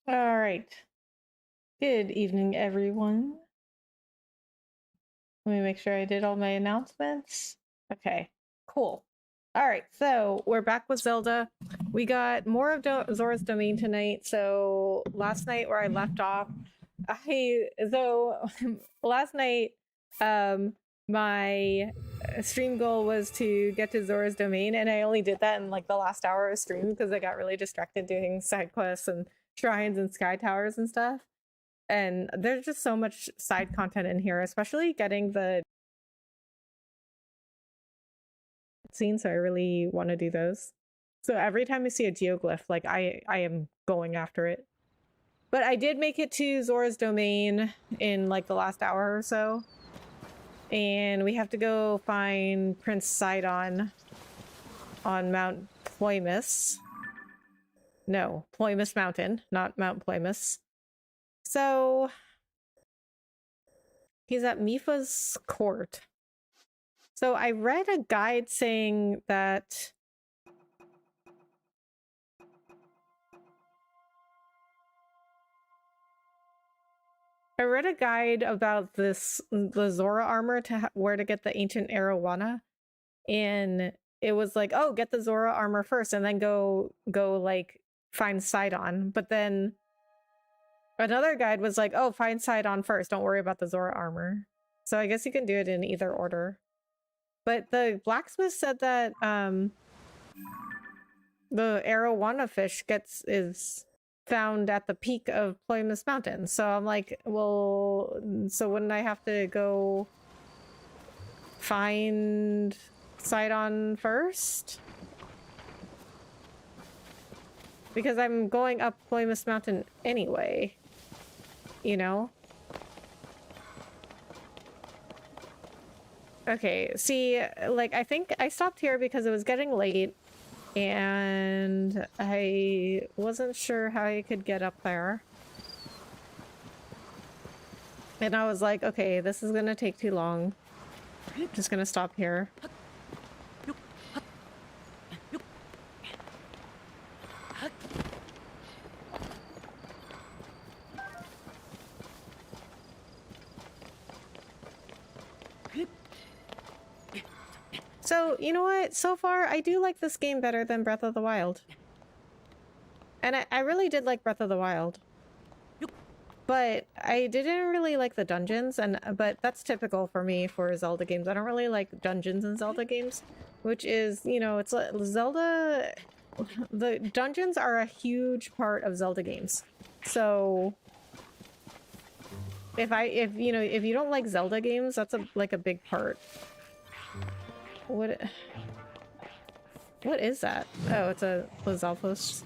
All right. Good evening, everyone. Let me make sure I did all my announcements. Okay, cool. All right, so we're back with Zelda. We got more of Zora's Domain tonight. So last night where I left off, last night, my stream goal was to get to Zora's Domain, and I only did that in like the last hour of stream because I got really distracted doing side quests and shrines and sky towers and stuff. And there's just so much side content in here, especially getting the scenes. So I really want to do those. So every time I see a geoglyph, like I am going after it. But I did make it to Zora's Domain in like the last hour or so. And we have to go find Prince Sidon on Mount Ploymus. No, Ploymus Mountain, not Mount Ploymus. So he's at Mipha's court. So I read a guide saying that I read a guide about the Zora armor to where to get the ancient arowana, and it was like, oh, get the Zora armor first, and then go like find Sidon. But then another guide was like, oh, find Sidon first. Don't worry about the Zora armor. So I guess you can do it in either order. But the blacksmith said that the arowana fish is found at the peak of Ploymus Mountain. So I'm like, well, so wouldn't I have to go find Sidon first? Because I'm going up Ploymus Mountain anyway, you know? Okay, see, like, I think I stopped here because it was getting late and I wasn't sure how I could get up there. And I was like, okay, this is gonna take too long. I'm just gonna stop here. So, you know what? So far, I do like this game better than Breath of the Wild. And I really did like Breath of the Wild. But I didn't really like the dungeons, but that's typical for me for Zelda games. I don't really like dungeons in Zelda games, which is, you know, it's like Zelda... The dungeons are a huge part of Zelda games. So... If you don't like Zelda games, that's like a big part. What is that? Oh, it's a Lizalfos.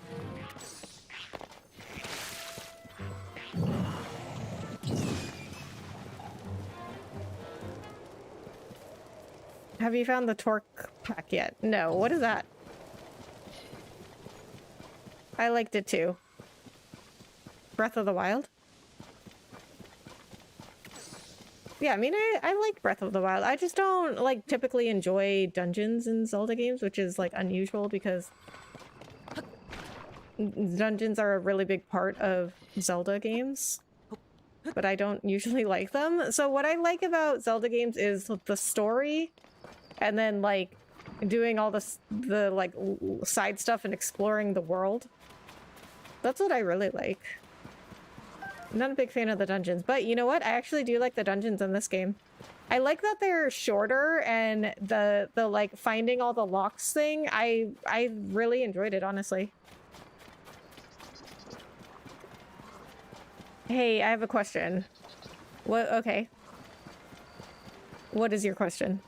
Have you found the torque pack yet? No. What is that? I liked it too. Breath of the Wild? Yeah, I mean, I like Breath of the Wild. I just don't, like, typically enjoy dungeons in Zelda games, which is, like, unusual because dungeons are a really big part of Zelda games, but I don't usually like them. So what I like about Zelda games is the story, and then, like, doing all the like, side stuff and exploring the world. That's what I really like. I'm not a big fan of the dungeons, but you know what? I actually do like the dungeons in this game. I like that they're shorter, and the like finding all the locks thing, I really enjoyed it, honestly. Hey, I have a question. What? Okay. What is your question?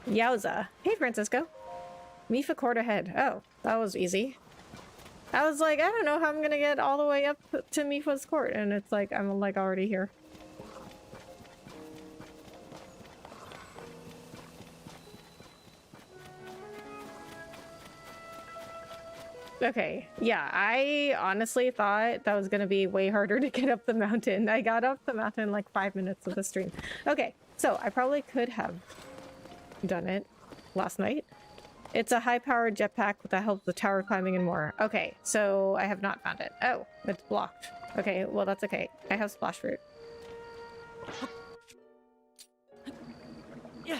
Yowza. Hey, Francisco. Mifa court ahead. Oh, that was easy. I was like, I don't know how I'm gonna get all the way up to Mifa's court, and it's like, I'm like already here. Okay, yeah, I honestly thought that was gonna be way harder to get up the mountain. I got up the mountain in like 5 minutes of the stream. Okay, so I probably could have done it last night. It's a high-powered jetpack that helps with tower climbing and more. Okay, so I have not found it. Oh, it's blocked. Okay, well that's okay. I have splash fruit. Yeah.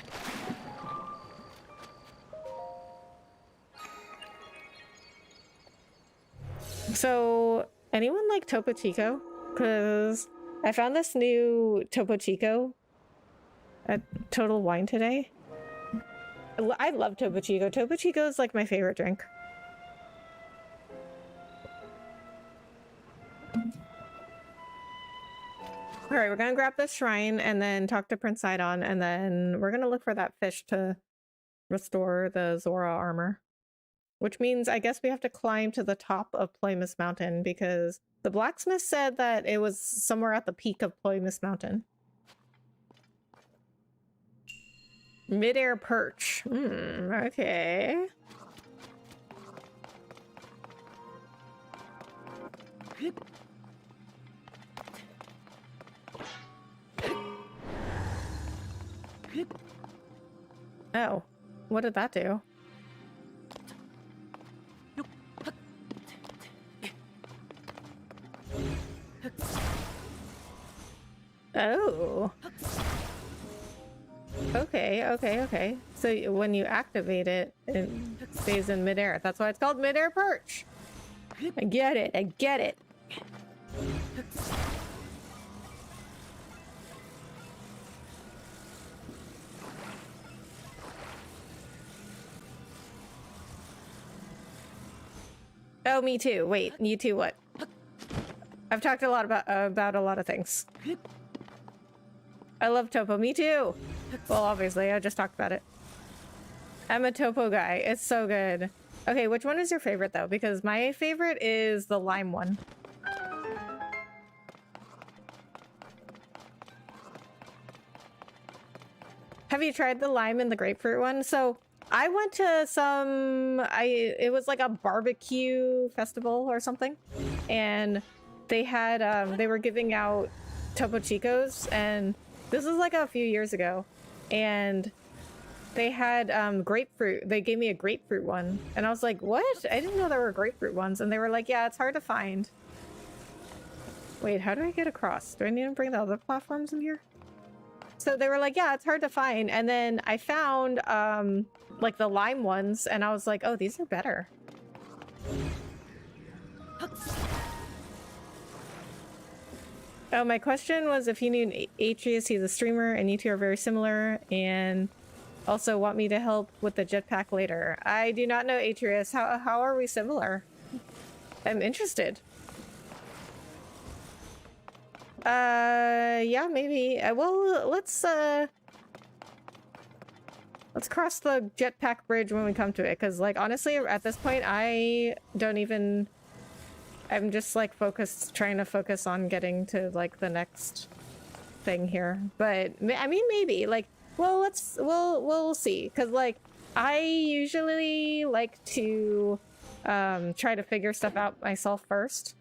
So, anyone like Topo Chico? Because I found this new Topo Chico at Total Wine today. I love Topo Chico. Topo Chico is like my favorite drink. All right, we're gonna grab this shrine and then talk to Prince Sidon, and then we're gonna look for that fish to restore the Zora armor. Which means I guess we have to climb to the top of Ploymus Mountain because the blacksmith said that it was somewhere at the peak of Ploymus Mountain. Midair perch. Okay. Oh, what did that do? Oh. Okay. So when you activate it, it stays in midair. That's why it's called midair perch. I get it. Oh, me too. Wait, you too what? I've talked a lot about a lot of things. I love Topo. Me too. Well, obviously, I just talked about it. I'm a Topo guy. It's so good. Okay, which one is your favorite though? Because my favorite is the lime one. Have you tried the lime and the grapefruit one? So I went to it was like a barbecue festival or something, and they had they were giving out Topo Chicos, and this was like a few years ago, and they had grapefruit. They gave me a grapefruit one, and I was like, what? I didn't know there were grapefruit ones. And they were like, yeah, it's hard to find. Wait, how do I get across? Do I need to bring the other platforms in here? So they were like, yeah, it's hard to find. And then I found like the lime ones, and I was like, oh, these are better. Oh, my question was if you knew Atreus, he's a streamer, and you two are very similar, and also want me to help with the jetpack later. I do not know Atreus. How are we similar? I'm interested. Yeah, maybe. Well, let's cross the jetpack bridge when we come to it, because, like, honestly, at this point, I don't even... I'm just, like, trying to focus on getting to, like, the next thing here. But, I mean, maybe, like, well, we'll see, because, like, I usually like to, try to figure stuff out myself first.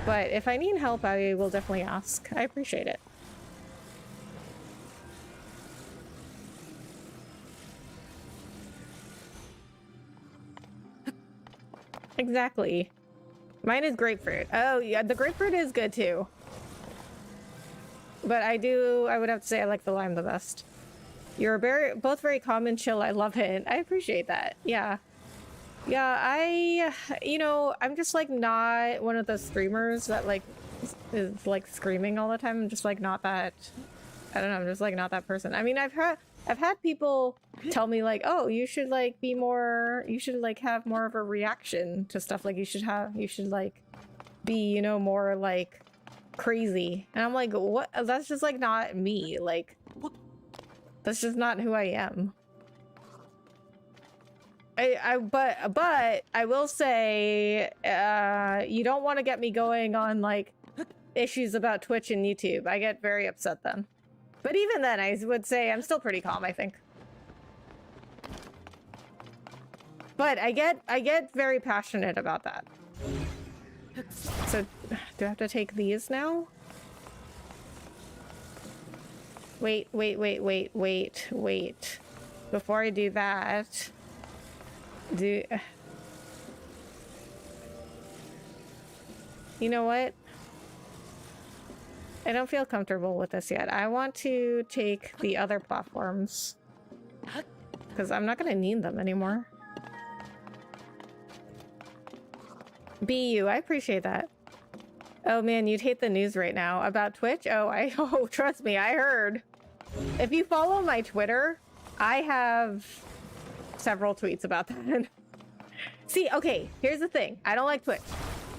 But if I need help, I will definitely ask. I appreciate it. Exactly. Mine is grapefruit. Oh, yeah, the grapefruit is good too. But I would have to say I like the lime the best. You're both very calm and chill. I love it. I appreciate that. Yeah. Yeah, you know, I'm just like not one of those streamers that like is like screaming all the time. I'm just like not that, I don't know, I'm just like not that person. I mean, I've had people tell me like, oh, you should like you should like have more of a reaction to stuff. Like you should like be, you know, more like crazy. And I'm like, what? That's just like not me. Like, that's just not who I am. But I will say, you don't want to get me going on like issues about Twitch and YouTube. I get very upset then. But even then, I would say I'm still pretty calm, I think. But I get very passionate about that. So, do I have to take these now? Wait. Before I do that, Do... You know what? I don't feel comfortable with this yet. I want to take the other platforms because I'm not going to need them anymore. BU, I appreciate that. Oh man, you'd hate the news right now about Twitch. Oh, trust me, I heard. If you follow my Twitter, I have several tweets about that. See, okay, here's the thing. I don't like Twitch.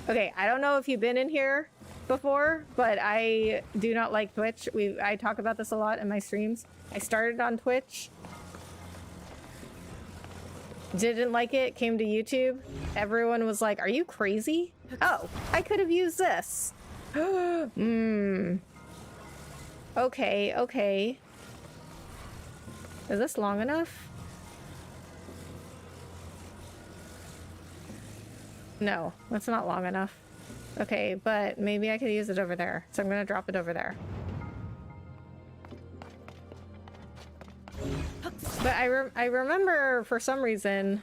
Okay, I don't know if you've been in here before, but I do not like Twitch. I talk about this a lot in my streams. I started on Twitch. Didn't like it, came to YouTube. Everyone was like, are you crazy? Oh, I could have used this. Okay, okay. Is this long enough? No, that's not long enough. Okay, but maybe I could use it over there. So I'm gonna drop it over there. But I remember for some reason,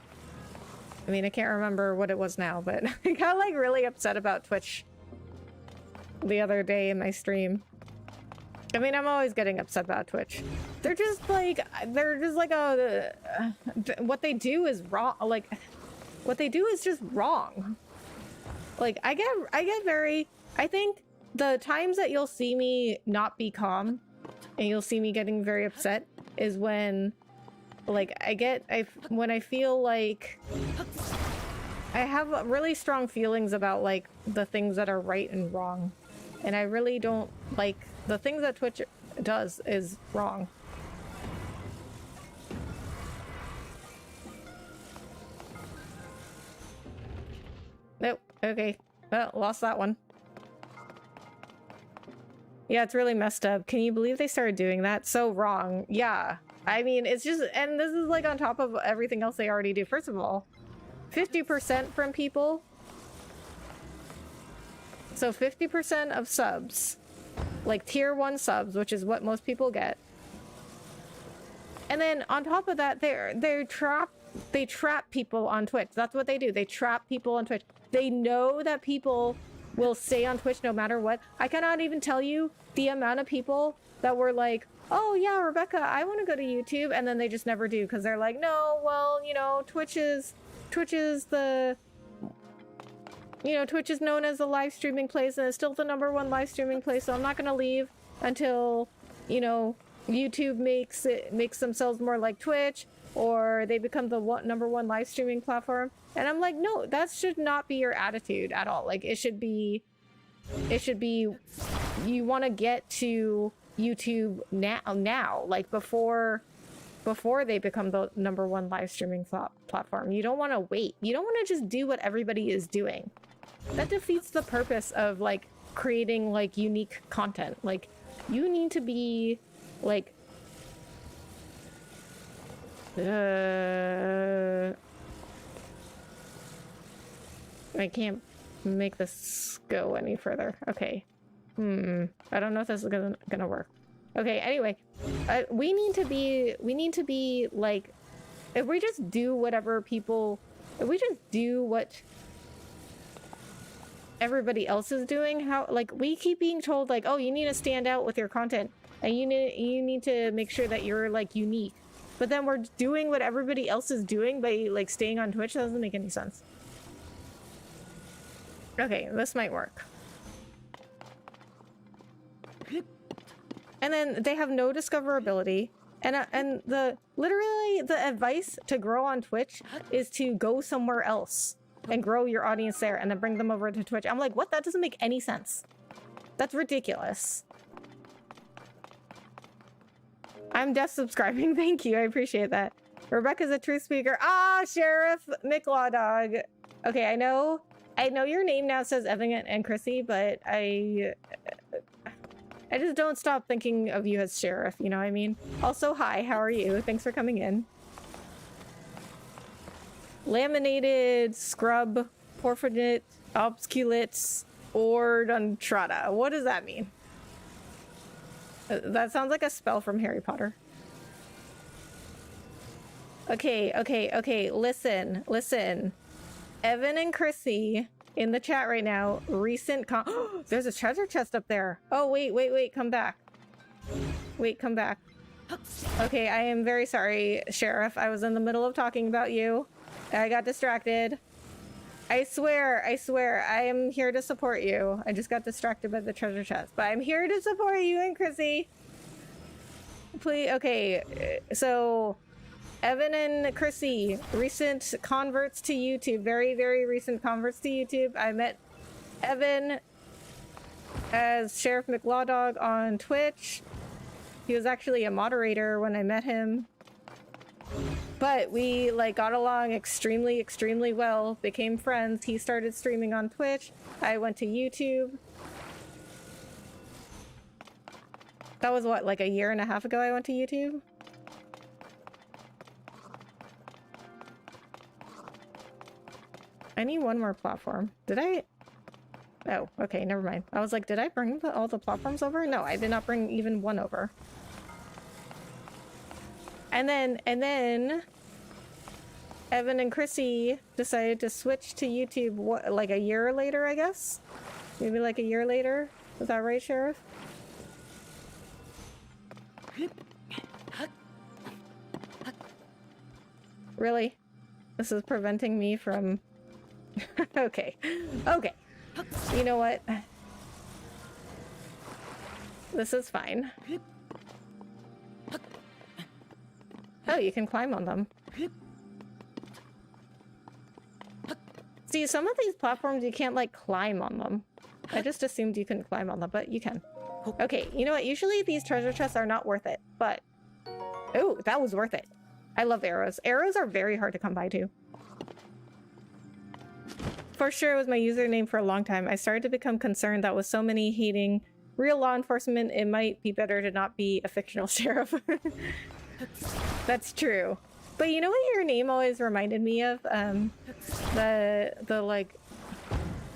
I mean, I can't remember what it was now, but I got like really upset about Twitch the other day in my stream. I mean, I'm always getting upset about Twitch. They're just like what they do is wrong. Like, what they do is just wrong. Like, I think the times that you'll see me not be calm and you'll see me getting very upset is when, like, when I feel like I have really strong feelings about, like, the things that are right and wrong. And I really don't like the things that Twitch does is wrong. Nope. Okay. Well, lost that one. Yeah, it's really messed up. Can you believe they started doing that? So wrong. Yeah. I mean, it's just, and this is like on top of everything else they already do. First of all, 50% from people. So 50% of subs, like tier 1 subs, which is what most people get. And then on top of that, they trap people on Twitch. That's what they do. They trap people on Twitch. They know that people will stay on Twitch no matter what. I cannot even tell you the amount of people that were like, oh yeah, Rebecca, I want to go to YouTube, and then they just never do because they're like, no, well, you know, Twitch is the, you know, Twitch is known as the live streaming place and it's still the #1 live streaming place, so I'm not gonna leave until, you know, YouTube makes themselves more like Twitch, or they become the #1 live streaming platform. And I'm like, no, that should not be your attitude at all. Like, it should be you want to get to YouTube now, like before they become the #1 live streaming platform. You don't want to wait. You don't want to just do what everybody is doing. That defeats the purpose of, like, creating, like, unique content. Like, you need to be, like, I can't make this go any further. Okay. I don't know if this is gonna work. Okay, anyway. We need to be, like, if we just do whatever people... If we just do what everybody else is doing, how, like, we keep being told, like, oh, you need to stand out with your content, and you need to make sure that you're, like, unique. But then we're doing what everybody else is doing by, like, staying on Twitch. That doesn't make any sense. Okay, this might work. And then they have no discoverability. And literally the advice to grow on Twitch is to go somewhere else and grow your audience there and then bring them over to Twitch. I'm like, what? That doesn't make any sense. That's ridiculous. I'm death subscribing. Thank you. I appreciate that. Rebecca's a truth speaker. Ah, Sheriff McLaw Dog. Okay, I know your name now says Evan and Chrissy, but I just don't stop thinking of you as Sheriff, you know what I mean? Also, hi, how are you? Thanks for coming in. Laminated, scrub, porphyrinate, obsculate, ordontrata. What does that mean? That sounds like a spell from Harry Potter. Okay, listen. Evan and Chrissy in the chat right now, recent there's a treasure chest up there. Oh, wait, come back. Wait, come back. Okay, I am very sorry, Sheriff. I was in the middle of talking about you. I got distracted. I swear, I am here to support you. I just got distracted by the treasure chest, but I'm here to support you and Chrissy. Please, okay, so Evan and Chrissy, recent converts to YouTube, very, very recent converts to YouTube. I met Evan as Sheriff McLawdog on Twitch. He was actually a moderator when I met him. But we like got along extremely well, became friends. He started streaming on Twitch. I went to YouTube. That was what, like a year and a half ago I went to YouTube? I need one more platform. Did I? Oh, okay, never mind. I was like, did I bring all the platforms over? No, I did not bring even one over. And then Evan and Chrissy decided to switch to YouTube, what, like a year later, I guess? Maybe like a year later? Is that right, Sheriff? Really? This is preventing me from... Okay. You know what? This is fine. Oh, you can climb on them. See, some of these platforms you can't, like, climb on them. I just assumed you couldn't climb on them, but you can. Okay, you know what? Usually these treasure chests are not worth it, but... Oh, that was worth it. I love arrows. Arrows are very hard to come by, too. For sure, it was my username for a long time. I started to become concerned that with so many hating real law enforcement, it might be better to not be a fictional sheriff. That's true. But you know what your name always reminded me of? The like...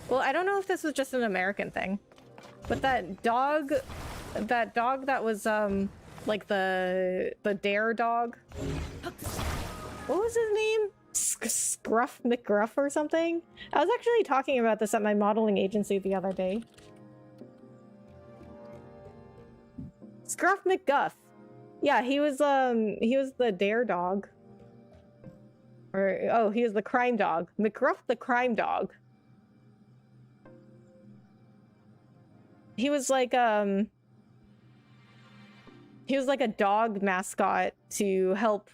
Well, I don't know if this was just an American thing, but that dog that was, like the dare dog. What was his name? Scruff McGruff or something? I was actually talking about this at my modeling agency the other day. Scruff McGuff. Yeah, he was the dare dog. Or, oh, he was the crime dog. McGruff the crime dog. He was like a dog mascot to help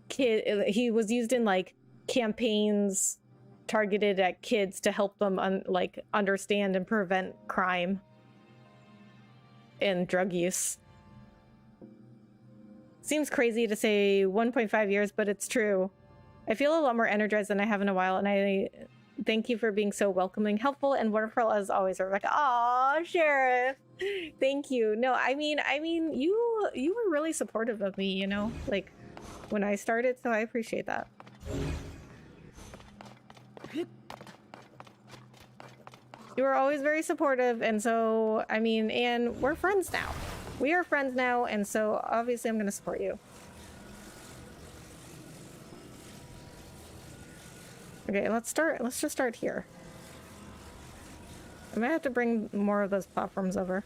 he was used in like campaigns targeted at kids to help them like understand and prevent crime and drug use. Seems crazy to say 1.5 years, but it's true. I feel a lot more energized than I have in a while, and I thank you for being so welcoming, helpful, and wonderful as always, Rebecca. Aw, Sheriff. Thank you. No, I mean, you were really supportive of me, you know, like when I started, so I appreciate that. You were always very supportive, and so, I mean, and we're friends now. We are friends now, and so obviously I'm gonna support you. Okay, let's just start here. I might have to bring more of those platforms over.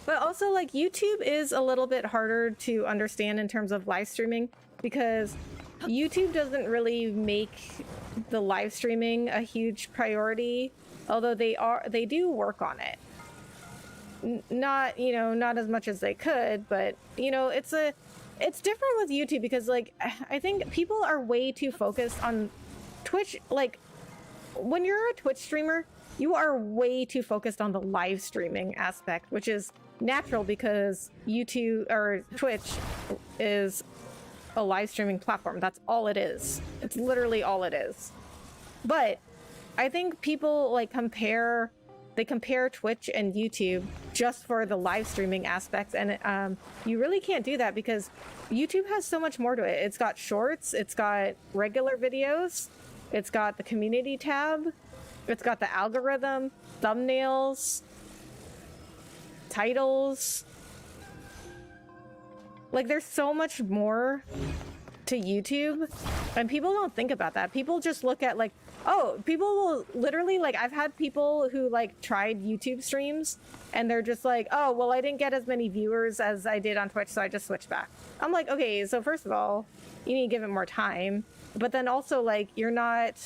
But also, like, YouTube is a little bit harder to understand in terms of live streaming, because YouTube doesn't really make the live streaming a huge priority, although they do work on it. Not, you know, not as much as they could, but, you know, it's different with YouTube because, like, I think people are way too focused on Twitch. Like, when you're a Twitch streamer, you are way too focused on the live streaming aspect, which is natural because YouTube or Twitch is a live streaming platform. That's all it is. It's literally all it is. But I think people like compare Twitch and YouTube just for the live streaming aspects, and you really can't do that because YouTube has so much more to it. It's got shorts, it's got regular videos, it's got the community tab, it's got the algorithm, thumbnails, titles. Like, there's so much more to YouTube, and people don't think about that. People just look at like, oh, people will literally, like, I've had people who like tried YouTube streams and they're just like, oh, well, I didn't get as many viewers as I did on Twitch, so I just switched back. I'm like, okay, so first of all, you need to give it more time, but then also, like, you're not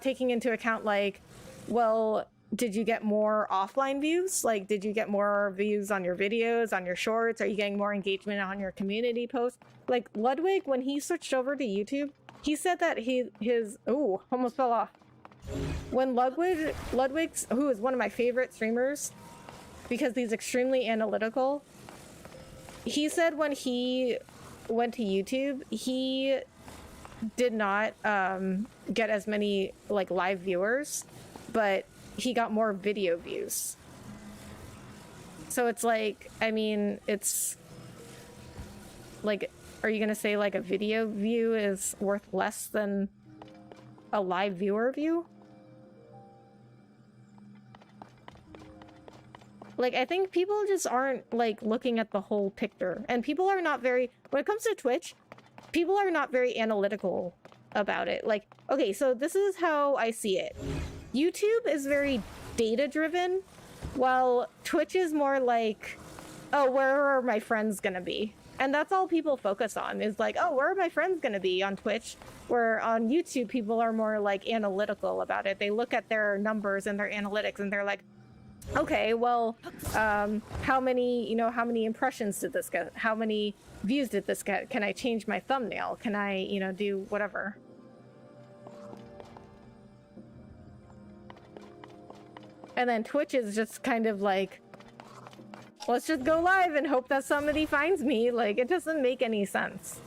taking into account, like, well, did you get more offline views? Like, did you get more views on your videos, on your shorts? Are you getting more engagement on your community posts? Like, Ludwig, when he switched over to YouTube, he said that his oh, almost fell off. When Ludwig's, who is one of my favorite streamers because he's extremely analytical, he said when he went to YouTube, he did not get as many like live viewers, but he got more video views. So it's like, I mean, it's like, are you gonna say like a video view is worth less than a live viewer view? Like, I think people just aren't like looking at the whole picture, and people are not very, when it comes to Twitch, people are not very analytical about it. Like, okay, so this is how I see it. YouTube is very data driven, while Twitch is more like, oh, where are my friends gonna be? And that's all people focus on, is like, oh, where are my friends gonna be on Twitch? Where on YouTube, people are more like analytical about it. They look at their numbers and their analytics and they're like, okay, well, how many impressions did this get? How many views did this get? Can I change my thumbnail? Can I, do whatever? And then Twitch is just kind of like, let's just go live and hope that somebody finds me. Like, it doesn't make any sense.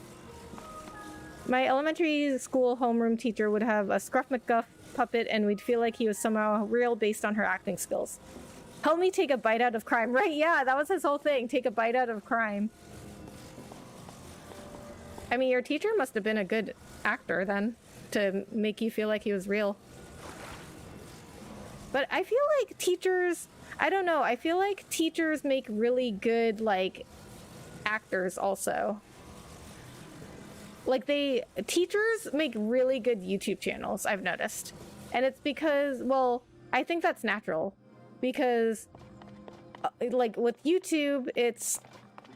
My elementary school homeroom teacher would have a Scruff McGuff puppet and we'd feel like he was somehow real based on her acting skills. Help me take a bite out of crime. Right, yeah, that was his whole thing. Take a bite out of crime. I mean, your teacher must have been a good actor then, to make you feel like he was real. But I feel like teachers, I don't know, I feel like teachers make really good, like, actors also. Like, teachers make really good YouTube channels, I've noticed. And it's because, well, I think that's natural. Because, like, with YouTube,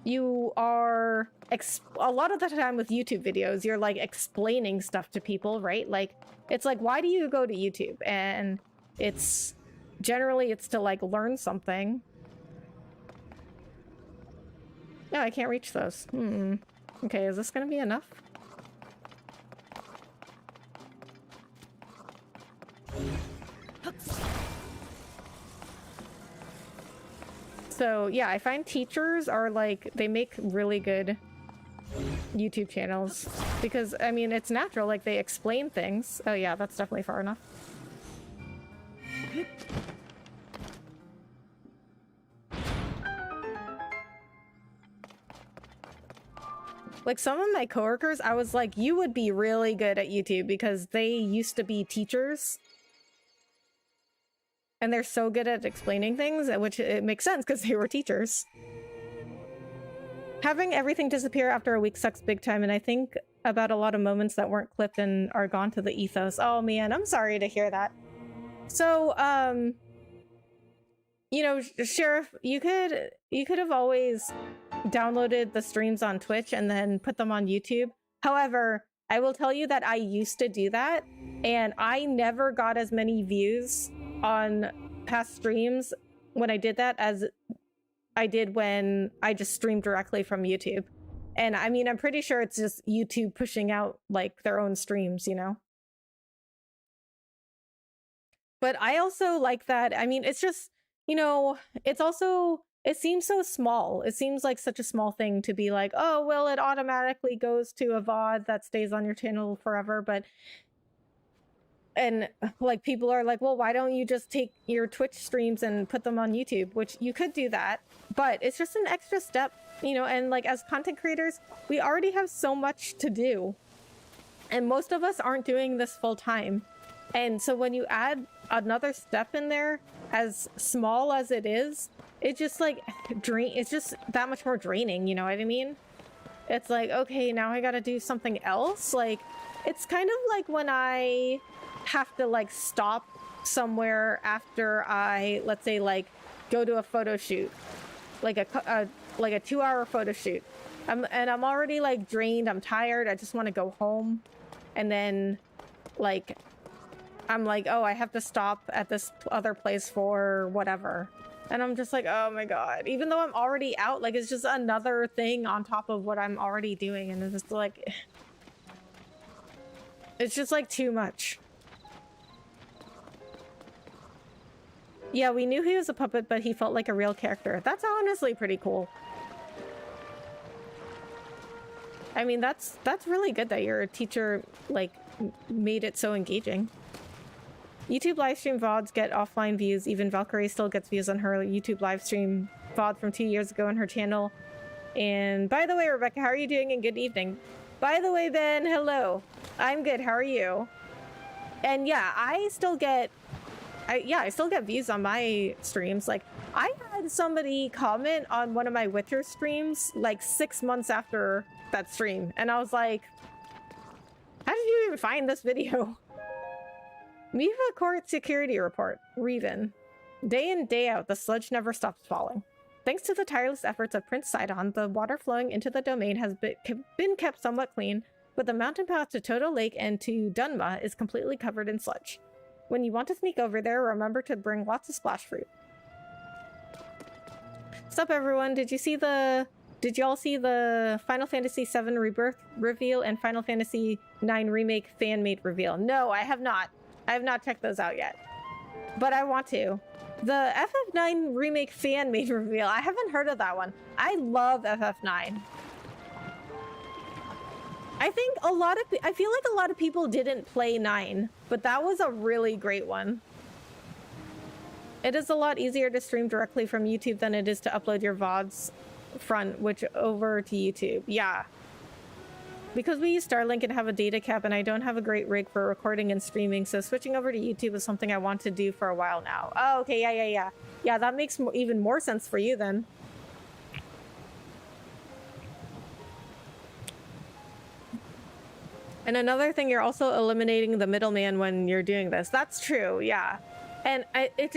you are, a lot of the time with YouTube videos, you're, like, explaining stuff to people, right? Like, it's like, why do you go to YouTube? And generally it's to, like, learn something. No, I can't reach those. Okay, is this gonna be enough? So yeah, I find teachers are like, they make really good YouTube channels because, I mean, it's natural, like they explain things. Oh yeah, that's definitely far enough. Like some of my coworkers, I was like, you would be really good at YouTube because they used to be teachers. And they're so good at explaining things, which it makes sense because they were teachers. Having everything disappear after a week sucks big time, and I think about a lot of moments that weren't clipped and are gone to the ethos. Oh man, I'm sorry to hear that. So, Sheriff, you could have always downloaded the streams on Twitch and then put them on YouTube. However, I will tell you that I used to do that, and I never got as many views on past streams when I did that as I did when I just streamed directly from YouTube. And I mean, I'm pretty sure it's just YouTube pushing out like their own streams, But I also like that. I mean, it's just, it's also, it seems so small. It seems like such a small thing to be like, oh, well, it automatically goes to a VOD that stays on your channel forever. And like people are like, well, why don't you just take your Twitch streams and put them on YouTube? Which you could do that, but it's just an extra step, and like as content creators, we already have so much to do. And most of us aren't doing this full time. And so when you add another step in there, as small as it is, It's just like it's just that much more draining, you know what I mean? It's like, okay, now I gotta do something else. Like, it's kind of like when I have to like stop somewhere after I, let's say, like go to a photo shoot, like a 2-hour photo shoot. And I'm already like drained. I'm tired. I just want to go home. And then like, I'm like, oh, I have to stop at this other place for whatever. And I'm just like, oh my God, even though I'm already out, like it's just another thing on top of what I'm already doing. And it's just like, it's just like too much. Yeah, we knew he was a puppet, but he felt like a real character. That's honestly pretty cool. I mean, that's really good that your teacher like made it so engaging. YouTube livestream VODs get offline views. Even Valkyrie still gets views on her YouTube livestream VOD from 2 years ago on her channel. And by the way, Rebecca, how are you doing? And good evening. By the way, Ben, hello. I'm good. How are you? And yeah, I still get views on my streams. Like, I had somebody comment on one of my Witcher streams like 6 months after that stream, and I was like, how did you even find this video? Miva Court Security Report. Reven. Day in, day out, the sludge never stops falling. Thanks to the tireless efforts of Prince Sidon, the water flowing into the domain has been kept somewhat clean, but the mountain path to Toto Lake and to Dunma is completely covered in sludge. When you want to sneak over there, remember to bring lots of splash fruit. Sup everyone, did y'all see the Final Fantasy VII Rebirth reveal and Final Fantasy IX Remake fan-made reveal? No, I have not. I have not checked those out yet. But I want to. The FF9 Remake fan-made reveal, I haven't heard of that one. I love FF9. I feel like a lot of people didn't play 9, but that was a really great one. It is a lot easier to stream directly from YouTube than it is to upload your VODs over to YouTube. Yeah. Because we use Starlink and have a data cap, and I don't have a great rig for recording and streaming, so switching over to YouTube is something I want to do for a while now. Oh, okay, yeah. Yeah, that makes even more sense for you then. And another thing, you're also eliminating the middleman when you're doing this. That's true, yeah. And it's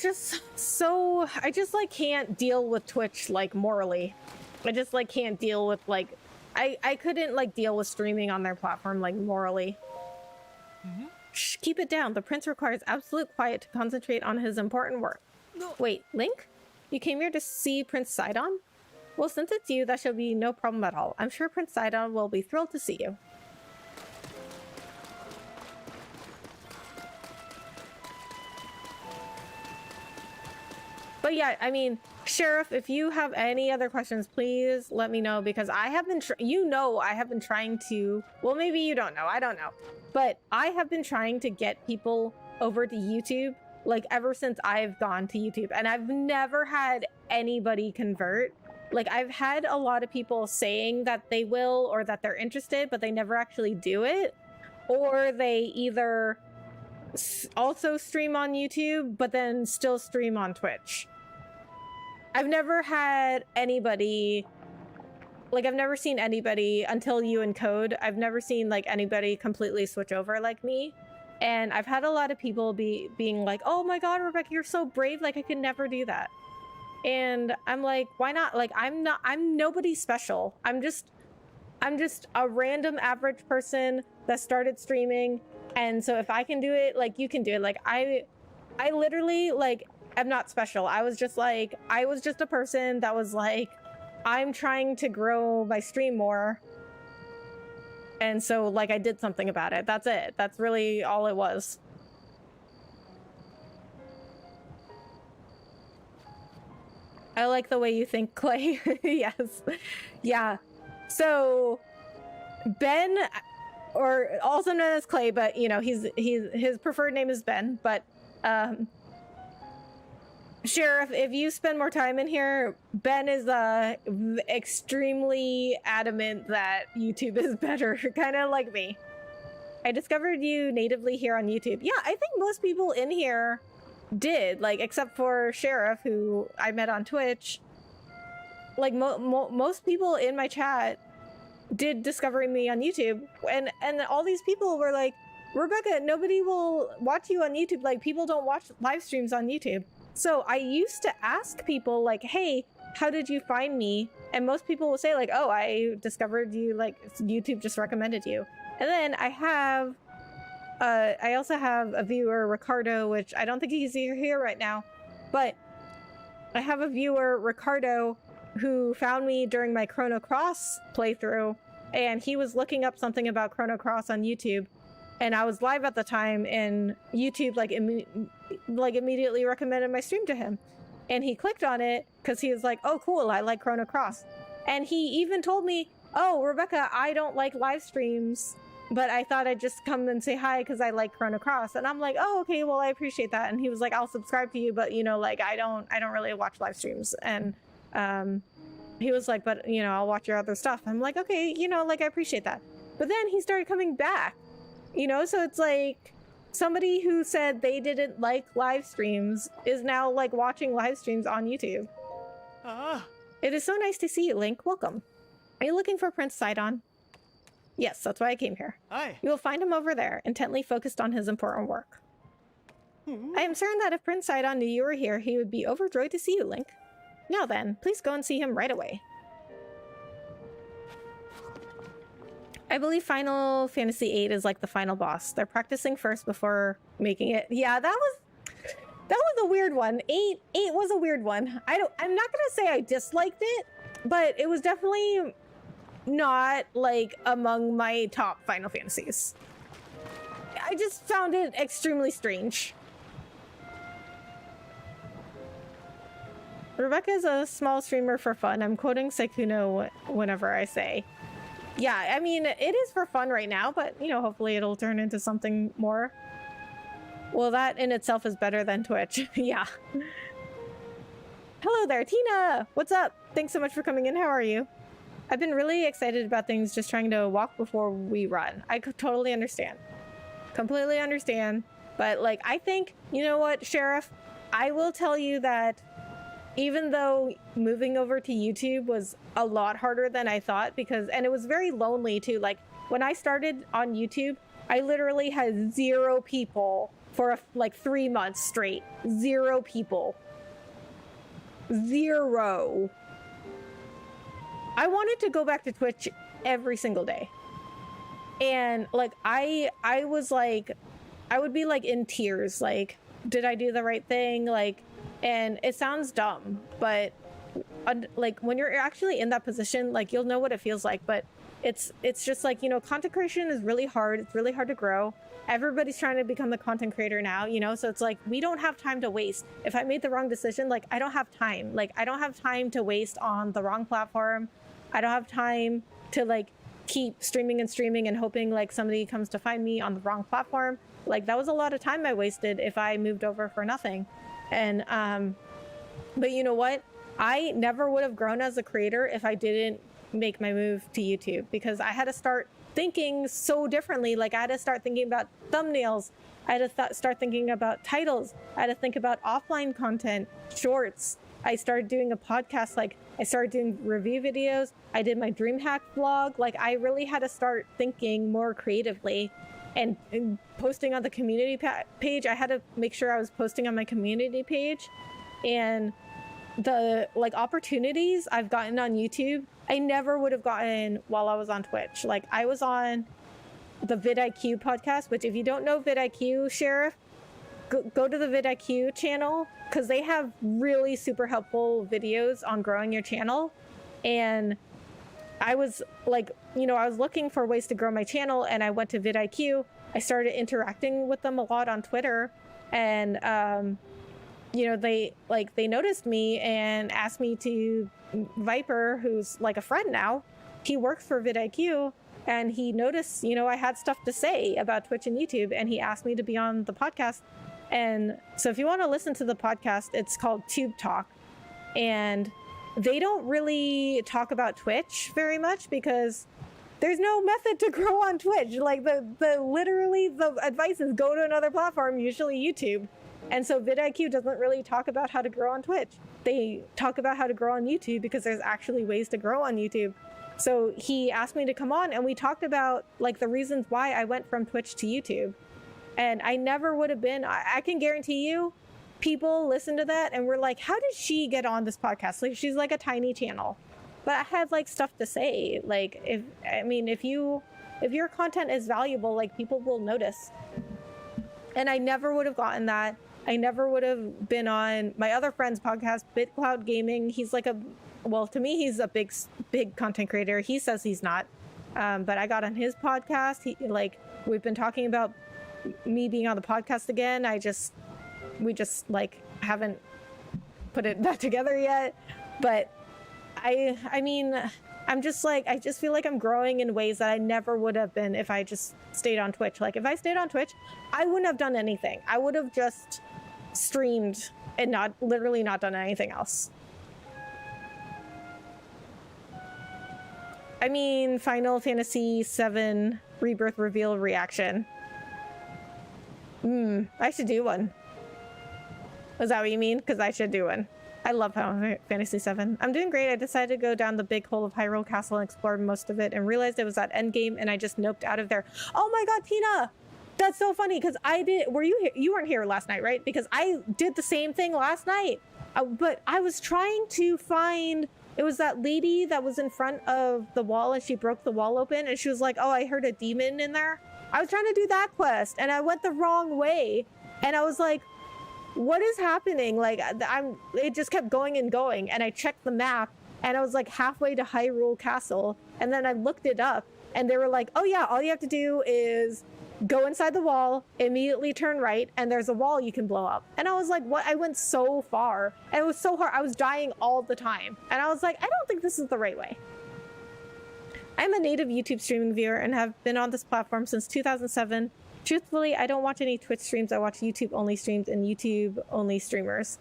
just so, I just like can't deal with Twitch like morally. I just like can't deal with like, I couldn't like deal with streaming on their platform like morally. Mm-hmm. Shh, keep it down. The prince requires absolute quiet to concentrate on his important work. No. Wait, Link? You came here to see Prince Sidon? Well, since it's you, that should be no problem at all. I'm sure Prince Sidon will be thrilled to see you. But yeah, I mean, Sheriff, if you have any other questions, please let me know, because I have been, I have been trying to, well, maybe you don't know, I don't know. But I have been trying to get people over to YouTube, like ever since I've gone to YouTube, and I've never had anybody convert. Like, I've had a lot of people saying that they will or that they're interested, but they never actually do it. Or they either also stream on YouTube, but then still stream on Twitch. I've never had anybody, like, I've never seen anybody until you encode. I've never seen, like, anybody completely switch over like me. And I've had a lot of people being like, oh my God, Rebecca, you're so brave. Like, I could never do that. And I'm like, why not? Like, I'm nobody special. I'm just a random average person that started streaming. And so if I can do it, like, you can do it. Like, I literally, like, am not special. I was just a person that was like, I'm trying to grow my stream more. And so, like, I did something about it. That's it. That's really all it was. I like the way you think, Clay. Yes. Yeah. So, Ben, or also known as Clay, but, you know, his preferred name is Ben, but, Sheriff, if you spend more time in here, Ben is extremely adamant that YouTube is better, kind of like me. I discovered you natively here on YouTube. Yeah, I think most people in here did, like, except for Sheriff, who I met on Twitch. Like, most people in my chat did discover me on YouTube, and all these people were like, Rebecca, nobody will watch you on YouTube. Like, people don't watch live streams on YouTube. So I used to ask people, like, hey, how did you find me? And most people will say, like, oh, I discovered you, like, YouTube just recommended you. And then I also have a viewer, Ricardo, which I don't think he's here right now, but I have a viewer, Ricardo, who found me during my Chrono Cross playthrough, and he was looking up something about Chrono Cross on YouTube, and I was live at the time, and YouTube like immediately recommended my stream to him, and he clicked on it because he was like, oh cool, I like Chrono Cross. And he even told me, oh Rebecca, I don't like live streams, but I thought I'd just come and say hi because I like Chrono Cross. And I'm like, oh okay, well I appreciate that. And he was like, I'll subscribe to you, but you know, like I don't really watch live streams. And he was like, but you know, I'll watch your other stuff. I'm like, okay, you know, like I appreciate that. But then he started coming back, you know, so it's like somebody who said they didn't like live streams is now like watching live streams on YouTube. It is so nice to see you, Link. Welcome. Are you looking for Prince Sidon? Yes, that's why I came here. Hi. You will find him over there, intently focused on his important work. I am certain that if Prince Sidon knew you were here, he would be overjoyed to see you, Link. Now then, please go and see him right away. I believe Final Fantasy VIII is like the final boss. They're practicing first before making it. Yeah, that was a weird one. 8 was a weird one. I'm not gonna say I disliked it, but it was definitely not like among my top Final Fantasies. I just found it extremely strange. Rebecca is a small streamer for fun. I'm quoting Sekuno whenever I say. Yeah, I mean, it is for fun right now, but, you know, hopefully it'll turn into something more. Well, that in itself is better than Twitch. Yeah. Hello there, Tina! What's up? Thanks so much for coming in. How are you? I've been really excited about things, just trying to walk before we run. I could totally understand. Completely understand. But, like, I think, you know what, Sheriff? I will tell you that even though moving over to YouTube was a lot harder than I thought, and it was very lonely too. Like when I started on YouTube, I literally had 0 people for like 3 months straight. 0 people. 0. I wanted to go back to Twitch every single day. And like I was like, I would be like in tears, like, did I do the right thing? Like, and it sounds dumb, but like when you're actually in that position, like you'll know what it feels like. But it's just like, you know, content creation is really hard. It's really hard to grow. Everybody's trying to become a content creator now, you know, so it's like we don't have time to waste. If I made the wrong decision, like I don't have time. Like I don't have time to waste on the wrong platform. I don't have time to like keep streaming and hoping like somebody comes to find me on the wrong platform. Like that was a lot of time I wasted if I moved over for nothing. And but you know what, I never would have grown as a creator if I didn't make my move to YouTube, because I had to start thinking so differently. Like I had to start thinking about thumbnails, I had to start thinking about titles, I had to think about offline content, shorts. I started doing a podcast, like I started doing review videos, I did my DreamHack vlog. Like I really had to start thinking more creatively. And posting on the community page, I had to make sure I was posting on my community page. And the like opportunities I've gotten on YouTube, I never would have gotten while I was on Twitch. Like I was on the vidIQ podcast, which if you don't know vidIQ, Sheriff, go to the vidIQ channel, because they have really super helpful videos on growing your channel. And I was like, you know, I was looking for ways to grow my channel, and I went to vidIQ. I started interacting with them a lot on Twitter, and you know, they noticed me and asked me to. Viper, who's like a friend now, he works for vidIQ, and he noticed, you know, I had stuff to say about Twitch and YouTube, and he asked me to be on the podcast. And so if you want to listen to the podcast, it's called Tube Talk, and they don't really talk about Twitch very much because there's no method to grow on Twitch. Like the literally the advice is go to another platform, usually YouTube. And so vidIQ doesn't really talk about how to grow on Twitch. They talk about how to grow on YouTube because there's actually ways to grow on YouTube. So he asked me to come on and we talked about like the reasons why I went from Twitch to YouTube. And I never would have been, I can guarantee you, people listen to that and we're like, how did she get on this podcast? Like, she's like a tiny channel. But I have like stuff to say. Like, if your content is valuable, like people will notice. And I never would have gotten that. I never would have been on my other friend's podcast, BitCloud Gaming. He's like well, to me, he's a big content creator. He says he's not. But I got on his podcast. We've been talking about me being on the podcast again. We just like haven't put it back together yet. But I mean, I'm just like, I just feel like I'm growing in ways that I never would have been if I just stayed on Twitch. Like if I stayed on Twitch, I wouldn't have done anything. I would have just streamed and literally not done anything else. I mean, Final Fantasy VII Rebirth reveal reaction. I should do one. Is that what you mean? Because I should do one. I love Final Fantasy VII. I'm doing great. I decided to go down the big hole of Hyrule Castle and explore most of it and realized it was at endgame and I just noped out of there. Oh my god, Tina! That's so funny because I did... Were you here? You weren't here last night, right? Because I did the same thing last night. But I was trying to find... It was that lady that was in front of the wall and she broke the wall open and she was like, oh, I heard a demon in there. I was trying to do that quest and I went the wrong way. And I was like, what is happening? Like, it just kept going and going. And I checked the map and I was like halfway to Hyrule Castle. And then I looked it up and they were like, oh yeah, all you have to do is go inside the wall, immediately turn right, and there's a wall you can blow up. And I was like, what? I went so far and it was so hard. I was dying all the time. And I was like, I don't think this is the right way. I'm a native YouTube streaming viewer and have been on this platform since 2007. Truthfully, I don't watch any Twitch streams. I watch YouTube only streams and YouTube only streamers.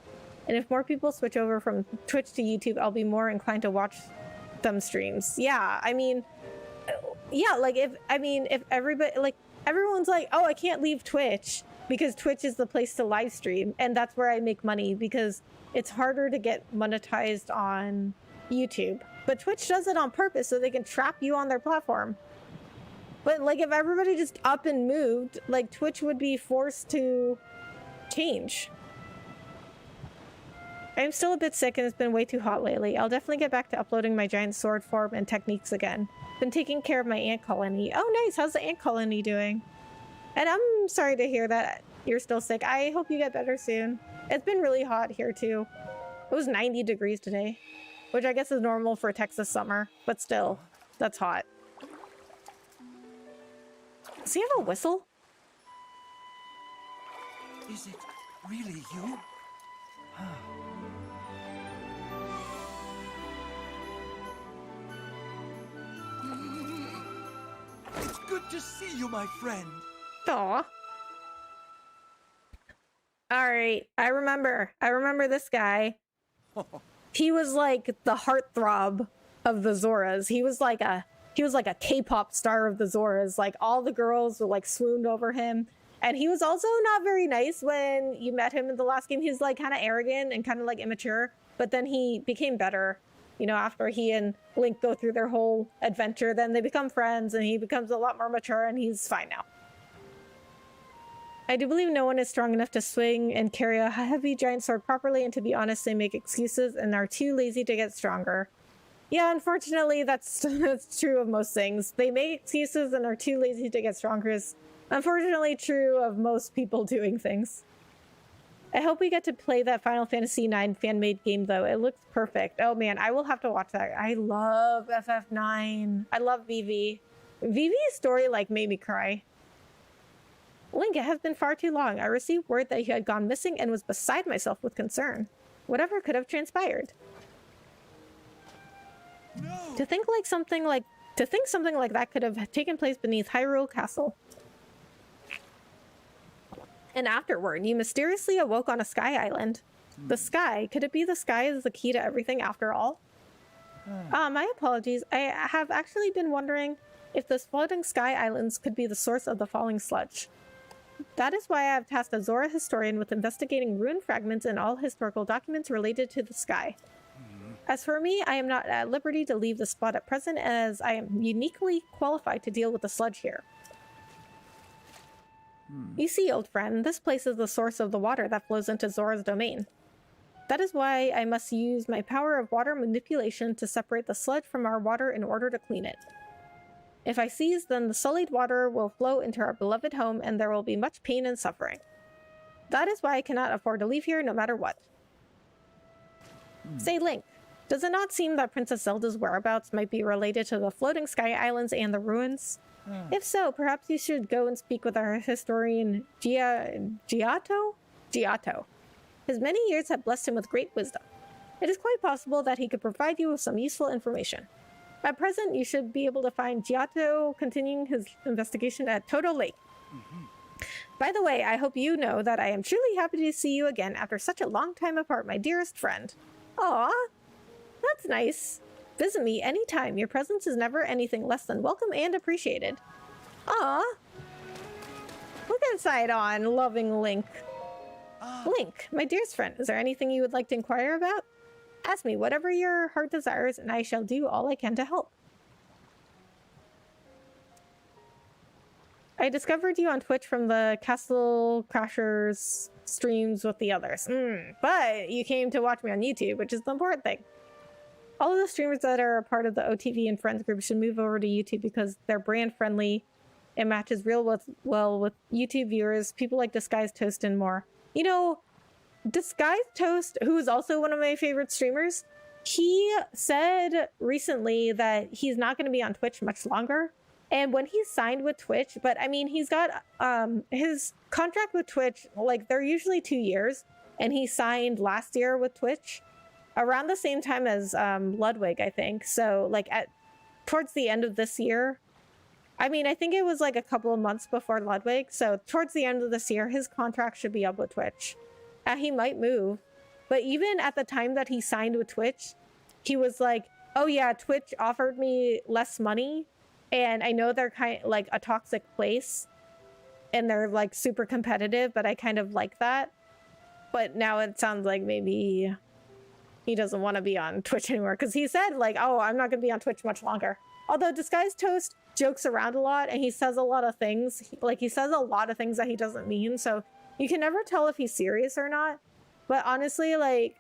And if more people switch over from Twitch to YouTube, I'll be more inclined to watch them streams. Yeah, I mean, yeah, like if everybody, like everyone's like, oh, I can't leave Twitch because Twitch is the place to live stream. And that's where I make money because it's harder to get monetized on YouTube. But Twitch does it on purpose so they can trap you on their platform. But like if everybody just up and moved, like Twitch would be forced to change. I'm still a bit sick and it's been way too hot lately. I'll definitely get back to uploading my giant sword form and techniques again. Been taking care of my ant colony. Oh nice, how's the ant colony doing? And I'm sorry to hear that you're still sick. I hope you get better soon. It's been really hot here too. It was 90 degrees today, which I guess is normal for Texas summer, but still, that's hot. Does he have a whistle? Is it really you? It's good to see you, my friend. Aw. Alright, I remember this guy. He was like the heartthrob of the Zoras. He was like a K-pop star of the Zoras. Like all the girls were like swooned over him. And he was also not very nice when you met him in the last game. He was like kind of arrogant and kind of like immature. But then he became better, you know, after he and Link go through their whole adventure. Then they become friends and he becomes a lot more mature and he's fine now. I do believe no one is strong enough to swing and carry a heavy giant sword properly. And to be honest, they make excuses and are too lazy to get stronger. Yeah, unfortunately, that's true of most things. They make excuses and are too lazy to get stronger is unfortunately true of most people doing things. I hope we get to play that Final Fantasy IX fan-made game, though. It looks perfect. Oh, man, I will have to watch that. I love FF9. I love Vivi. Vivi's story, like, made me cry. Link, it has been far too long. I received word that you had gone missing and was beside myself with concern. Whatever could have transpired. No. To think something like that could have taken place beneath Hyrule Castle. And afterward, you mysteriously awoke on a sky island. The sky, could it be the sky is the key to everything after all? My apologies. I have actually been wondering if the floating sky islands could be the source of the falling sludge. That is why I have tasked a Zora historian with investigating ruined fragments and all historical documents related to the sky. As for me, I am not at liberty to leave the spot at present, as I am uniquely qualified to deal with the sludge here. You see, old friend, this place is the source of the water that flows into Zora's domain. That is why I must use my power of water manipulation to separate the sludge from our water in order to clean it. If I seize, then the sullied water will flow into our beloved home, and there will be much pain and suffering. That is why I cannot afford to leave here no matter what. Say, Link, does it not seem that Princess Zelda's whereabouts might be related to the floating sky islands and the ruins? If so, perhaps you should go and speak with our historian Giotto? Giotto. His many years have blessed him with great wisdom. It is quite possible that he could provide you with some useful information. At present, you should be able to find Giotto continuing his investigation at TOTK Lake. By the way, I hope you know that I am truly happy to see you again after such a long time apart, my dearest friend. Aw, that's nice. Visit me anytime. Your presence is never anything less than welcome and appreciated. Aw. Look at Sidon, loving Link. Link, my dearest friend, is there anything you would like to inquire about? Ask me whatever your heart desires, and I shall do all I can to help. I discovered you on Twitch from the Castle Crashers streams with the others. But you came to watch me on YouTube, which is the important thing. All of the streamers that are a part of the OTV and Friends group should move over to YouTube because they're brand friendly. It matches well with YouTube viewers, people like Disguised Toast and more. You know, Disguised Toast, who is also one of my favorite streamers, he said recently that he's not going to be on Twitch much longer. And when he signed with Twitch, but I mean, he's got his contract with Twitch, like they're usually 2 years, and he signed last year with Twitch around the same time as Ludwig, I think. So like towards the end of this year, I mean, I think it was like a couple of months before Ludwig. So towards the end of this year, his contract should be up with Twitch. He might move, but even at the time that he signed with Twitch, he was like, oh yeah, Twitch offered me less money. And I know they're kind of like a toxic place and they're like super competitive, but I kind of like that. But now it sounds like maybe he doesn't want to be on Twitch anymore because he said like, oh, I'm not going to be on Twitch much longer. Although Disguised Toast jokes around a lot and he says a lot of things. He says a lot of things that he doesn't mean. So you can never tell if he's serious or not. But honestly, like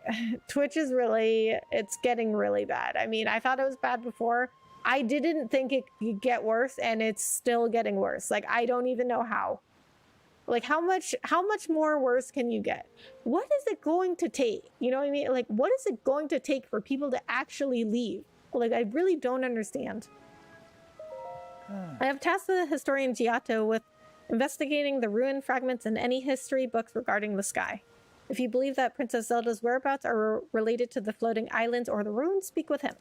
Twitch is really, it's getting really bad. I mean, I thought it was bad before. I didn't think it could get worse, and it's still getting worse. Like, I don't even know how. Like, how much more worse can you get? What is it going to take? You know what I mean? Like, what is it going to take for people to actually leave? Like, I really don't understand. I have tasked the historian Giotto with investigating the ruined fragments and any history books regarding the sky. If you believe that Princess Zelda's whereabouts are related to the floating islands or the ruins, speak with him.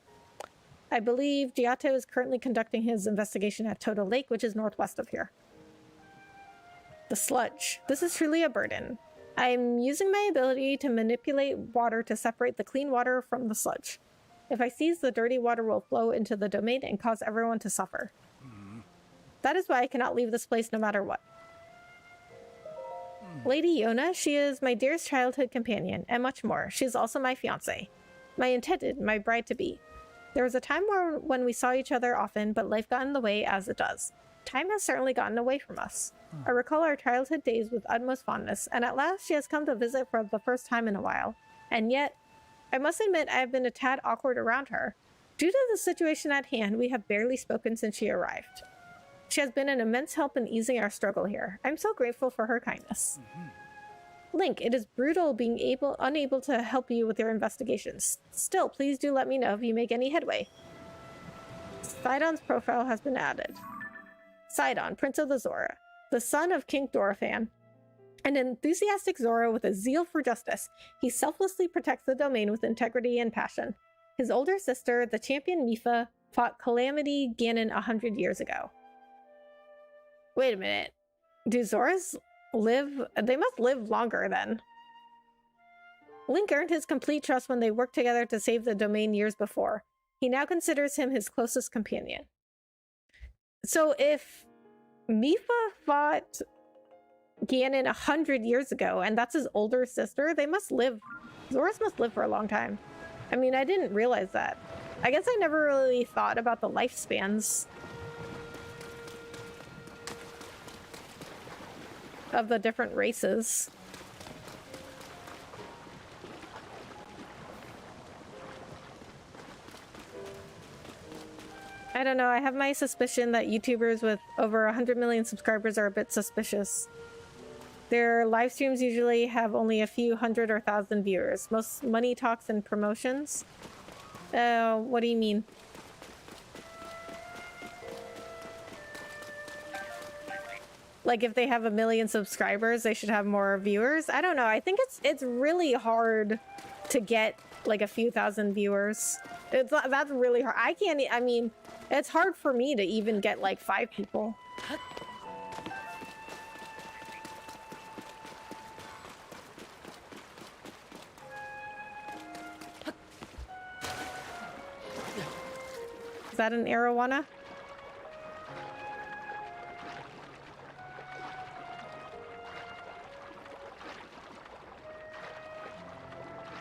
I believe Giotto is currently conducting his investigation at TOTK Lake, which is northwest of here. The sludge. This is truly a burden. I am using my ability to manipulate water to separate the clean water from the sludge. If I seize, the dirty water will flow into the domain and cause everyone to suffer. That is why I cannot leave this place no matter what. Lady Yona, she is my dearest childhood companion, and much more. She is also my fiancée. My intended, my bride-to-be. There was a time when we saw each other often, but life got in the way as it does. Time has certainly gotten away from us. I recall our childhood days with utmost fondness, and at last she has come to visit for the first time in a while. And yet, I must admit I have been a tad awkward around her. Due to the situation at hand, we have barely spoken since she arrived. She has been an immense help in easing our struggle here. I'm so grateful for her kindness. Link, it is brutal being unable to help you with your investigations. Still, please do let me know if you make any headway. Sidon's profile has been added. Sidon, Prince of the Zora, the son of King Dorephan. An enthusiastic Zora with a zeal for justice, he selflessly protects the domain with integrity and passion. His older sister, the champion Mipha, fought Calamity Ganon 100 years ago. Wait a minute. Do Zoras live? They must live longer then. Link earned his complete trust when they worked together to save the domain years before. He now considers him his closest companion. So if Mipha fought Ganon 100 years ago, and that's his older sister. They must live. Zoras must live for a long time. I mean, I didn't realize that. I guess I never really thought about the lifespans of the different races. I don't know, I have my suspicion that YouTubers with over 100 million subscribers are a bit suspicious. Their live streams usually have only a few hundred or thousand viewers. Most money talks and promotions. What do you mean? Like if they have 1 million subscribers, they should have more viewers? I don't know. I think it's really hard to get like a few thousand viewers. That's really hard. I mean, it's hard for me to even get like 5 people. Is that an arowana?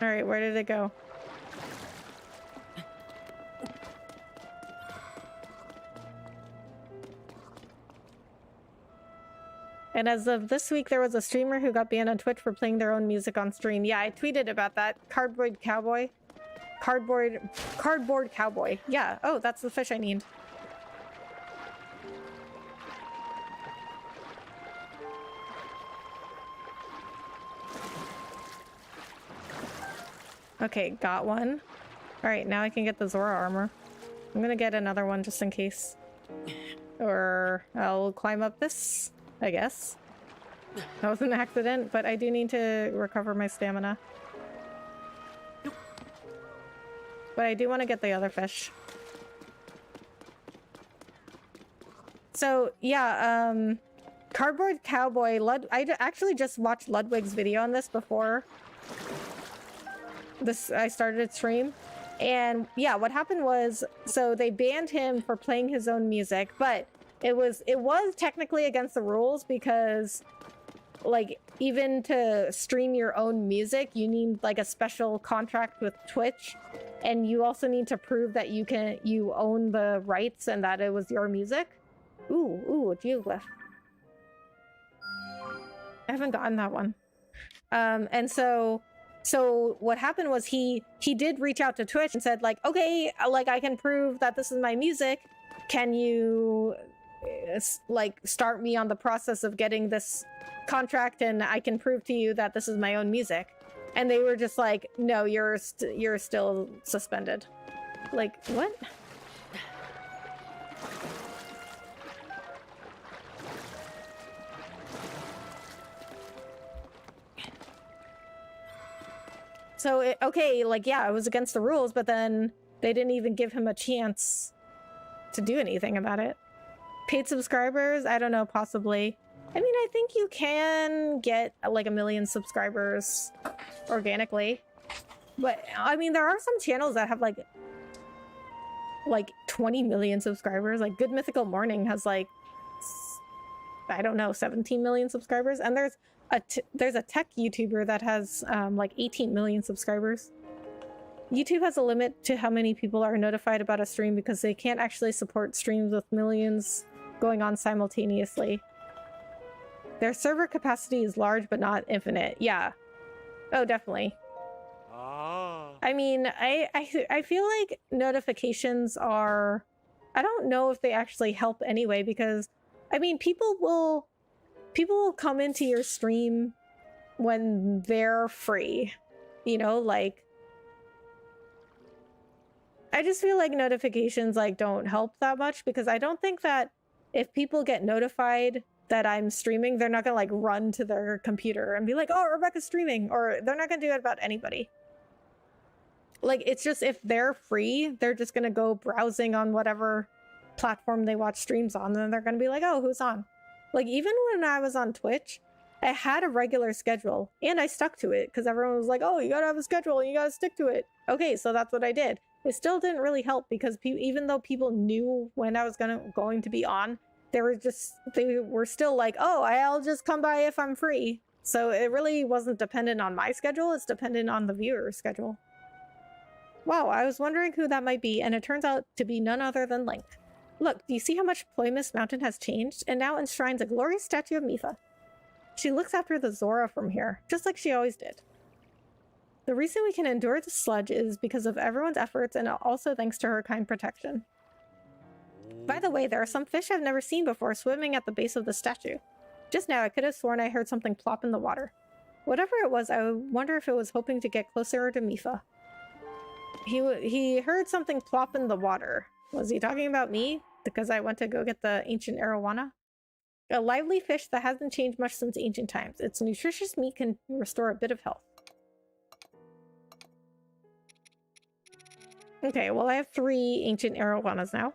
All right, where did it go? And as of this week, there was a streamer who got banned on Twitch for playing their own music on stream. Yeah, I tweeted about that. Cardboard Cowboy. Cardboard Cowboy. Yeah. Oh, that's the fish I need. Okay, got one. All right, now I can get the Zora armor. I'm gonna get another one just in case. Or I'll climb up this, I guess. That was an accident, but I do need to recover my stamina. But I do want to get the other fish. So, yeah, Cardboard Cowboy, I actually just watched Ludwig's video on this before I started stream. And yeah, what happened was, so they banned him for playing his own music, but it was technically against the rules because like even to stream your own music, you need like a special contract with Twitch, and you also need to prove that you own the rights and that it was your music. Ooh, a geoglyph. I haven't gotten that one. And so what happened was he did reach out to Twitch and said like, okay, like I can prove that this is my music. Can you like start me on the process of getting this contract, and I can prove to you that this is my own music. And they were just like, no, you're still suspended. Like, what? So, okay, like, yeah, it was against the rules, but then they didn't even give him a chance to do anything about it. Paid subscribers? I don't know, possibly. I mean, I think you can get like 1 million subscribers organically. But, I mean, there are some channels that have like 20 million subscribers. Like, Good Mythical Morning has like, I don't know, 17 million subscribers. And there's a tech YouTuber that has like 18 million subscribers. YouTube has a limit to how many people are notified about a stream because they can't actually support streams with millions going on simultaneously. Their server capacity is large but not infinite. Yeah. Oh, definitely. I mean, I feel like notifications are... I don't know if they actually help anyway, because I mean, people will come into your stream when they're free, you know, like I just feel like notifications like don't help that much, because I don't think that if people get notified that I'm streaming, they're not gonna like run to their computer and be like, oh, Rebecca's streaming, or they're not gonna do it about anybody. Like, it's just if they're free, they're just gonna go browsing on whatever platform they watch streams on, and then they're gonna be like, oh, who's on? Like, even when I was on Twitch, I had a regular schedule and I stuck to it because everyone was like, oh, you gotta have a schedule and you gotta stick to it. Okay, so that's what I did. It still didn't really help because even though people knew when I was going to be on, they were still like, oh, I'll just come by if I'm free. So it really wasn't dependent on my schedule, it's dependent on the viewer's schedule. Wow, I was wondering who that might be, and it turns out to be none other than Link. Look, do you see how much Ploymus Mountain has changed, and now enshrines a glorious statue of Mipha? She looks after the Zora from here, just like she always did. The reason we can endure the sludge is because of everyone's efforts and also thanks to her kind protection. By the way, there are some fish I've never seen before swimming at the base of the statue. Just now, I could have sworn I heard something plop in the water. Whatever it was, I wonder if it was hoping to get closer to Mipha. He heard something plop in the water. Was he talking about me? Because I went to go get the ancient arowana? A lively fish that hasn't changed much since ancient times. Its nutritious meat can restore a bit of health. Okay, well I have 3 ancient arowanas now.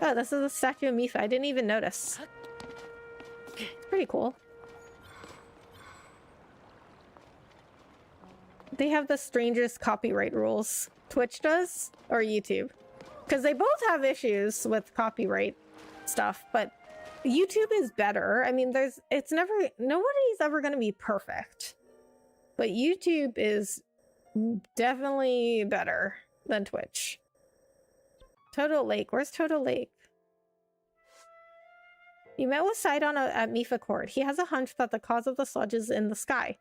Oh, this is a statue of Mipha. I didn't even notice. Pretty cool. They have the strangest copyright rules. Twitch does? Or YouTube? Because they both have issues with copyright stuff, but YouTube is better. I mean, nobody's ever going to be perfect. But YouTube is definitely better than Twitch. Total Lake. Where's Total Lake? You met with Sidon at Mipha Court. He has a hunch that the cause of the sludge is in the sky.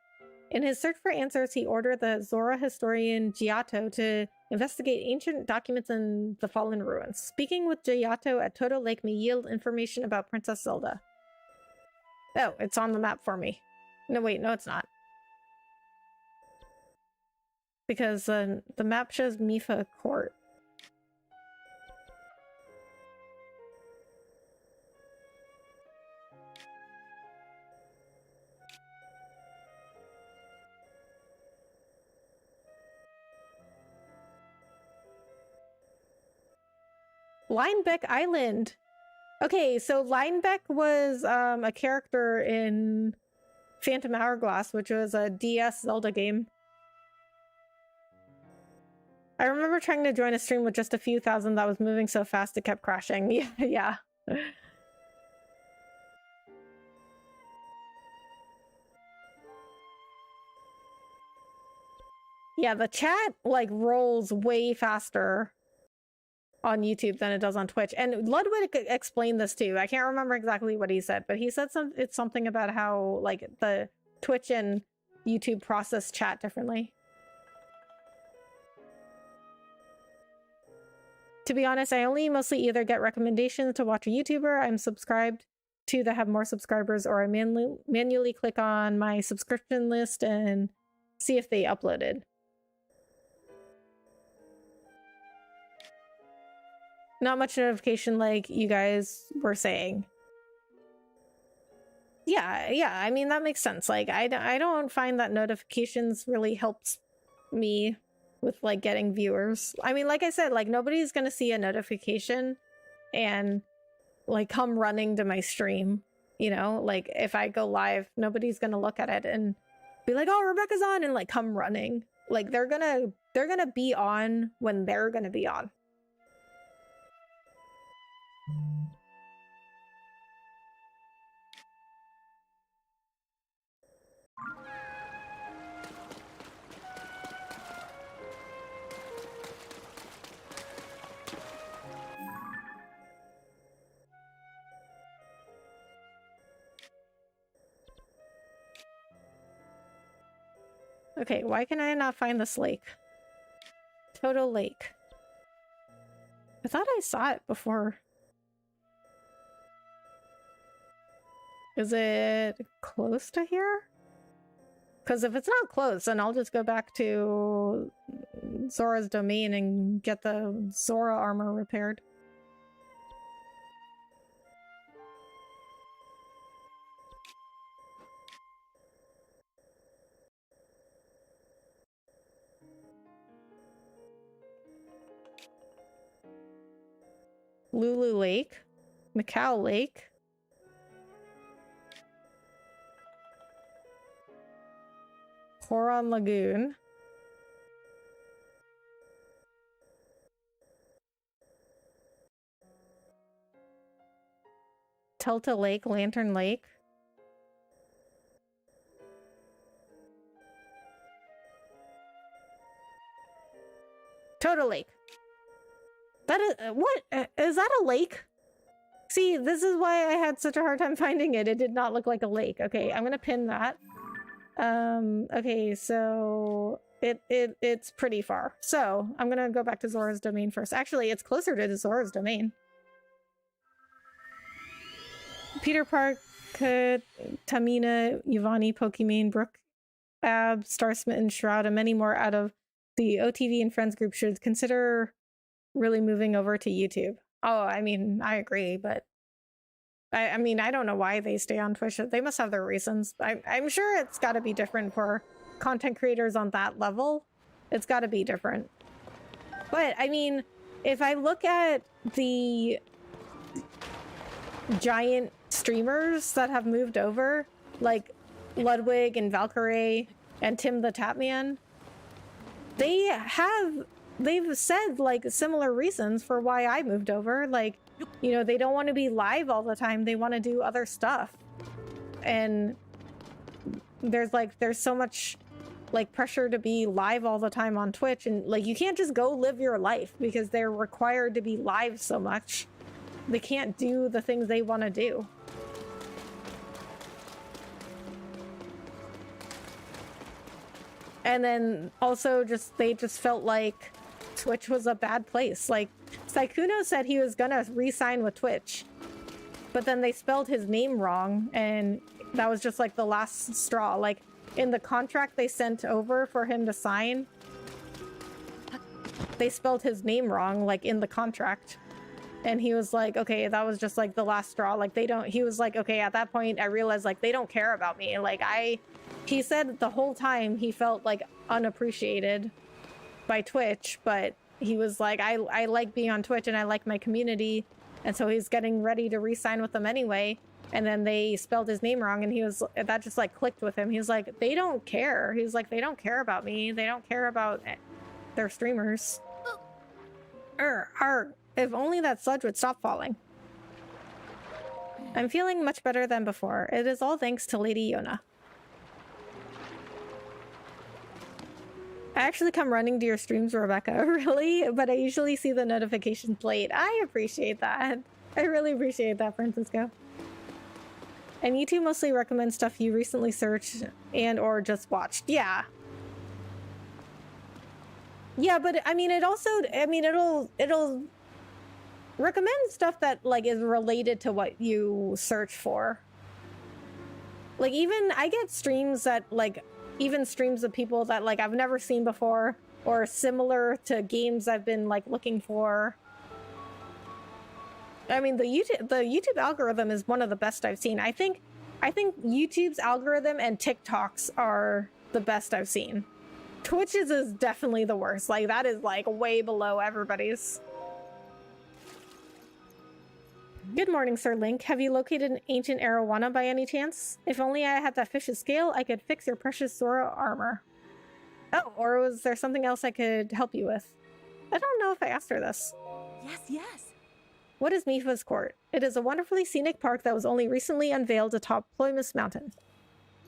In his search for answers, he ordered the Zora historian Giotto to investigate ancient documents in the fallen ruins. Speaking with Giotto at Total Lake may yield information about Princess Zelda. Oh, it's on the map for me. No, wait, no, it's not. Because the map shows Mipha Court. Linebeck Island. Okay, so Linebeck was a character in Phantom Hourglass, which was a DS Zelda game. I remember trying to join a stream with just a few thousand that was moving so fast it kept crashing. Yeah, yeah. Yeah, the chat like rolls way faster on YouTube than it does on Twitch. And Ludwig explained this too. I can't remember exactly what he said, but he said it's something about how like the Twitch and YouTube process chat differently. To be honest, I only mostly either get recommendations to watch a YouTuber I'm subscribed to that have more subscribers, or I manually click on my subscription list and see if they uploaded. Not much notification like you guys were saying. Yeah, I mean, that makes sense. Like, I don't find that notifications really helps me with, like, getting viewers. I mean, like I said, like, nobody's gonna see a notification and, like, come running to my stream, you know? Like, if I go live, nobody's gonna look at it and be like, oh, Rebecca's on, and, like, come running. Like, they're gonna be on when they're gonna be on. Okay, why can I not find this lake? Total Lake. I thought I saw it before. Is it close to here? Because if it's not close, then I'll just go back to Zora's domain and get the Zora armor repaired. Lulu Lake, Macau Lake. Horon Lagoon. Tilta Lake, Lantern Lake. Total Lake. That is what? Is that a lake? See, this is why I had such a hard time finding it. It did not look like a lake. Okay, I'm gonna pin that. Okay, so it's pretty far. So I'm gonna go back to Zora's domain first. Actually, it's closer to Zora's domain. Peter Park, Tamina, Yvonne, Pokimane, Brooke, Ab, Star Smitten, Shroud, and many more out of the OTV and Friends group should consider really moving over to YouTube. Oh, I mean, I agree, but I mean, I don't know why they stay on Twitch. They must have their reasons. I'm sure it's got to be different for content creators on that level. It's got to be different. But, I mean, if I look at the giant streamers that have moved over, like Ludwig and Valkyrie and Tim the Tapman, they've said like similar reasons for why I moved over. Like, you know, they don't want to be live all the time. They want to do other stuff. And there's so much like pressure to be live all the time on Twitch, and like you can't just go live your life because they're required to be live so much. They can't do the things they want to do. And then also they just felt like Twitch was a bad place. Like Saikuno said he was gonna re-sign with Twitch, but then they spelled his name wrong, and that was just like the last straw. Like in the contract they sent over for him to sign, they spelled his name wrong, like in the contract. And he was like, okay, that was just like the last straw. Like he was like, okay, at that point I realized like they don't care about me. Like he said the whole time he felt like unappreciated by Twitch, but he was like, I like being on Twitch and I like my community. And so he's getting ready to re-sign with them anyway. And then they spelled his name wrong, and that just like clicked with him. He's like, they don't care. He's like, they don't care about me. They don't care about their streamers. If only that sludge would stop falling. I'm feeling much better than before. It is all thanks to Lady Yona. I actually come running to your streams, Rebecca. Really? But I usually see the notifications late. I appreciate that. I really appreciate that, Francisco. And YouTube mostly recommends stuff you recently searched and or just watched. Yeah. Yeah, but I mean, it'll recommend stuff that like is related to what you search for. Like even I get streams that like even streams of people that like I've never seen before or similar to games I've been like looking for. I mean, the YouTube algorithm is one of the best I've seen. I think YouTube's algorithm and TikTok's are the best I've seen. Twitch's is definitely the worst. Like that is like way below everybody's. Good morning, Sir Link. Have you located an ancient arowana by any chance? If only I had that fish's scale, I could fix your precious Zora armor. Oh, or was there something else I could help you with? I don't know if I asked her this. Yes. What is Mifa's Court? It is a wonderfully scenic park that was only recently unveiled atop Ploymus Mountain.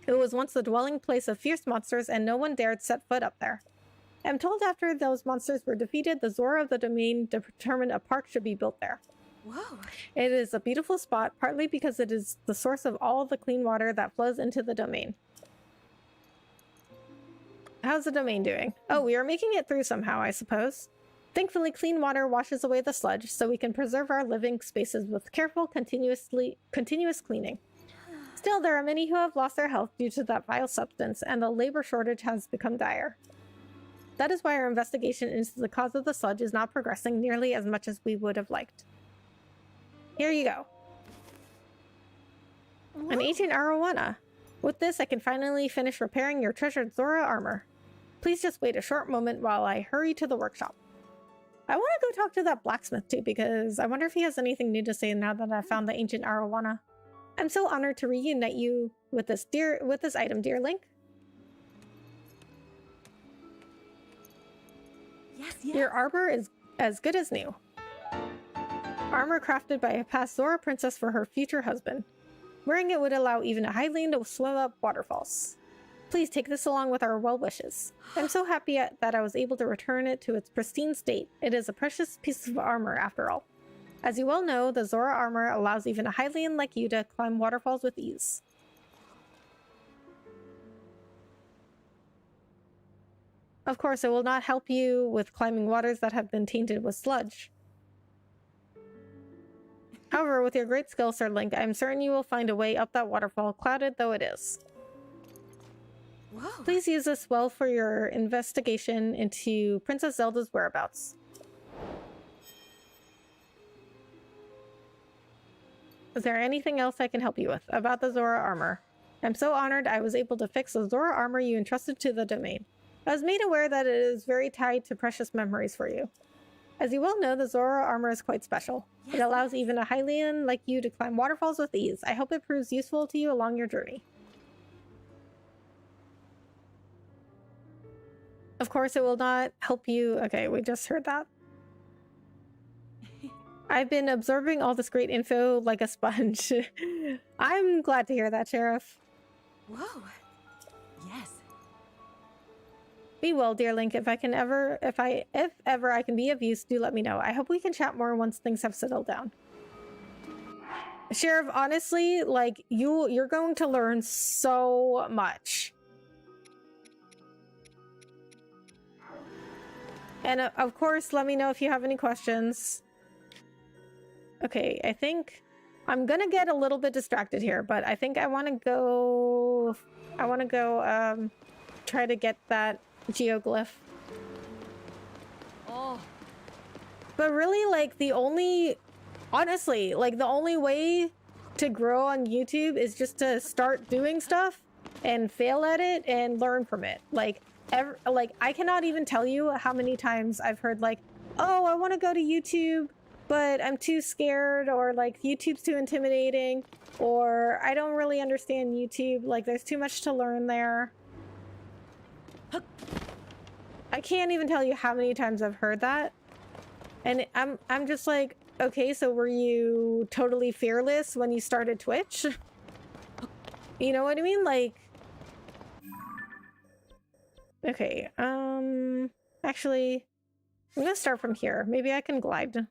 It was once the dwelling place of fierce monsters, and no one dared set foot up there. I'm told after those monsters were defeated, the Zora of the domain determined a park should be built there. Whoa. It is a beautiful spot, partly because it is the source of all the clean water that flows into the domain. How's the domain doing? Oh, we are making it through somehow, I suppose. Thankfully, clean water washes away the sludge, so we can preserve our living spaces with careful, continuous cleaning. Still, there are many who have lost their health due to that vile substance, and the labor shortage has become dire. That is why our investigation into the cause of the sludge is not progressing nearly as much as we would have liked. Here you go. Whoa. An ancient arowana. With this, I can finally finish repairing your treasured Zora armor. Please just wait a short moment while I hurry to the workshop. I want to go talk to that blacksmith too, because I wonder if he has anything new to say now that I've found the ancient arowana. I'm so honored to reunite you with this item, dear Link. Yes. Your armor is as good as new. Armor crafted by a past Zora princess for her future husband. Wearing it would allow even a Hylian to swim up waterfalls. Please take this along with our well wishes. I'm so happy that I was able to return it to its pristine state. It is a precious piece of armor after all. As you well know, the Zora armor allows even a Hylian like you to climb waterfalls with ease. Of course, it will not help you with climbing waters that have been tainted with sludge. However, with your great skill, Sir Link, I'm certain you will find a way up that waterfall, clouded though it is. Whoa. Please use this well for your investigation into Princess Zelda's whereabouts. Is there anything else I can help you with about the Zora armor? I'm so honored I was able to fix the Zora armor you entrusted to the domain. I was made aware that it is very tied to precious memories for you. As you well know, the Zora armor is quite special. Yes. It allows even a Hylian like you to climb waterfalls with ease. I hope it proves useful to you along your journey. Of course, it will not help you. Okay, we just heard that. I've been absorbing all this great info like a sponge. I'm glad to hear that, Sheriff. Whoa. Yes. Be well, dear Link. If ever I can be of use, do let me know. I hope we can chat more once things have settled down. Sheriff, honestly, like you're going to learn so much. And of course, let me know if you have any questions. Okay, I think I'm gonna get a little bit distracted here, but I think I want to go try to get that geoglyph. Oh. But really, like, honestly, like, the only way to grow on YouTube is just to start doing stuff and fail at it and learn from it. Like, I cannot even tell you how many times I've heard, like, oh, I want to go to YouTube, but I'm too scared, or, like, YouTube's too intimidating, or I don't really understand YouTube, like, there's too much to learn there. I can't even tell you how many times I've heard that. And I'm just like, okay, so were you totally fearless when you started Twitch? You know what I mean? Like, okay, actually, I'm gonna start from here. Maybe I can glide.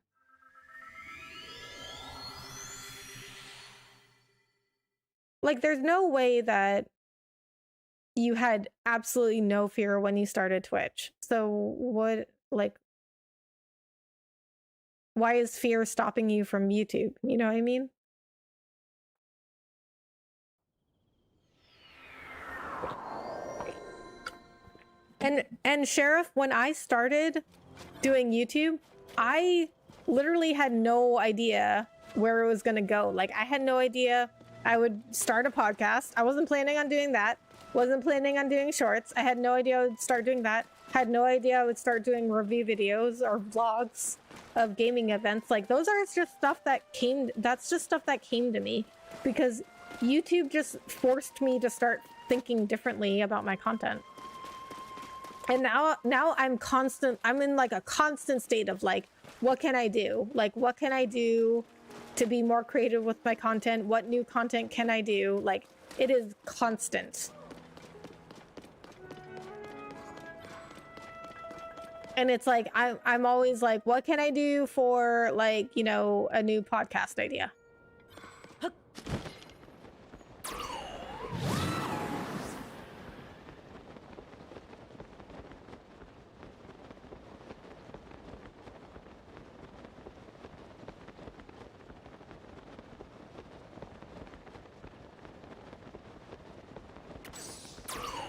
Like, there's no way that you had absolutely no fear when you started Twitch. So what, like, why is fear stopping you from YouTube? You know what I mean? And Sheriff, when I started doing YouTube, I literally had no idea where it was gonna go. Like, I had no idea I would start a podcast. I wasn't planning on doing that. Wasn't planning on doing shorts. I had no idea I would start doing that. Had no idea I would start doing review videos or vlogs of gaming events. Like, those are just stuff that came, that's just stuff that came to me because YouTube just forced me to start thinking differently about my content. And now I'm in like a constant state of like, what can I do? Like, what can I do to be more creative with my content? What new content can I do? Like, it is constant. And it's like, I'm always like, what can I do for, like, you know, a new podcast idea?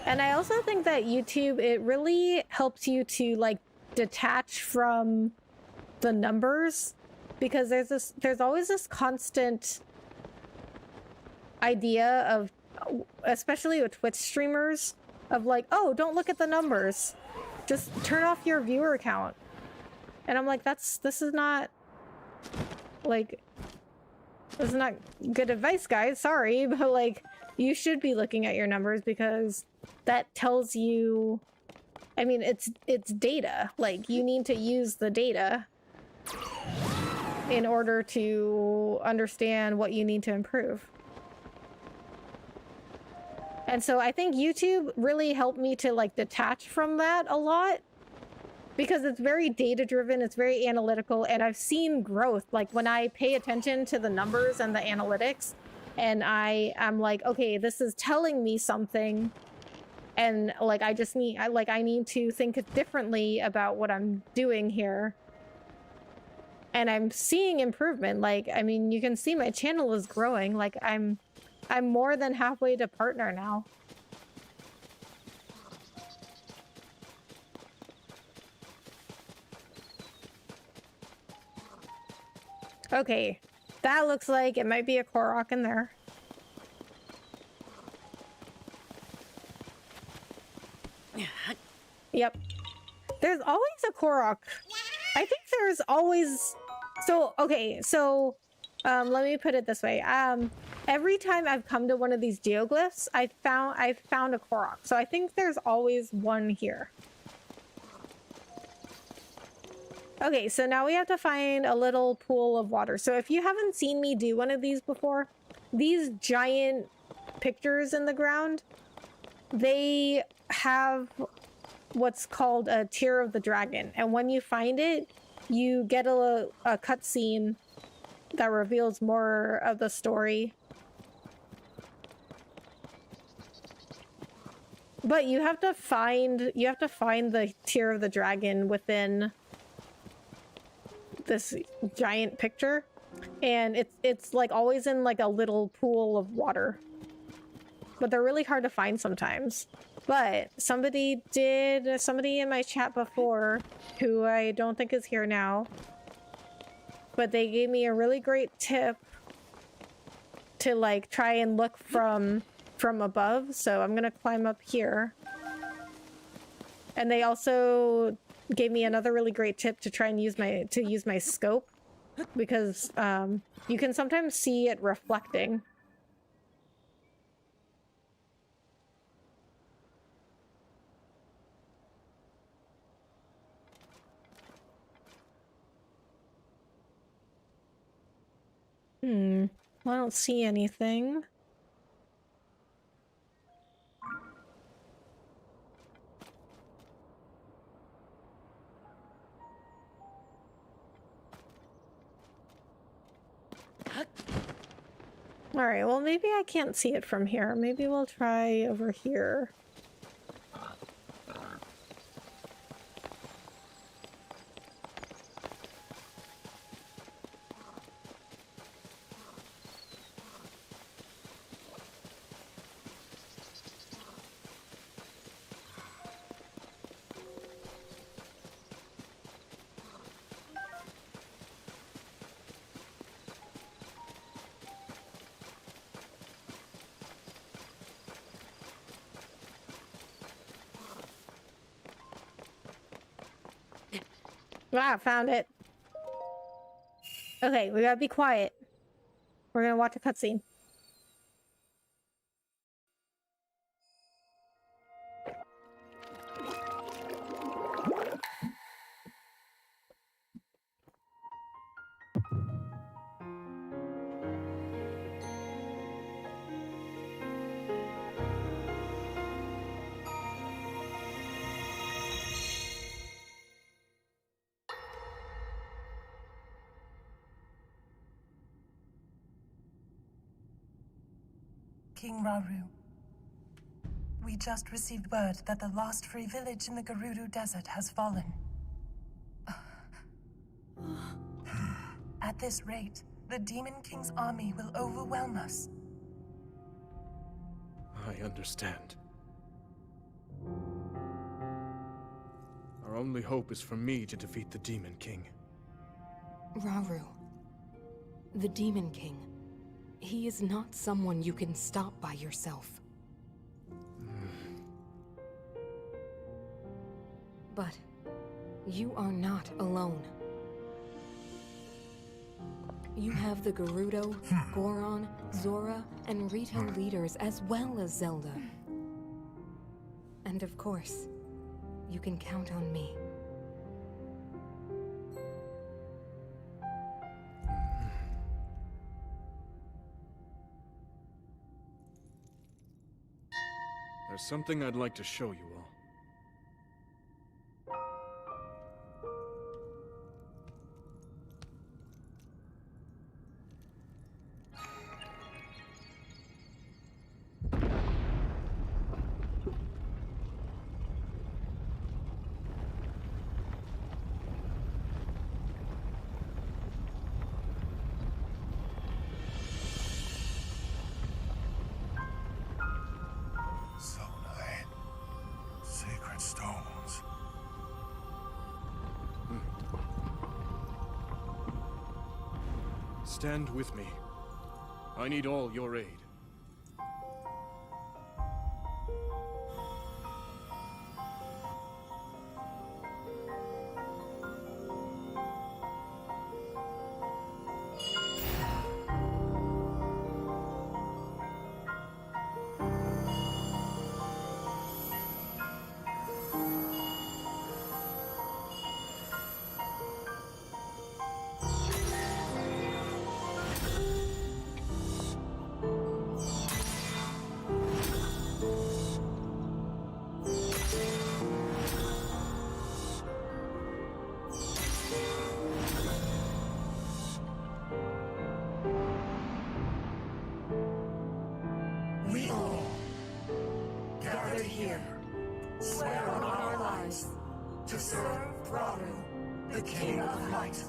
And I also think that YouTube, it really helps you to, like, detach from the numbers, because there's always this constant idea of, especially with Twitch streamers, of like, oh, don't look at the numbers, just turn off your viewer count. And I'm like, this is not good advice, guys, sorry, but like, you should be looking at your numbers because that tells you, I mean, it's data. Like, you need to use the data. in order to understand what you need to improve. And so I think YouTube really helped me to like detach from that a lot, because it's very data driven, it's very analytical, and I've seen growth. Like when I pay attention to the numbers and the analytics, and I'm like, okay, this is telling me something, and like I need to think differently about what I'm doing here. And I'm seeing improvement. Like, I mean, you can see my channel is growing. Like I'm more than halfway to partner now. Okay, that looks like it might be a Korok in there. Yep. There's always a Korok. I think there's always... So, okay, so... let me put it this way. Every time I've come to one of these geoglyphs, I've found a Korok. So I think there's always one here. Okay, so now we have to find a little pool of water. So if you haven't seen me do one of these before, these giant pictures in the ground, they have what's called a Tear of the Dragon. And when you find it, you get a cutscene that reveals more of the story. But you have to find the Tear of the Dragon within this giant picture, and it's like always in like a little pool of water, but they're really hard to find sometimes. But somebody in my chat before, who I don't think is here now, but they gave me a really great tip to like try and look from above. So I'm gonna climb up here, and they also gave me another really great tip to try and use my scope, because you can sometimes see it reflecting. I don't see anything. Alright, well maybe I can't see it from here. Maybe we'll try over here. Ah, found it. Okay, we gotta be quiet. We're gonna watch a cutscene. King Rauru, we just received word that the last free village in the Gerudo Desert has fallen. At this rate, the Demon King's army will overwhelm us. I understand. Our only hope is for me to defeat the Demon King. Rauru, the Demon King. He is not someone you can stop by yourself. But you are not alone. You have the Gerudo, Goron, Zora, and Rito leaders, as well as Zelda. And of course, you can count on me. There's something I'd like to show you all. Zonai. Sacred stones. Stand with me. I need all your aid. We all, gathered here, swear on our lives to serve Raru, the King of Light.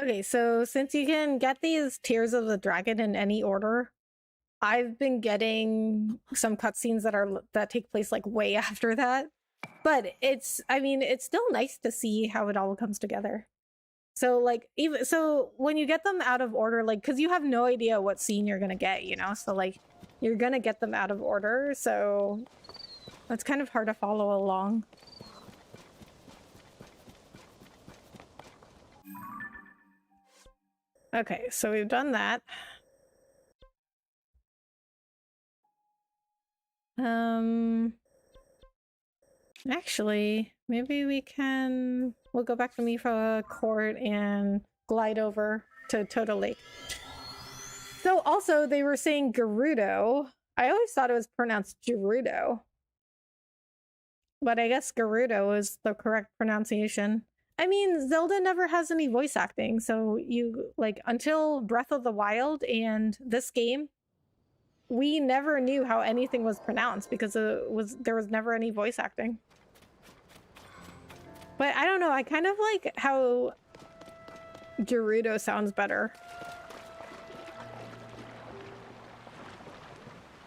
Okay, so since you can get these Tears of the Dragon in any order, I've been getting some cutscenes that take place like way after that. But it's still nice to see how it all comes together. So like even so when you get them out of order, like because you have no idea what scene you're gonna get, you know? So like you're gonna get them out of order, so it's kind of hard to follow along. Okay, so we've done that. Actually, maybe we'll go back to Mifa Court and glide over to Toto Lake. So also, they were saying Gerudo. I always thought it was pronounced Gerudo. But I guess Gerudo is the correct pronunciation. I mean, Zelda never has any voice acting, so until Breath of the Wild and this game, we never knew how anything was pronounced because there was never any voice acting. But I don't know, I kind of like how Gerudo sounds better.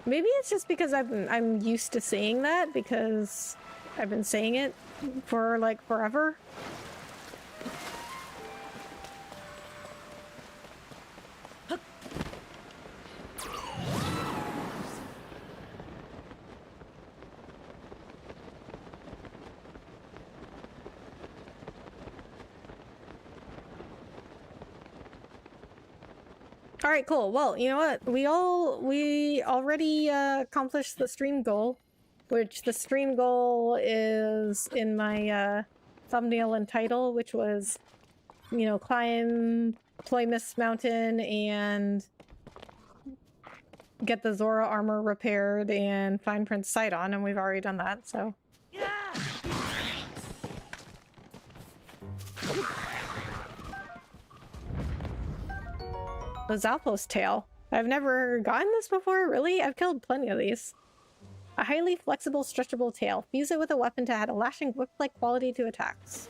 Maybe it's just because I'm used to saying that because I've been saying it for like forever. All right, cool. Well, you know what? We already accomplished the stream goal, which the stream goal is in my thumbnail and title, which was, you know, climb Ploymus Mountain and get the Zora armor repaired and find Prince Sidon, and we've already done that, so. The Zalpo's tail. I've never gotten this before, really? I've killed plenty of these. A highly flexible, stretchable tail. Fuse it with a weapon to add a lashing whip-like quality to attacks.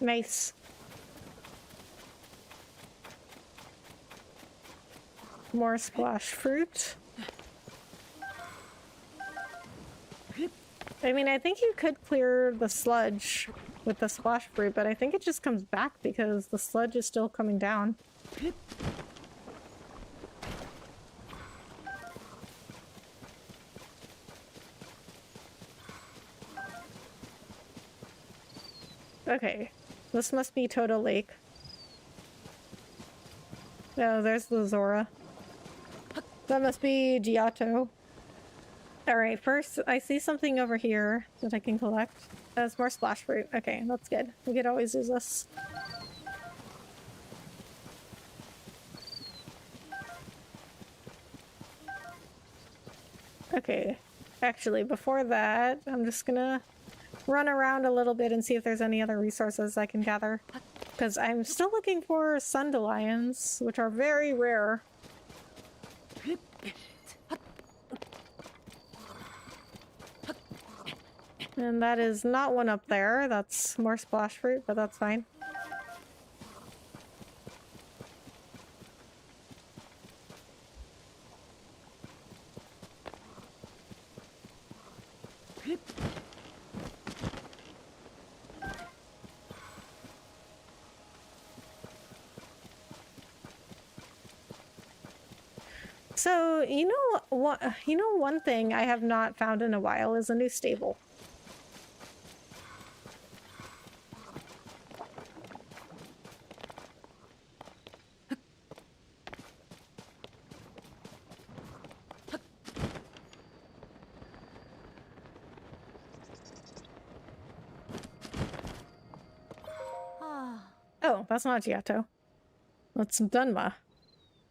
Nice. More splash fruit. I mean, I think you could clear the sludge with the splash fruit, but I think it just comes back because the sludge is still coming down. Okay, this must be Toto Lake. Oh, there's the Zora. That must be Giotto. Alright, first, I see something over here that I can collect. That's more splash fruit. Okay, that's good. We could always use this. Okay, actually, before that, I'm just gonna run around a little bit and see if there's any other resources I can gather. Because I'm still looking for Sundelions, which are very rare. And that is not one up there. That's more splash fruit, but that's fine. So, you know what? One thing I have not found in a while is a new stable. Oh, that's not Giotto. That's Dunma.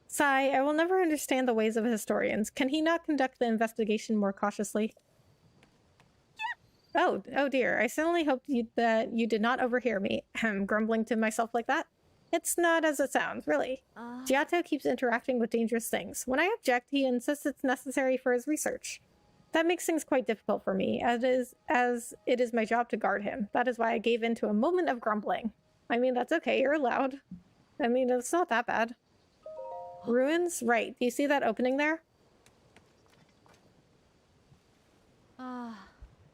Sigh, I will never understand the ways of historians. Can he not conduct the investigation more cautiously? Oh dear. I certainly hope that you did not overhear me. Grumbling to myself like that? It's not as it sounds, really. Giotto keeps interacting with dangerous things. When I object, he insists it's necessary for his research. That makes things quite difficult for me, as it is my job to guard him. That is why I gave in to a moment of grumbling. I mean, that's okay, you're allowed. I mean, it's not that bad. Ruins? Right. Do you see that opening there?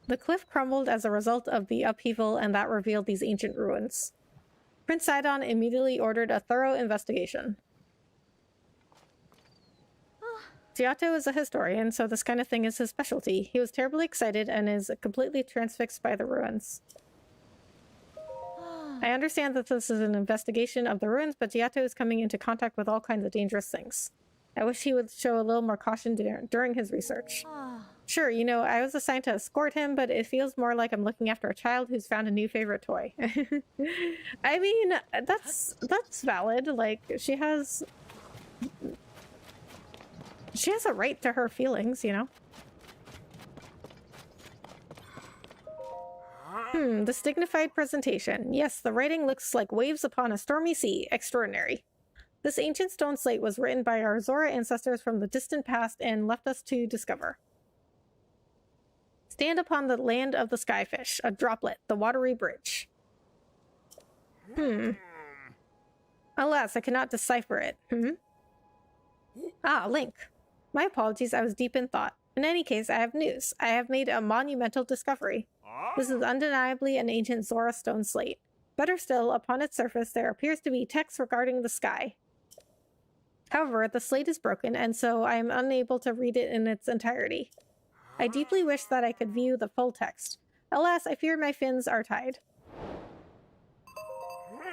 The cliff crumbled as a result of the upheaval, and that revealed these ancient ruins. Prince Sidon immediately ordered a thorough investigation. Giotto is a historian, so this kind of thing is his specialty. He was terribly excited and is completely transfixed by the ruins. I understand that this is an investigation of the ruins, but Giotto is coming into contact with all kinds of dangerous things. I wish he would show a little more caution during his research. Sure, you know, I was assigned to escort him, but it feels more like I'm looking after a child who's found a new favorite toy. I mean, that's valid. Like, she has a right to her feelings, you know? This dignified presentation. Yes, the writing looks like waves upon a stormy sea. Extraordinary. This ancient stone slate was written by our Zora ancestors from the distant past and left us to discover. Stand upon the land of the skyfish, a droplet, the watery bridge. Alas, I cannot decipher it. Ah, Link. My apologies, I was deep in thought. In any case, I have news. I have made a monumental discovery. This is undeniably an ancient Zora stone slate. Better still, upon its surface there appears to be text regarding the sky. However, the slate is broken, and so I am unable to read it in its entirety. I deeply wish that I could view the full text. Alas, I fear my fins are tied.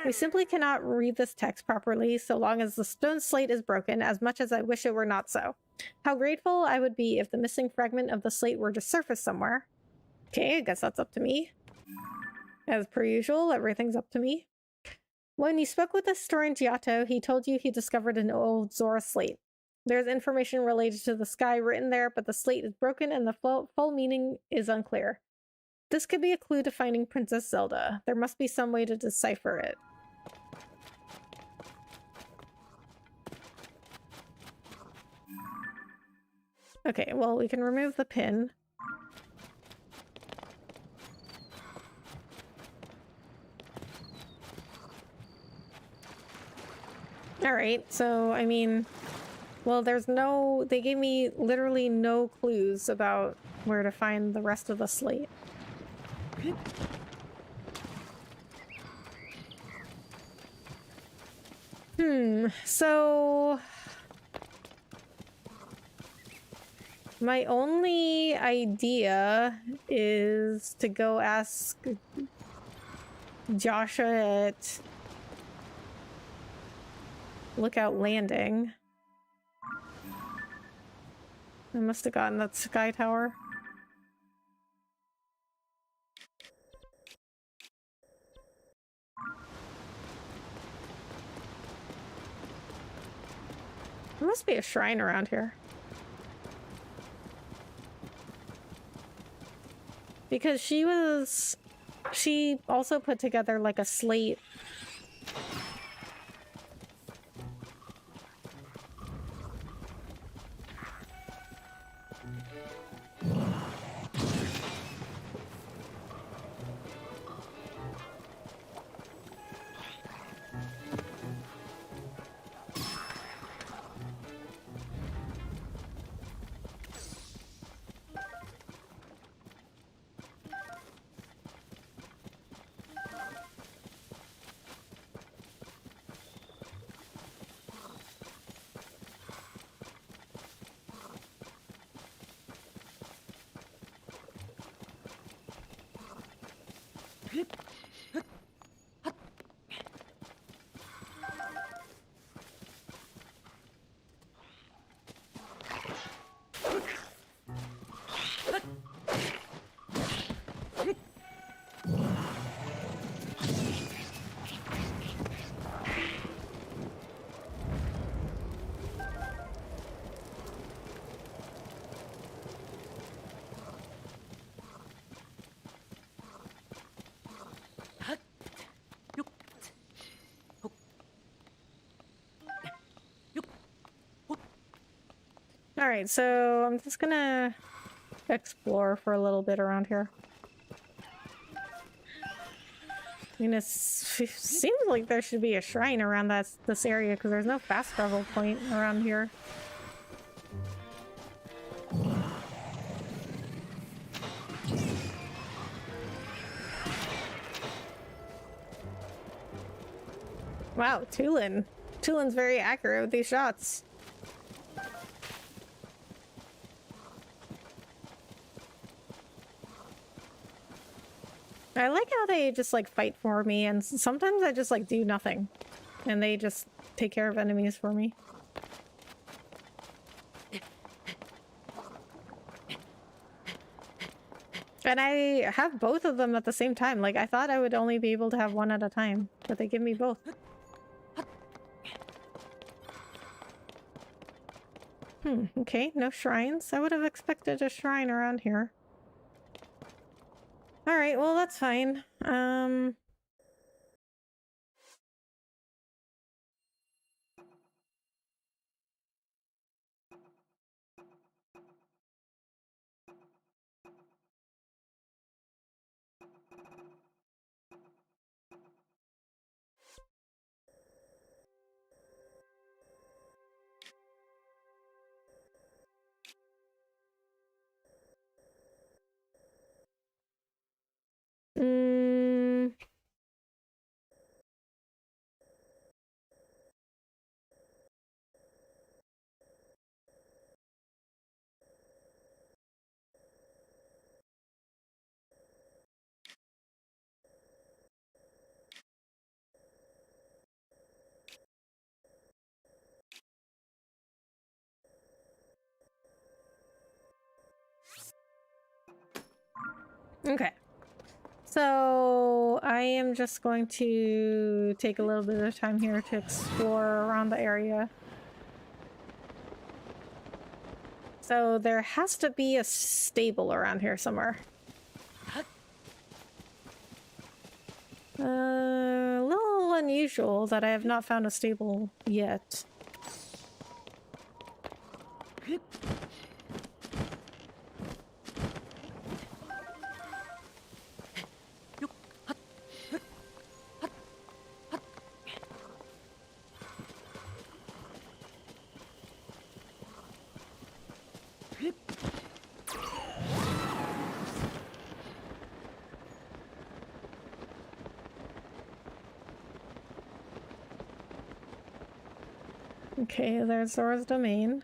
We simply cannot read this text properly so long as the stone slate is broken, as much as I wish it were not so. How grateful I would be if the missing fragment of the slate were to surface somewhere. Okay, I guess that's up to me. As per usual, everything's up to me. When you spoke with the historian Giotto, he told you he discovered an old Zora slate. There's information related to the sky written there, but the slate is broken and the full meaning is unclear. This could be a clue to finding Princess Zelda. There must be some way to decipher it. Okay, well, we can remove the pin. Alright, so, I mean, well, they gave me literally no clues about where to find the rest of the slate. So... my only idea is to go ask Joshua at Lookout Landing. I must have gotten that sky tower. There must be a shrine around here. Because she also put together like a slate. Alright, so I'm just gonna explore for a little bit around here. I mean, it seems like there should be a shrine around this area because there's no fast travel point around here. Wow, Tulin. Tulin's very accurate with these shots. I like how they just like fight for me, and sometimes I just like do nothing and they just take care of enemies for me. And I have both of them at the same time. Like, I thought I would only be able to have one at a time, but they give me both. Okay, no shrines. I would have expected a shrine around here. Alright, well that's fine. Okay. So I am just going to take a little bit of time here to explore around the area. So there has to be a stable around here somewhere. A little unusual that I have not found a stable yet. Okay, there's Zora's domain.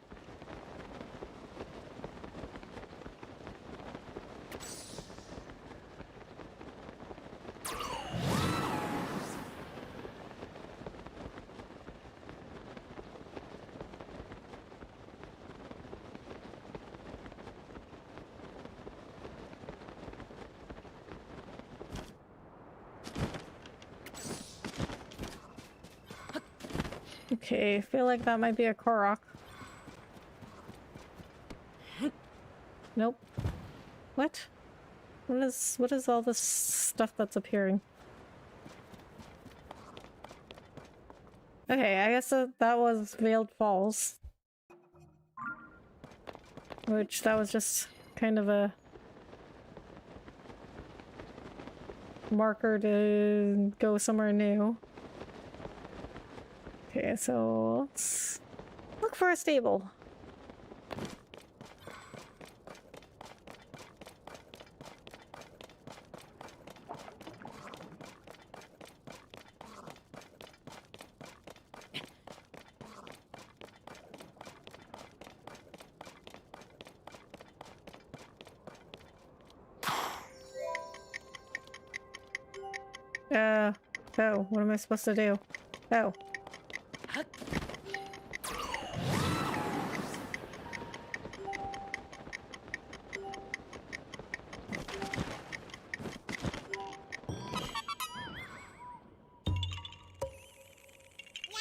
Okay, I feel like that might be a Korok. Nope. What? What is all this stuff that's appearing? Okay, I guess that was Veiled Falls. Which, that was just kind of a marker to go somewhere new. Okay, so let's look for a stable. Oh, what am I supposed to do? Oh.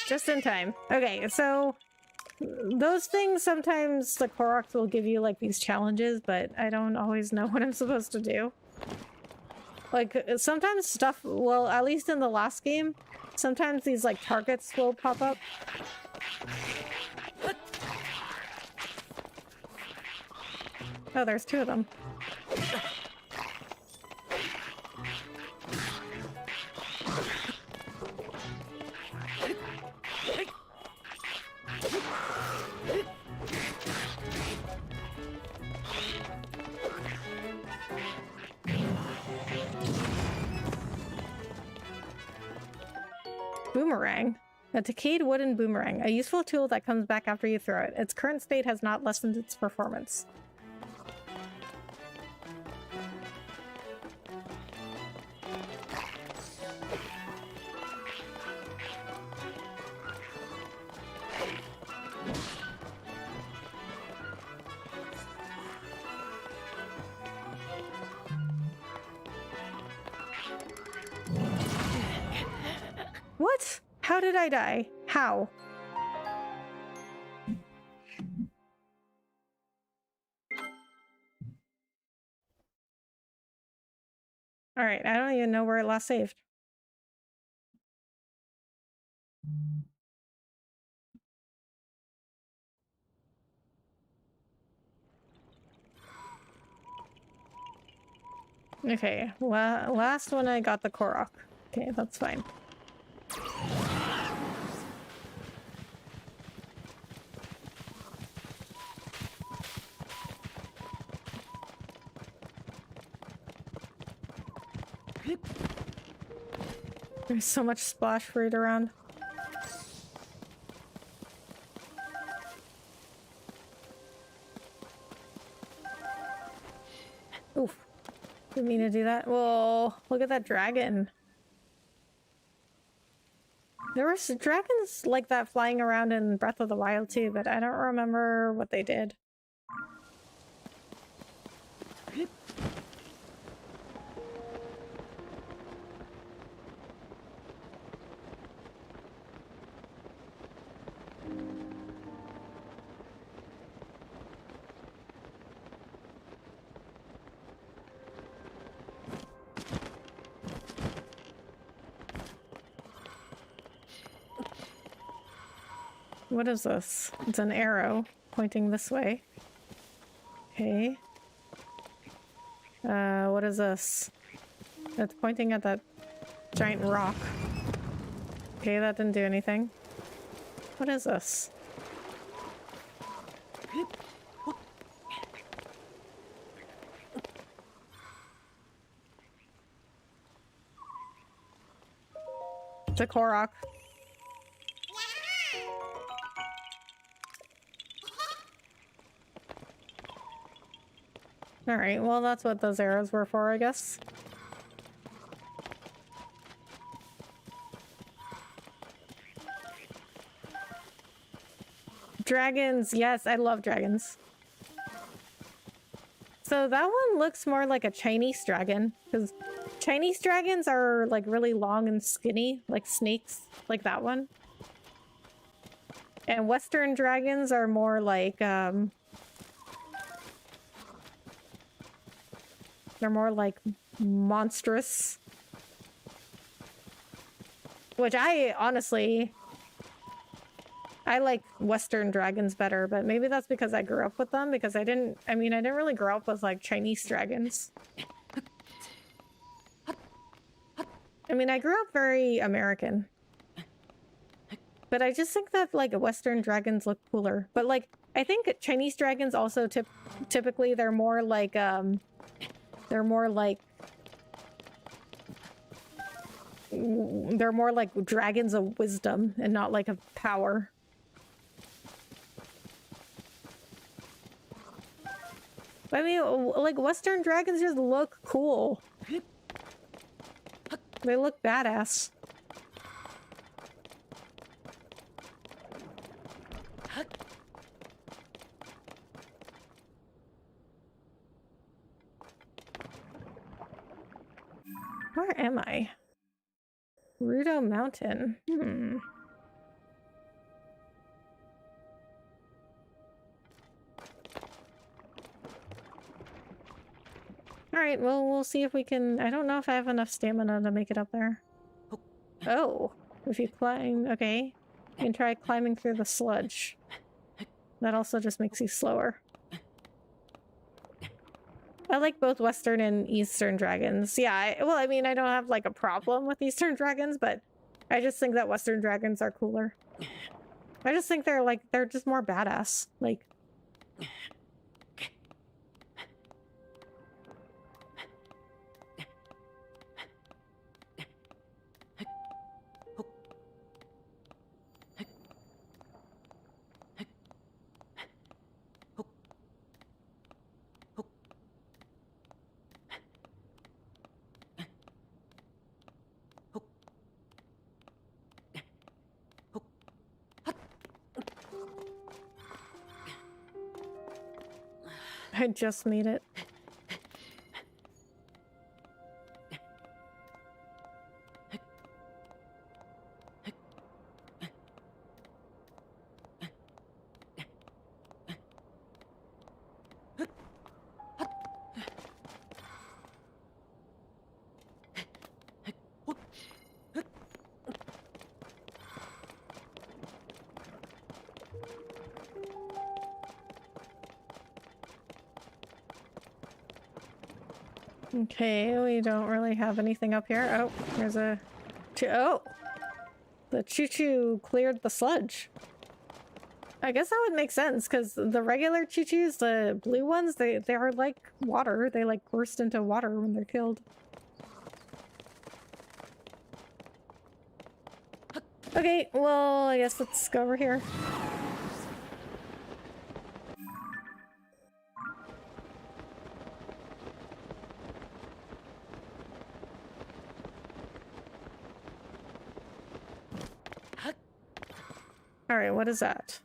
Just in time. Okay, so those things, sometimes the Koroks will give you like these challenges, but I don't always know what I'm supposed to do. Like, sometimes stuff, well, at least in the last game, sometimes these like targets will pop up. Oh, there's two of them. Boomerang. A decayed wooden boomerang. A useful tool that comes back after you throw it. Its current state has not lessened its performance. What? How did I die? How? Alright, I don't even know where it last saved. Okay, last one I got the Korok. Okay, that's fine. There's so much splash fruit around. Oof. Didn't mean to do that. Whoa, look at that dragon. There were dragons like that flying around in Breath of the Wild too, but I don't remember what they did. What is this? It's an arrow pointing this way. Okay. What is this? It's pointing at that giant rock. Okay, that didn't do anything. What is this? It's a Korok. Alright, well that's what those arrows were for, I guess. Dragons, yes, I love dragons. So that one looks more like a Chinese dragon, because Chinese dragons are like really long and skinny, like snakes, like that one. And Western dragons are more like, they're more like monstrous. Which I honestly, I like Western dragons better, but maybe that's because I grew up with them, because I didn't really grow up with like Chinese dragons. I mean, I grew up very American. But I just think that like Western dragons look cooler. But like, I think Chinese dragons also typically they're more like dragons of wisdom and not like of power. I mean, like Western dragons just look cool. They look badass. Where am I? Rudo Mountain. Alright, well, we'll see if we can... I don't know if I have enough stamina to make it up there. Oh, if you climb... Okay. You can try climbing through the sludge. That also just makes you slower. I like both Western and Eastern dragons. Yeah, well, I mean, I don't have, like, a problem with Eastern dragons, but I just think that Western dragons are cooler. I just think they're, like, they're just more badass. Like... I just made it. Okay, we don't really have anything up here. Oh, there's a... Oh! The choo-choo cleared the sludge. I guess that would make sense, because the regular choo-choos, the blue ones, they are like water. They like burst into water when they're killed. Okay, well, I guess let's go over here. Alright, what is that?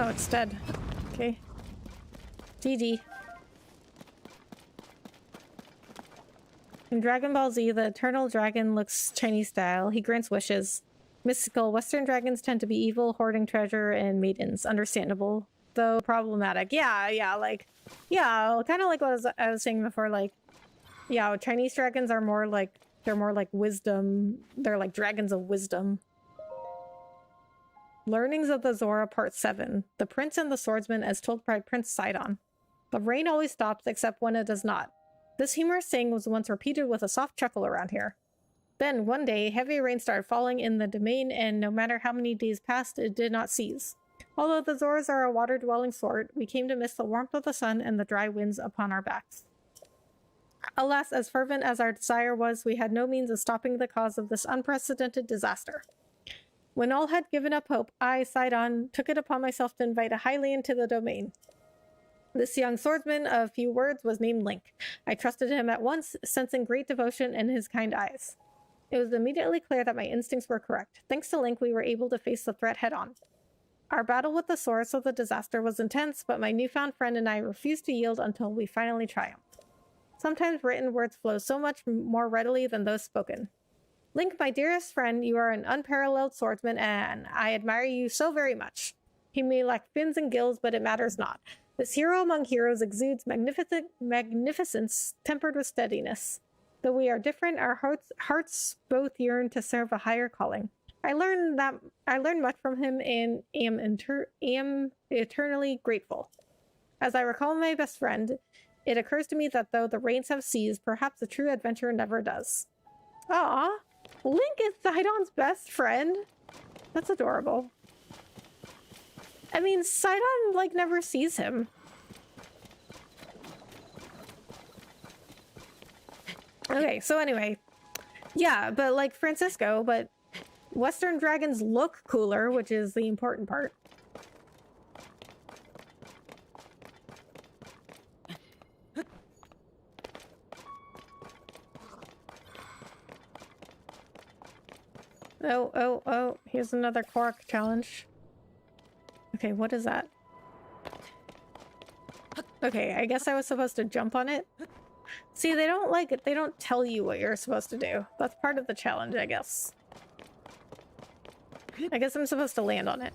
Oh, it's dead. Okay. GG. In Dragon Ball Z, the eternal dragon looks Chinese style. He grants wishes. Mystical, Western dragons tend to be evil, hoarding treasure and maidens. Understandable, though problematic. Yeah, like... Yeah, kind of like what I was saying before, like... Yeah, Chinese dragons are more like... They're more like wisdom. They're like dragons of wisdom. Learnings of the Zora Part 7. The Prince and the Swordsman as told by Prince Sidon. The rain always stops except when it does not. This humorous saying was once repeated with a soft chuckle around here. Then, one day, heavy rain started falling in the domain, and no matter how many days passed, it did not cease. Although the Zoras are a water-dwelling sort, we came to miss the warmth of the sun and the dry winds upon our backs. Alas, as fervent as our desire was, we had no means of stopping the cause of this unprecedented disaster. When all had given up hope, I, Sidon, took it upon myself to invite a Hylian to the domain. This young swordsman of few words was named Link. I trusted him at once, sensing great devotion in his kind eyes. It was immediately clear that my instincts were correct. Thanks to Link, we were able to face the threat head-on. Our battle with the source of the disaster was intense, but my newfound friend and I refused to yield until we finally triumphed. Sometimes written words flow so much more readily than those spoken. Link, my dearest friend, you are an unparalleled swordsman, and I admire you so very much. He may lack fins and gills, but it matters not. This hero among heroes exudes magnificence tempered with steadiness. Though we are different, our hearts both yearn to serve a higher calling. I learned much from him and am eternally grateful. As I recall my best friend, it occurs to me that though the rains have ceased, perhaps a true adventurer never does. Aw, Link is Sidon's best friend? That's adorable. I mean, Sidon, like, never sees him. Okay, so anyway. Yeah, but like Francisco, but Western dragons look cooler, which is the important part. Oh, here's another Korok challenge. Okay, what is that? Okay, I guess I was supposed to jump on it. See, they don't tell you what you're supposed to do. That's part of the challenge, I guess. I guess I'm supposed to land on it.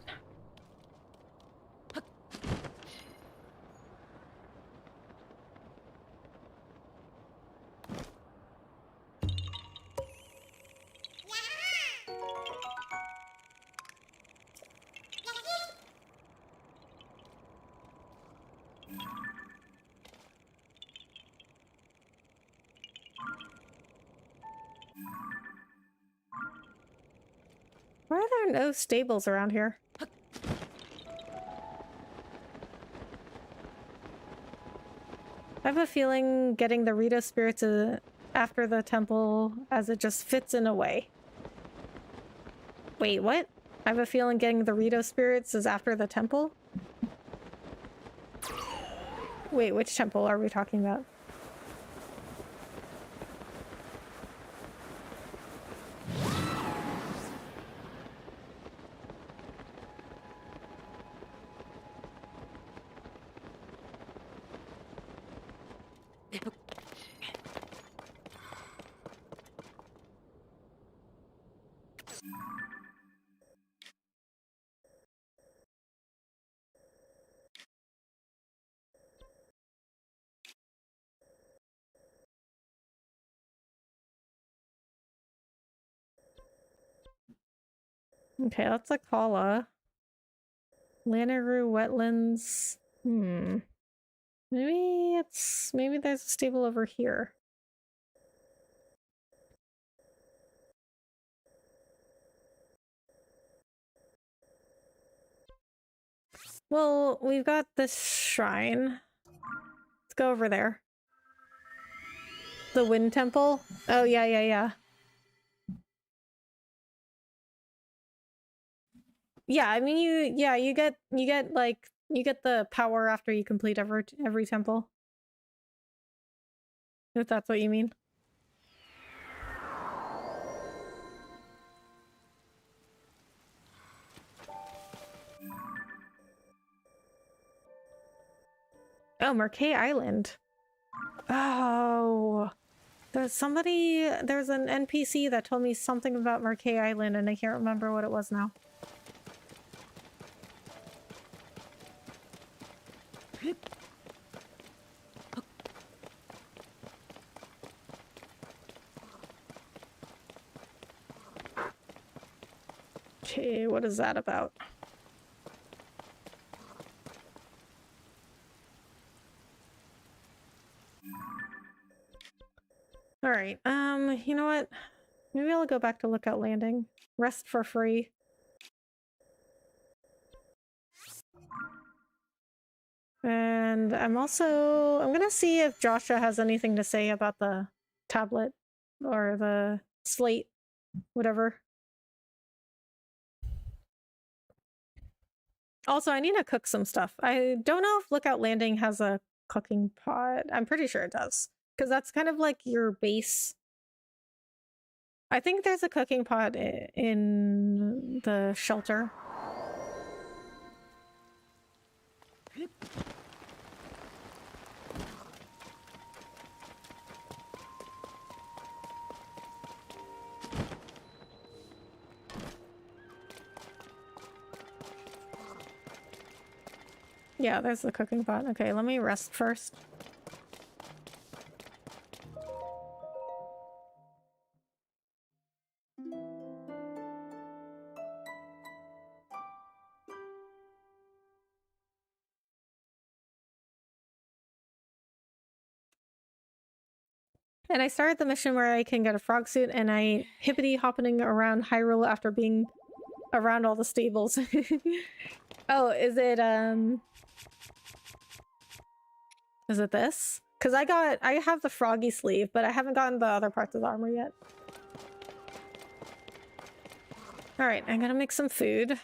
Why are there no stables around here? I have a feeling getting the Rito spirits after the temple, as it just fits in a way. Wait, what? I have a feeling getting the Rito spirits is after the temple? Wait, which temple are we talking about? Okay, that's a Kala. Lanaroo wetlands. Maybe there's a stable over here. Well, we've got this shrine. Let's go over there. The Wind Temple? Oh, yeah. Yeah, I mean, you get the power after you complete every temple. If that's what you mean. Oh, Marquet Island. Oh. There's an NPC that told me something about Marquet Island and I can't remember what it was now. Okay, what is that about? All right. You know what? Maybe I'll go back to Lookout Landing. Rest for free. And I'm gonna see if Joshua has anything to say about the tablet or the slate, whatever. Also, I need to cook some stuff. I don't know if Lookout Landing has a cooking pot. I'm pretty sure it does, because that's kind of like your base. I think there's a cooking pot in the shelter. Yeah, there's the cooking pot. Okay, let me rest first. And I started the mission where I can get a frog suit, and I hippity-hopping around Hyrule after being around all the stables. Oh, is it this? Because I have the froggy sleeve, but I haven't gotten the other parts of the armor yet. Alright, I'm gonna make some food.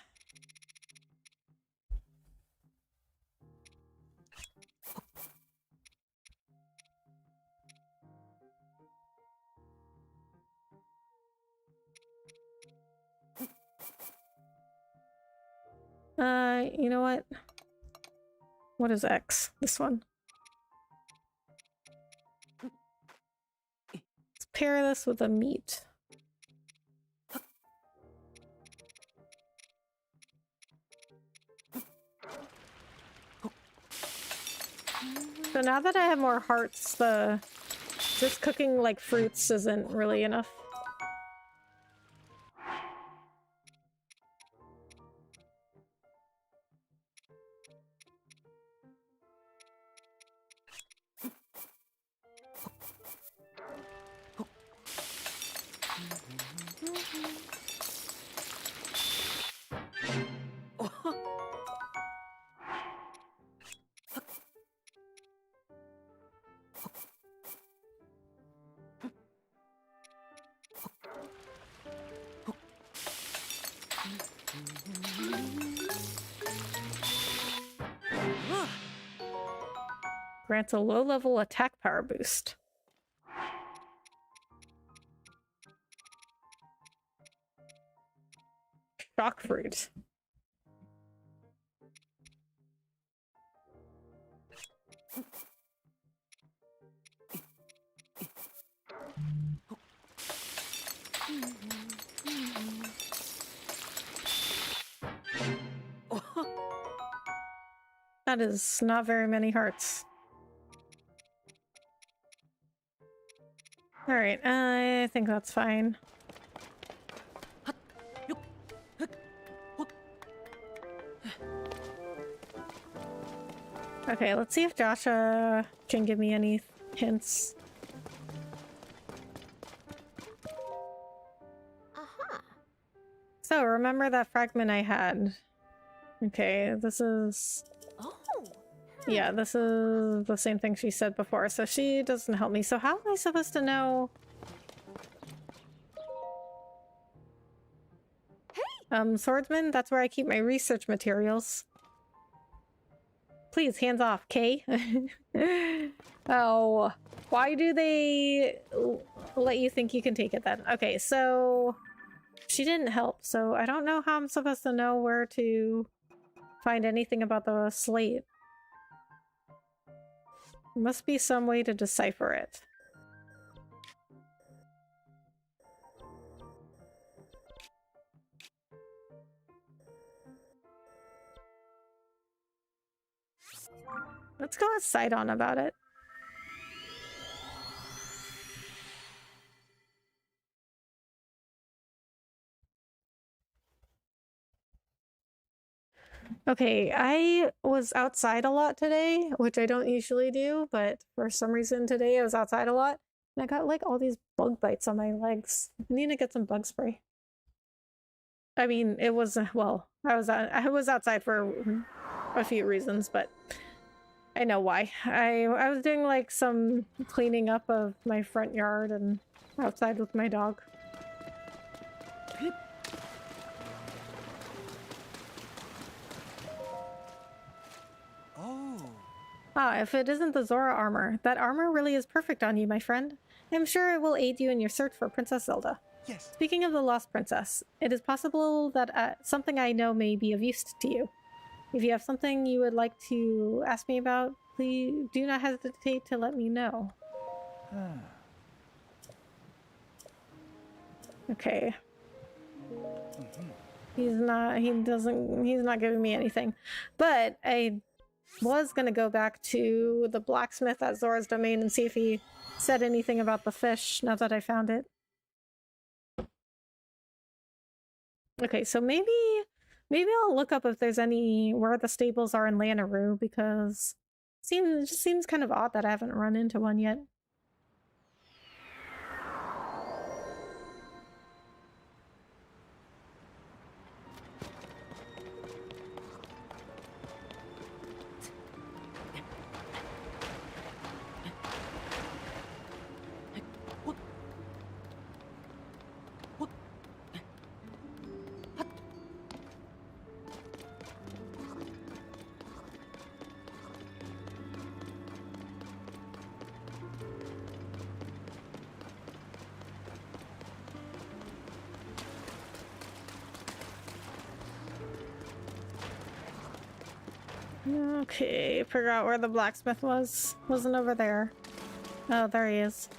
You know what? What is X? This one. Let's pair this with a meat. So now that I have more hearts, just cooking like fruits isn't really enough. Grants a low-level attack power boost. Shock fruit. That is not very many hearts. Alright, I think that's fine. Okay, let's see if Joshua can give me any hints. So, remember that fragment I had. Okay, this is... Yeah, this is the same thing she said before, so she doesn't help me. So how am I supposed to know? Hey! Swordsman, that's where I keep my research materials. Please, hands off, Kay. Oh, why do they let you think you can take it then? Okay, so she didn't help, so I don't know how I'm supposed to know where to find anything about the slate. There must be some way to decipher it. Let's go with Sidon about it. Okay, I was outside a lot today, which I don't usually do, but for some reason today I was outside a lot. And I got like all these bug bites on my legs. I need to get some bug spray. I mean, it was, well, I was outside for a few reasons, but I know why. I was doing like some cleaning up of my front yard and outside with my dog. Oh. Ah, if it isn't the Zora armor, that armor really is perfect on you, my friend. I'm sure it will aid you in your search for Princess Zelda. Yes. Speaking of the Lost Princess, it is possible that something I know may be of use to you. If you have something you would like to ask me about, please do not hesitate to let me know. Okay. He's not giving me anything. But I was gonna go back to the blacksmith at Zora's domain and see if he said anything about the fish now that I found it. Okay, so maybe I'll look up if there's any where the stables are in Lanayru, because it just seems kind of odd that I haven't run into one yet. Okay, figure out where the blacksmith was. Wasn't over there. Oh, there he is.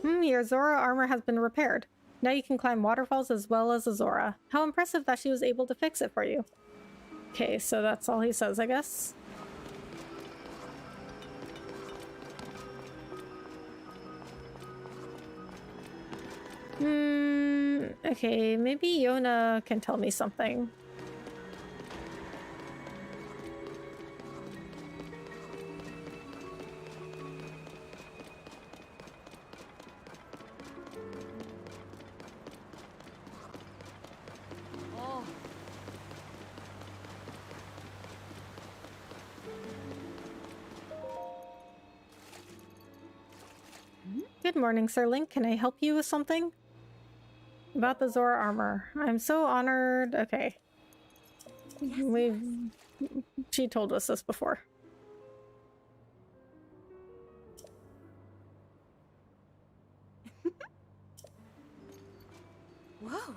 Your Zora armor has been repaired. Now you can climb waterfalls as well as a Zora. How impressive that she was able to fix it for you. Okay, so that's all he says, I guess. Okay, maybe Yona can tell me something. Good morning, Sir Link. Can I help you with something? About the Zora armor. I'm so honored. Okay. Yes, She told us this before. Whoa.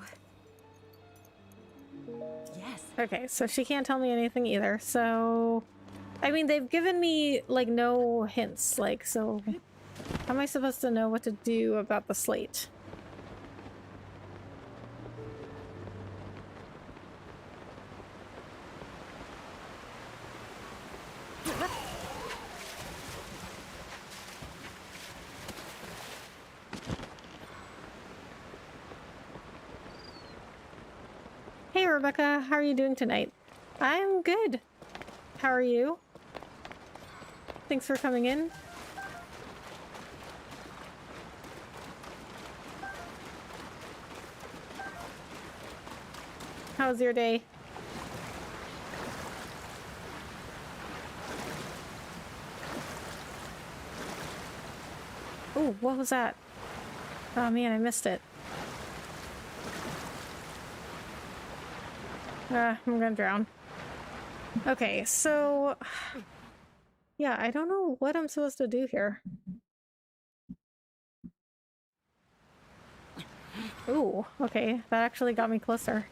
Yes. Okay, so she can't tell me anything either. So, I mean, they've given me like no hints. Like, so how am I supposed to know what to do about the slate? Hey Rebecca, how are you doing tonight? I'm good. How are you? Thanks for coming in. How's your day? Ooh, what was that? Oh man, I missed it. I'm gonna drown. Okay, so... yeah, I don't know what I'm supposed to do here. Ooh, okay, that actually got me closer.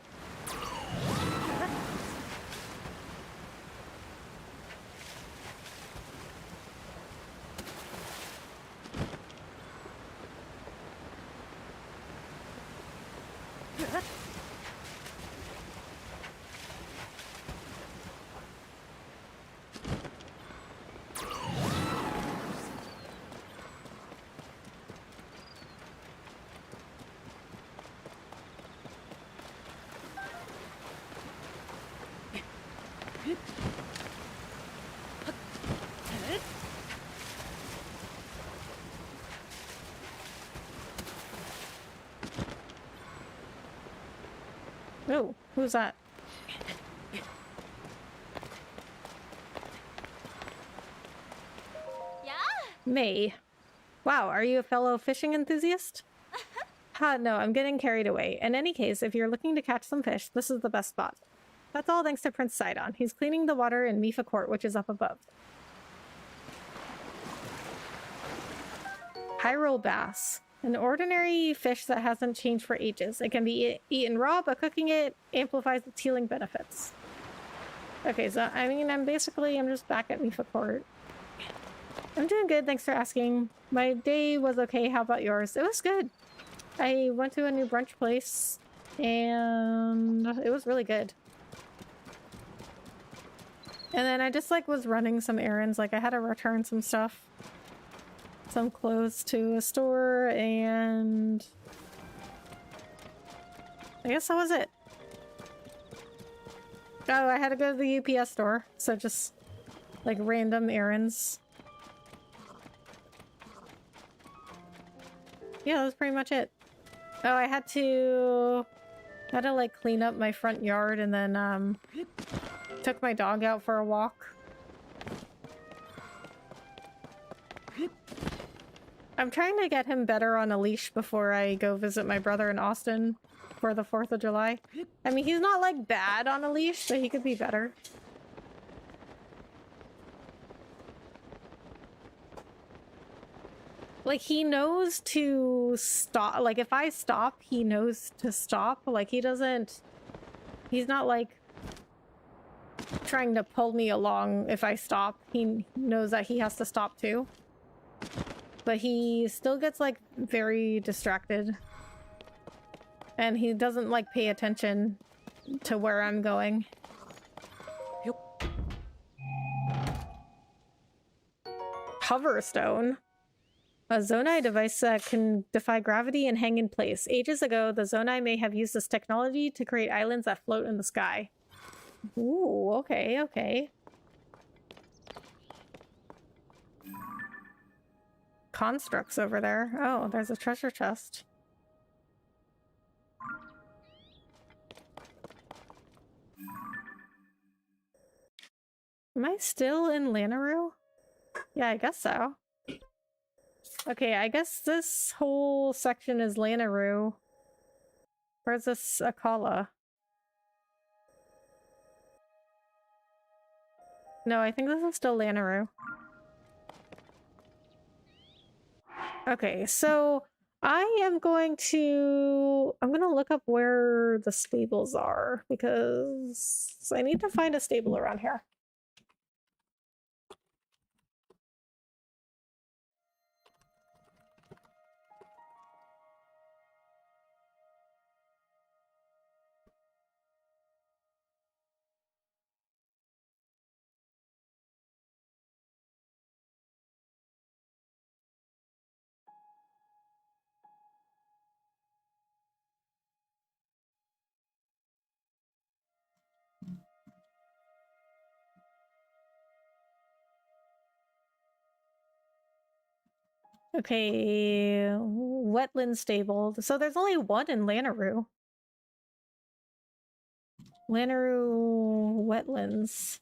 Oh, who's that? Yeah? May. Wow, are you a fellow fishing enthusiast? Ha, no, I'm getting carried away. In any case, if you're looking to catch some fish, this is the best spot. That's all thanks to Prince Sidon. He's cleaning the water in Mifa Court, which is up above. Hyrule bass. An ordinary fish that hasn't changed for ages. It can be eaten raw, but cooking it amplifies its healing benefits. Okay, so I mean, I'm just back at Mifa Court. I'm doing good, thanks for asking. My day was okay, how about yours? It was good. I went to a new brunch place, and it was really good. And then I just, like, was running some errands. Like, I had to return some stuff. Some clothes to a store, and I guess that was it. Oh, I had to go to the UPS store, so just like random errands. Yeah, that was pretty much it. Oh, I had to like clean up my front yard, and then took my dog out for a walk. I'm trying to get him better on a leash before I go visit my brother in Austin for the 4th of July. I mean, he's not, like, bad on a leash, but he could be better. Like, he knows to stop. Like, if I stop, he knows to stop. Like, he doesn't... He's not, like, trying to pull me along if I stop. He knows that he has to stop, too. But he still gets, like, very distracted. And he doesn't, like, pay attention to where I'm going. Hoverstone. A Zonai device that can defy gravity and hang in place. Ages ago, the Zonai may have used this technology to create islands that float in the sky. Ooh, okay, okay. Constructs over there. Oh, there's a treasure chest. Am I still in Lanayru? Yeah, I guess so. Okay, I guess this whole section is Lanayru. Where's this Akala? No, I think this is still Lanayru. Okay, so I'm gonna look up where the stables are, because I need to find a stable around here. Okay, wetland stable. So there's only one in Lanayru. Lanayru wetlands.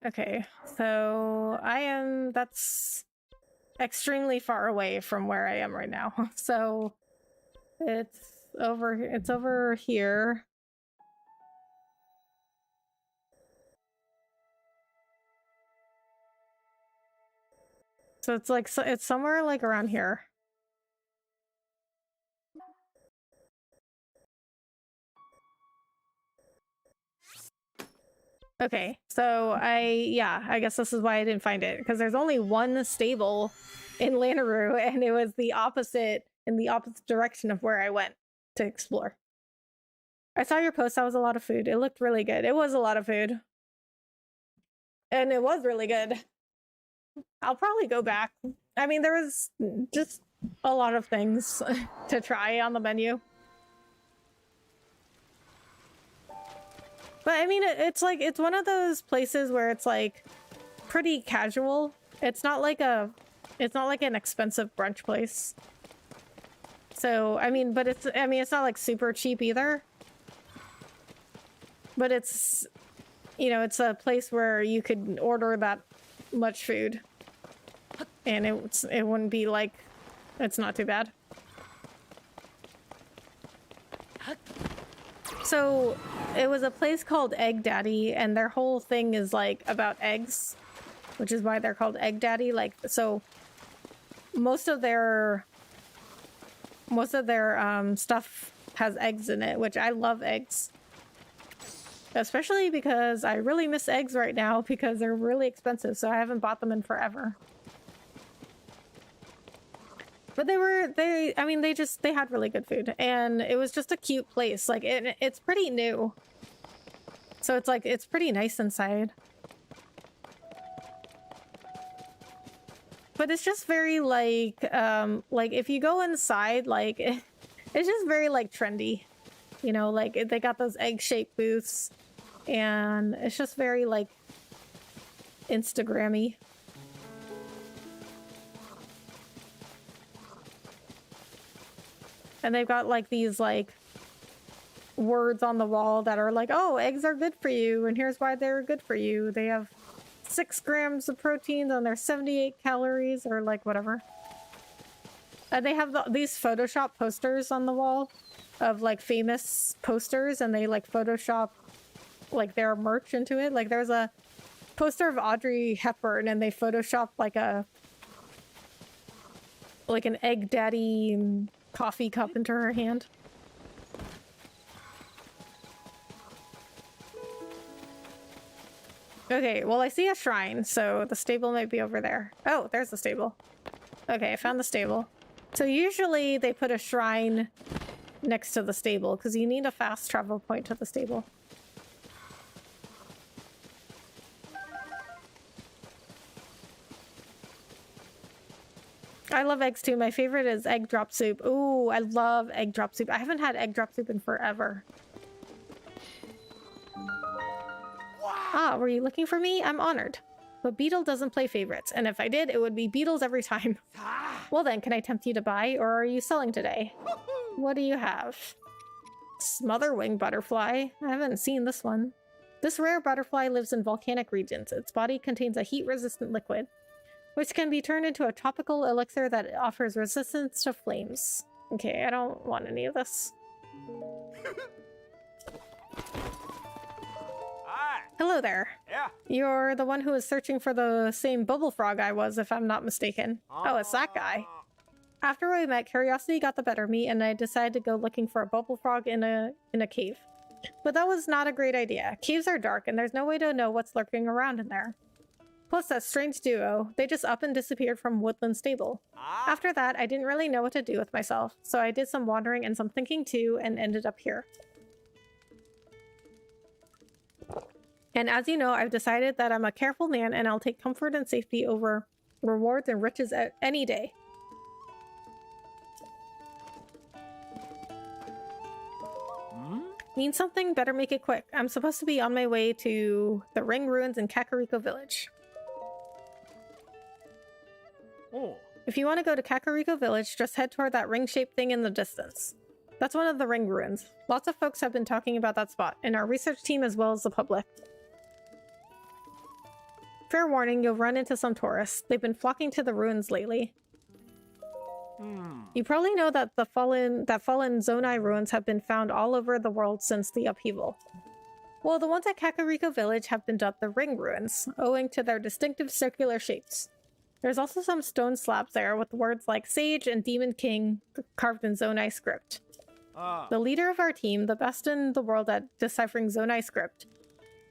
Okay, so that's extremely far away from where I am right now. So it's over here. So it's like, it's somewhere like around here. Okay, so I guess this is why I didn't find it, because there's only one stable in Lanayru, and it was in the opposite direction of where I went to explore. I saw your post. That was a lot of food. It looked really good. It was a lot of food. And it was really good. I'll probably go back. I mean, there was just a lot of things to try on the menu. But I mean, it's like, it's one of those places where it's like pretty casual. It's not like an expensive brunch place. So, I mean, but it's not like super cheap either. But it's, you know, it's a place where you could order that much food. And it wouldn't be like, it's not too bad. So it was a place called Egg Daddy, and their whole thing is like about eggs, which is why they're called Egg Daddy. Like, so most of their stuff has eggs in it, which I love eggs. Especially because I really miss eggs right now because they're really expensive, so I haven't bought them in forever. But they had really good food, and it was just a cute place. Like, it's pretty new. So it's like, it's pretty nice inside. But it's just very like if you go inside, like, it's just very like trendy. You know, like they got those egg-shaped booths, and it's just very like Instagrammy. And they've got like these like words on the wall that are like, oh, eggs are good for you, and here's why they're good for you. They have 6 grams of protein and they're 78 calories, or like whatever. And they have these Photoshop posters on the wall of like famous posters, and they like Photoshop like their merch into it. Like there's a poster of Audrey Hepburn, and they Photoshop like an Egg Daddy coffee cup into her hand. Okay, well, I see a shrine, so the stable might be over there. Oh, there's the stable. Okay, I found the stable. So usually they put a shrine next to the stable because you need a fast travel point to the stable. I love eggs too. My favorite is egg drop soup. Ooh, I love egg drop soup. I haven't had egg drop soup in forever. Ah, were you looking for me? I'm honored. But Beetle doesn't play favorites, and if I did, it would be Beetles every time. Well then, can I tempt you to buy, or are you selling today? What do you have? Smotherwing butterfly. I haven't seen this one. This rare butterfly lives in volcanic regions. Its body contains a heat-resistant liquid, which can be turned into a tropical elixir that offers resistance to flames. Okay, I don't want any of this. Hi. Hello there. Yeah. You're the one who was searching for the same bubble frog I was, if I'm not mistaken. Oh, it's that guy. After we met, curiosity got the better of me, and I decided to go looking for a bubble frog in a cave. But that was not a great idea. Caves are dark, and there's no way to know what's lurking around in there. Plus, that strange duo, they just up and disappeared from Woodland Stable. After that, I didn't really know what to do with myself, so I did some wandering and some thinking too, and ended up here. And as you know, I've decided that I'm a careful man, and I'll take comfort and safety over rewards and riches any day. Means something? Better make it quick. I'm supposed to be on my way to the Ring Ruins in Kakariko Village. Oh. If you want to go to Kakariko Village, just head toward that ring-shaped thing in the distance. That's one of the Ring Ruins. Lots of folks have been talking about that spot, and our research team as well as the public. Fair warning, you'll run into some tourists. They've been flocking to the ruins lately. You probably know that the fallen Zonai ruins have been found all over the world since the upheaval. Well, the ones at Kakariko Village have been dubbed the Ring Ruins, owing to their distinctive circular shapes. There's also some stone slabs there with words like Sage and Demon King carved in Zonai script. The leader of our team, the best in the world at deciphering Zonai script,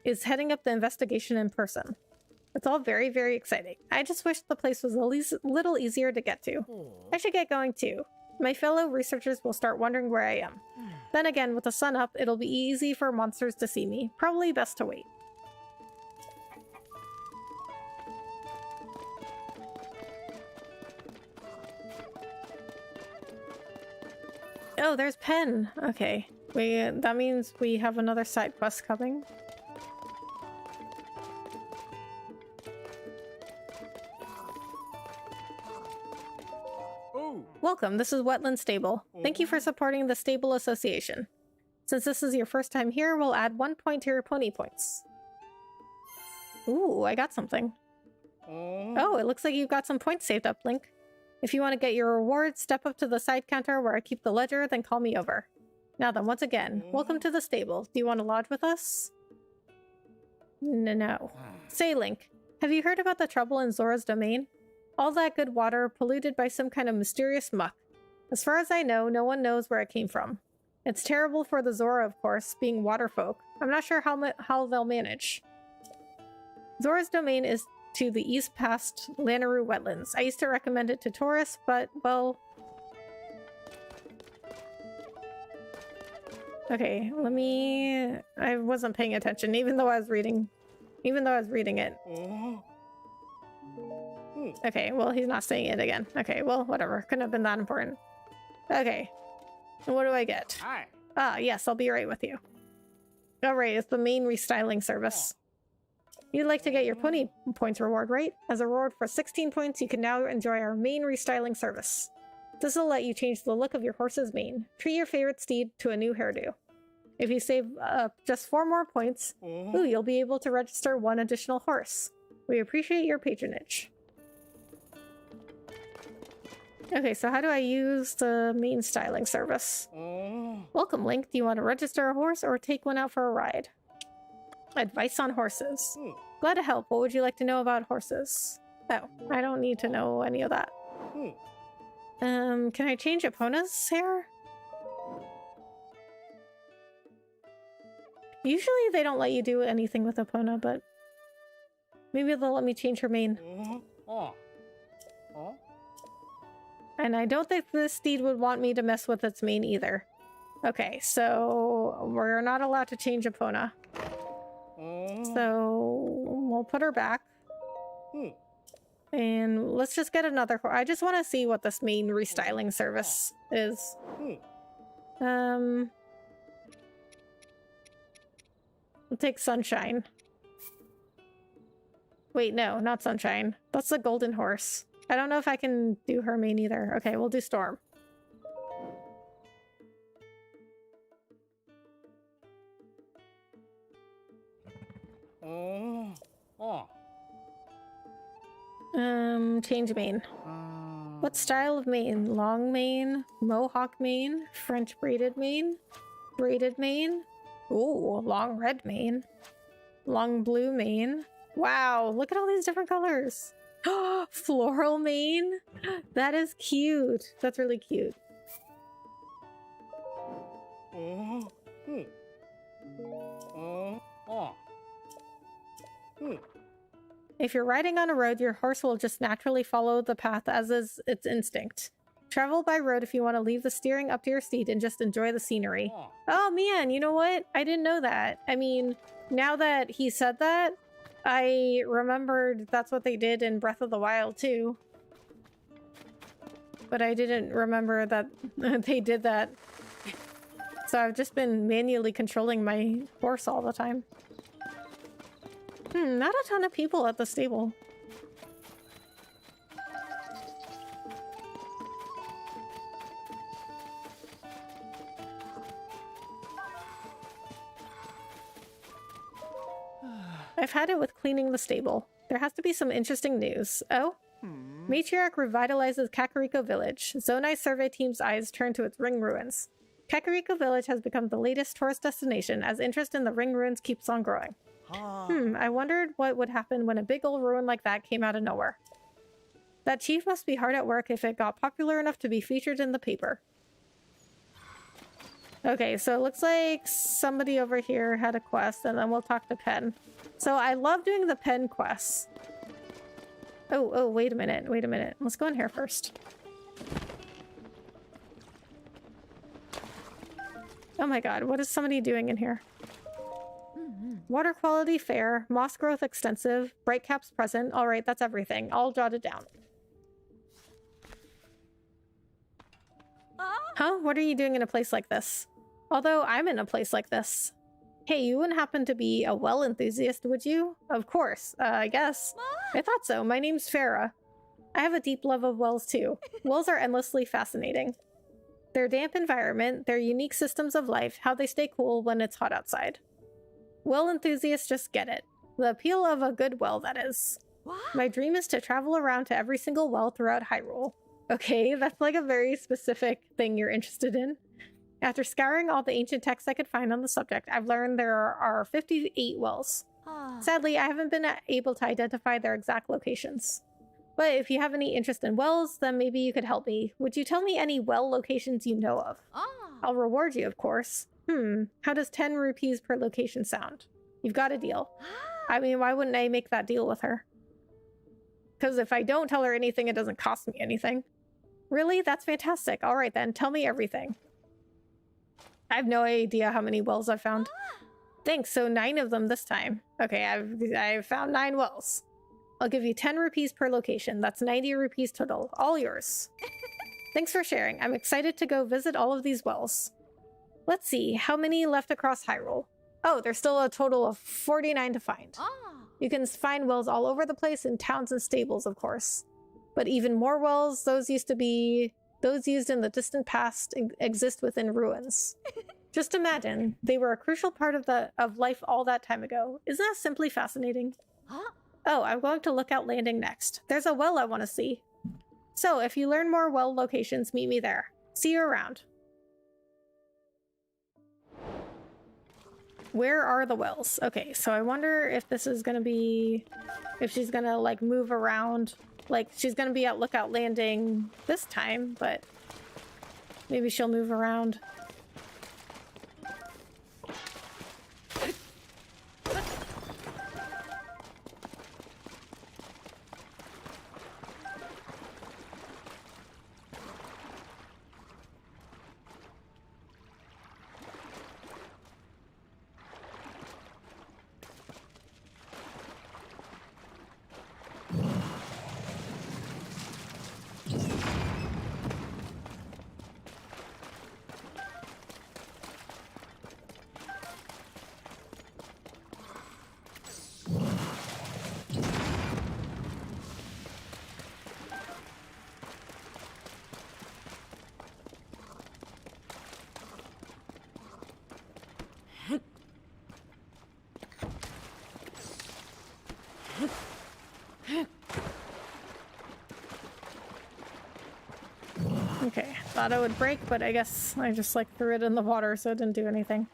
is heading up the investigation in person. It's all very, very exciting. I just wish the place was a little easier to get to. I should get going too. My fellow researchers will start wondering where I am. Then again, with the sun up, it'll be easy for monsters to see me. Probably best to wait. Oh, there's Pen. Okay. That means we have another side quest coming. Welcome, this is Wetland Stable. Thank you for supporting the Stable Association. Since this is your first time here, we'll add 1 point to your pony points. Ooh, I got something. Oh, it looks like you've got some points saved up, Link. If you want to get your rewards, step up to the side counter where I keep the ledger, then call me over. Now then, once again, welcome to the stable. Do you want to lodge with us? No. Say, Link, have you heard about the trouble in Zora's domain? All that good water polluted by some kind of mysterious muck. As far as I know, no one knows where it came from. It's terrible for the Zora, of course, being water folk. I'm not sure how they'll manage. Zora's domain is to the east past Lanayru wetlands. I used to recommend it to tourists, but, well... Okay, let me... I wasn't paying attention, even though I was reading it. Okay, well, he's not saying it again. Okay, well, whatever. Couldn't have been that important. Okay. What do I get? Hi. Ah, yes, I'll be right with you. Alright, it's the main restyling service. You'd like to get your pony points reward, right? As a reward for 16 points, you can now enjoy our main restyling service. This will let you change the look of your horse's mane. Treat your favorite steed to a new hairdo. If you save just 4 more points, you'll be able to register 1 additional horse. We appreciate your patronage. Okay, so how do I use the main styling service? Welcome, Link. Do you want to register a horse or take one out for a ride? Advice on horses. Glad to help. What would you like to know about horses? Oh, I don't need to know any of that. Can I change Epona's hair? Usually they don't let you do anything with Epona, but maybe they'll let me change her mane. And I don't think this steed would want me to mess with its mane either. Okay, so we're not allowed to change Epona. So we'll put her back. And let's just get another horse. I just want to see what this main restyling service is. We'll take Sunshine. Wait, no, not Sunshine. That's the golden horse. I don't know if I can do her mane either. Okay, we'll do Storm. Change mane. What style of mane? Long mane? Mohawk mane? French braided mane? Braided mane? Ooh, long red mane. Long blue mane. Wow, look at all these different colors. Floral mane? That is cute. That's really cute. If you're riding on a road, your horse will just naturally follow the path as is its instinct. Travel by road if you want to leave the steering up to your seat and just enjoy the scenery. Oh man, you know what? I didn't know that. I mean, now that he said that, I remembered that's what they did in Breath of the Wild too. But I didn't remember that they did that. So I've just been manually controlling my horse all the time. Not a ton of people at the stable. I've had it with cleaning the stable. There has to be some interesting news. Oh? Matriarch revitalizes Kakariko Village. Zonai's survey team's eyes turn to its ring ruins. Kakariko Village has become the latest tourist destination as interest in the ring ruins keeps on growing. I wondered what would happen when a big old ruin like that came out of nowhere. That chief must be hard at work if it got popular enough to be featured in the paper. Okay, so it looks like somebody over here had a quest, and then we'll talk to Pen. So I love doing the Pen quests. Oh, wait a minute, wait a minute. Let's go in here first. Oh my god, what is somebody doing in here? Water quality fair, moss growth extensive, bright caps present. Alright, that's everything. I'll jot it down. Huh? What are you doing in a place like this? Although I'm in a place like this. Hey, you wouldn't happen to be a well enthusiast, would you? Of course, I guess. I thought so. My name's Farah. I have a deep love of wells too. Wells are endlessly fascinating. Their damp environment, their unique systems of life, how they stay cool when it's hot outside. Well enthusiasts just get it. The appeal of a good well, that is. What? My dream is to travel around to every single well throughout Hyrule. Okay, that's like a very specific thing you're interested in. After scouring all the ancient texts I could find on the subject, I've learned there are 58 wells. Sadly, I haven't been able to identify their exact locations. But if you have any interest in wells, then maybe you could help me. Would you tell me any well locations you know of? I'll reward you, of course. How does 10 rupees per location sound? You've got a deal. I mean, why wouldn't I make that deal with her? Because if I don't tell her anything, it doesn't cost me anything. Really? That's fantastic. All right then, tell me everything. I have no idea how many wells I've found. Thanks, so 9 of them this time. Okay, I've found 9 wells. I'll give you 10 rupees per location. That's 90 rupees total. All yours. Thanks for sharing. I'm excited to go visit all of these wells. Let's see, how many left across Hyrule? Oh, there's still a total of 49 to find. You can find wells all over the place in towns and stables, of course. But even more wells, those used in the distant past, exist within ruins. Just imagine, they were a crucial part of life all that time ago. Isn't that simply fascinating? Oh, I'm going to Lookout Landing next. There's a well I want to see. So, if you learn more well locations, meet me there. See you around. Where are the wells? Okay, so I wonder if this is gonna be... if she's gonna, like, move around. Like, she's gonna be at Lookout Landing this time, but... maybe she'll move around. Okay, thought it would break, but I guess I just like threw it in the water so it didn't do anything.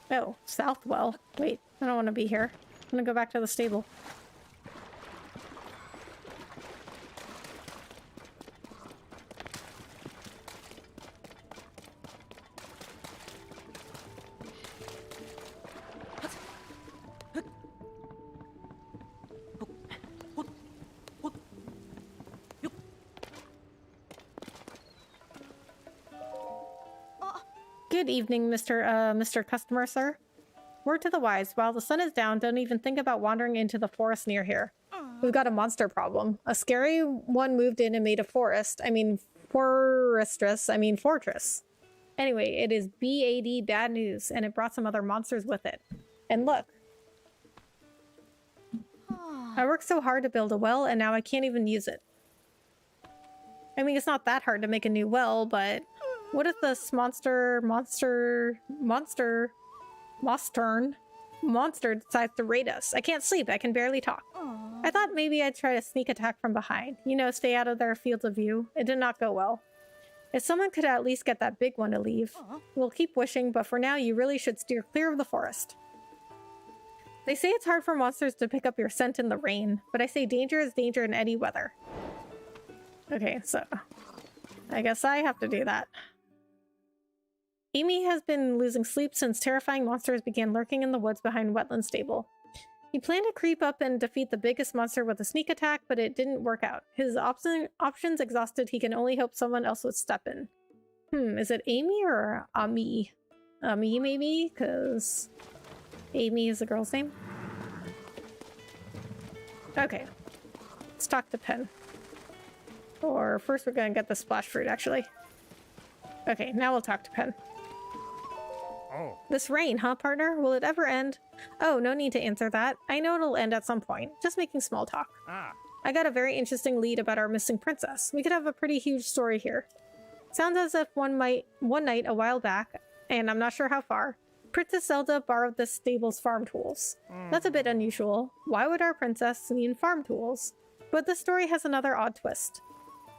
Oh, Southwell. Wait, I don't want to be here. I'm gonna go back to the stable. Good evening, Mr. Customer, sir. Word to the wise, while the sun is down, don't even think about wandering into the forest near here. We've got a monster problem. A scary one moved in and made a forest. I mean, fortress. Anyway, it is BAD, bad news, and it brought some other monsters with it. And look. I worked so hard to build a well, and now I can't even use it. I mean, it's not that hard to make a new well, but... what if this monster decides to raid us? I can't sleep. I can barely talk. I thought maybe I'd try to sneak attack from behind. You know, stay out of their fields of view. It did not go well. If someone could at least get that big one to leave. We'll keep wishing, but for now you really should steer clear of the forest. They say it's hard for monsters to pick up your scent in the rain, but I say danger is danger in any weather. Okay, so... I guess I have to do that. Amy has been losing sleep since terrifying monsters began lurking in the woods behind Wetland Stable. He planned to creep up and defeat the biggest monster with a sneak attack, but it didn't work out. His options exhausted, he can only hope someone else would step in. Is it Amy or Ami? Ami, maybe? Because Amy is the girl's name? Okay. Let's talk to Pen. Or first we're gonna get the splash fruit, actually. Okay, now we'll talk to Pen. Oh. This rain, huh, partner? Will it ever end? Oh, no need to answer that. I know it'll end at some point. Just making small talk. Ah. I got a very interesting lead about our missing princess. We could have a pretty huge story here. Sounds as if one night a while back, and I'm not sure how far, Princess Zelda borrowed the stable's farm tools. That's a bit unusual. Why would our princess need farm tools? But the story has another odd twist.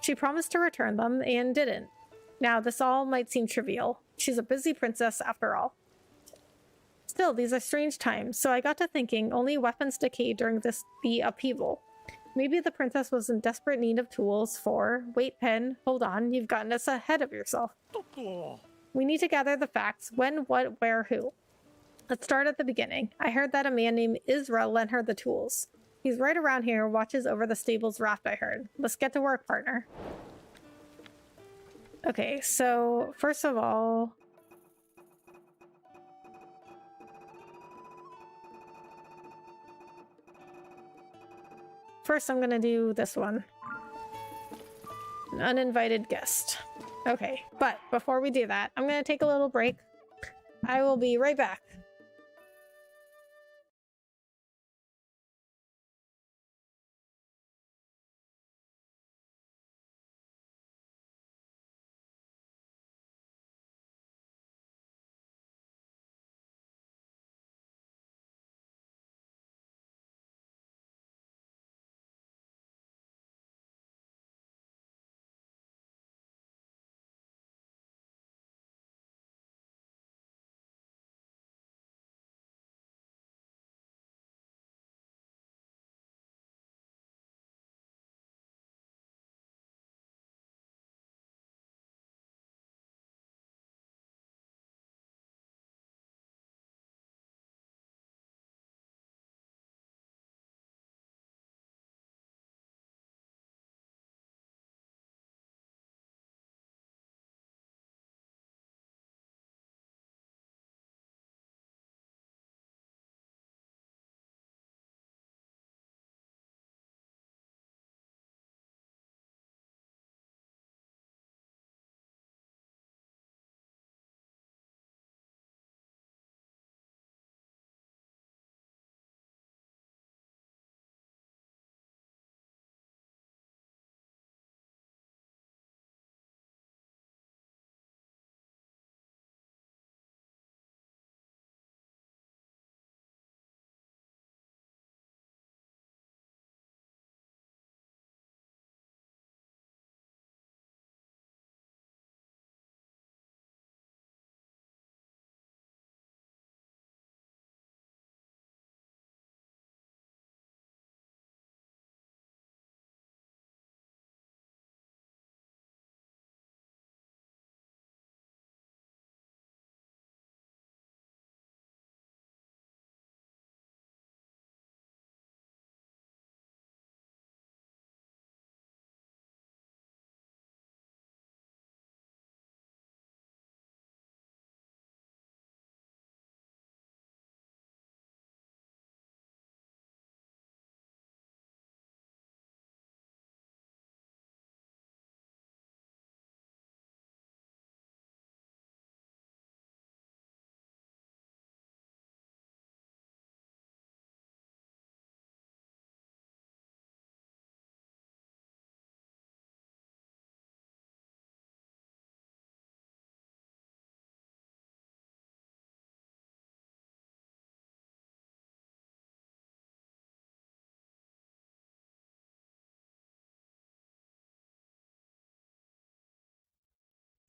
She promised to return them and didn't. Now, this all might seem trivial. She's a busy princess after all. Still, these are strange times, so I got to thinking only weapons decay during the upheaval. Maybe the princess was in desperate need of tools for... Wait, Pen, hold on, you've gotten us ahead of yourself. We need to gather the facts. When, what, where, who. Let's start at the beginning. I heard that a man named Israel lent her the tools. He's right around here, watches over the stable's raft, I heard. Let's get to work, partner. Okay, so first of all... First, I'm gonna do this one. An uninvited guest. Okay, but before we do that, I'm gonna take a little break. I will be right back.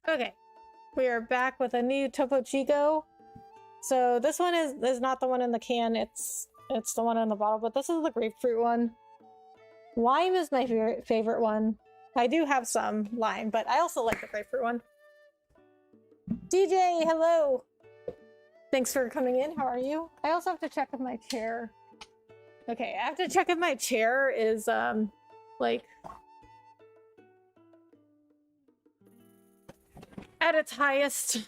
Okay, we are back with a new Topo Chico. So this one is not the one in the can, it's the one in the bottle, but this is the grapefruit one. Lime is my favorite one. I do have some lime, but I also like the grapefruit one. DJ, hello! Thanks for coming in, how are you? I also have to check if my chair... Okay, I have to check if my chair is, like... at its highest,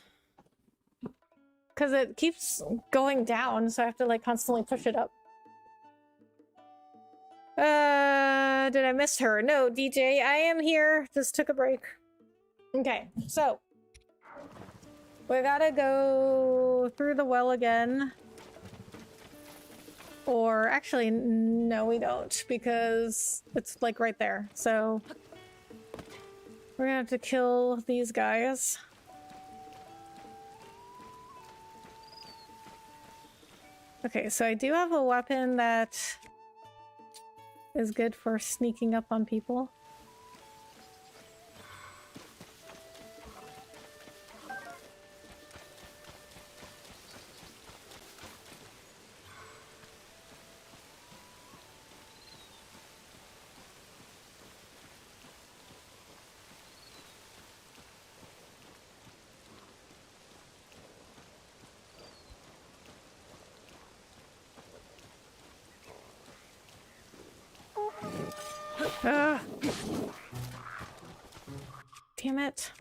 because it keeps going down, so I have to like constantly push it up. Did I miss her? No, DJ, I am here. Just took a break. Okay, so we gotta go through the well again. Or actually, no, we don't, because it's like right there. So we're gonna have to kill these guys. Okay, so I do have a weapon that is good for sneaking up on people. Ah. Damn it.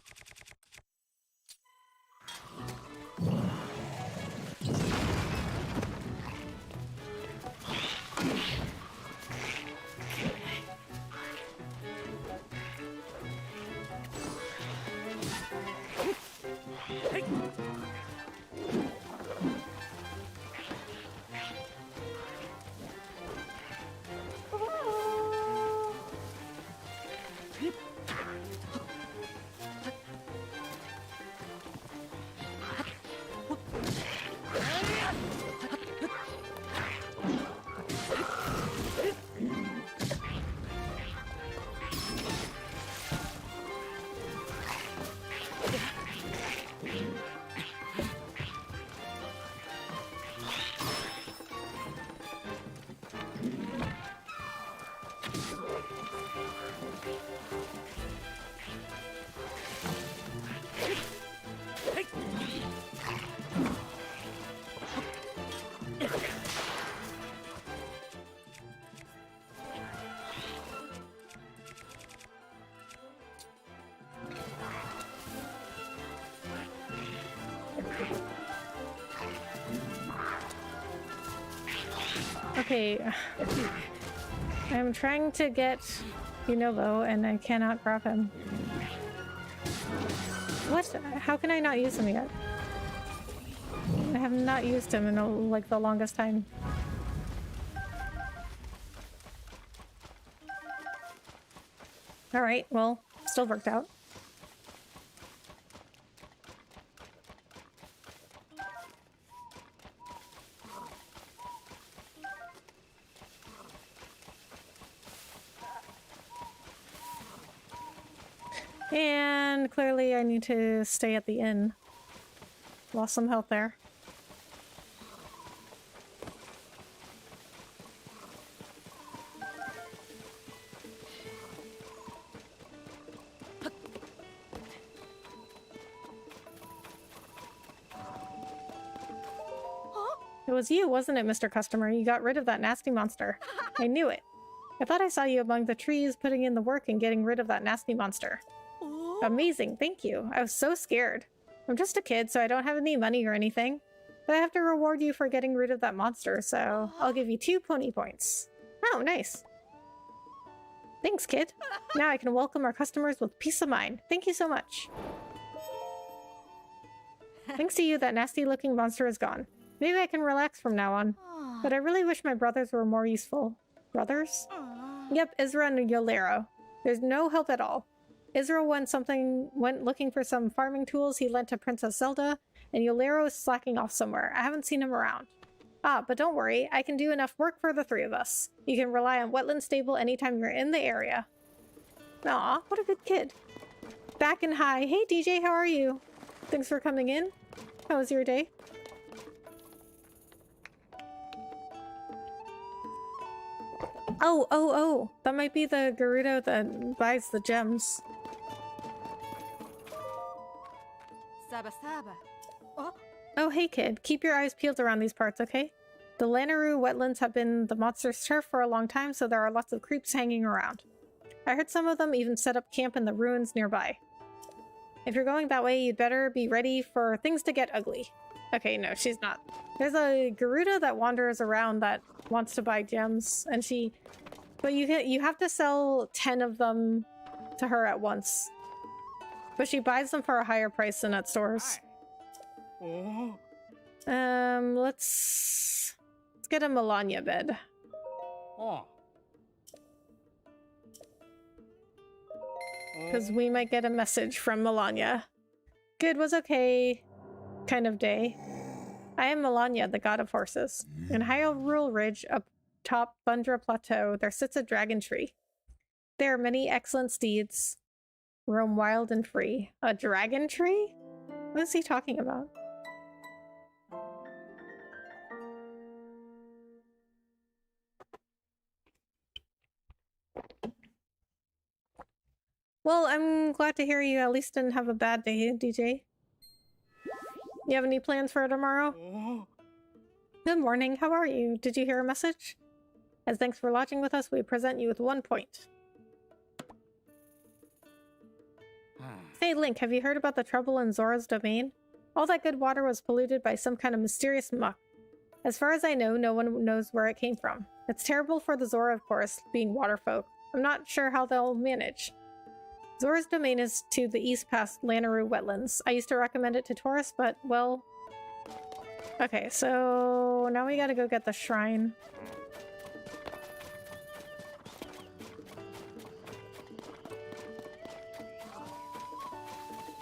Okay, I'm trying to get Unovo and I cannot grab him. What? How can I not use him yet? I have not used him in like the longest time. Alright, well, still worked out. And clearly I need to stay at the inn. Lost some health there. It was you, wasn't it, Mr. Customer? You got rid of that nasty monster. I knew it. I thought I saw you among the trees putting in the work and getting rid of that nasty monster. Amazing, thank you. I was so scared. I'm just a kid, so I don't have any money or anything. But I have to reward you for getting rid of that monster, so I'll give you 2 pony points. Oh, nice. Thanks, kid. Now I can welcome our customers with peace of mind. Thank you so much. Thanks to you, that nasty-looking monster is gone. Maybe I can relax from now on. But I really wish my brothers were more useful. Brothers? Yep, Isra and Yolero. There's no help at all. Isra went looking for some farming tools he lent to Princess Zelda, and Yolero is slacking off somewhere. I haven't seen him around. Ah, but don't worry, I can do enough work for the 3 of us. You can rely on Wetland Stable anytime you're in the area. Aw, what a good kid. Back and hi. Hey DJ, how are you? Thanks for coming in. How was your day? Oh, that might be the Gerudo that buys the gems. Saba Saba. Oh, hey kid, keep your eyes peeled around these parts, okay? The Lanayru wetlands have been the monster's turf for a long time, so there are lots of creeps hanging around. I heard some of them even set up camp in the ruins nearby. If you're going that way, you'd better be ready for things to get ugly. Okay, no, she's not. There's a Gerudo that wanders around that wants to buy gems, and she But you have to sell 10 of them to her at once. But she buys them for a higher price than at stores. Oh. Let's get a Melania bed. Oh. Because we might get a message from Melania. Good was okay kind of day. I am Melania, the god of horses. In Hyrule Ridge, atop Thundra Plateau, there sits a dragon tree. There are many excellent steeds, roam wild and free. A dragon tree? What is he talking about? Well, I'm glad to hear you at least didn't have a bad day, DJ. You have any plans for tomorrow? Oh. Good morning, how are you? Did you hear a message? As thanks for lodging with us, we present you with 1 point. Hey Link, have you heard about the trouble in Zora's domain? All that good water was polluted by some kind of mysterious muck. As far as I know, no one knows where it came from. It's terrible for the Zora, of course, being water folk. I'm not sure how they'll manage. Zora's domain is to the east past Lanayru wetlands. I used to recommend it to tourists, but, well... Okay, so now we gotta go get the shrine.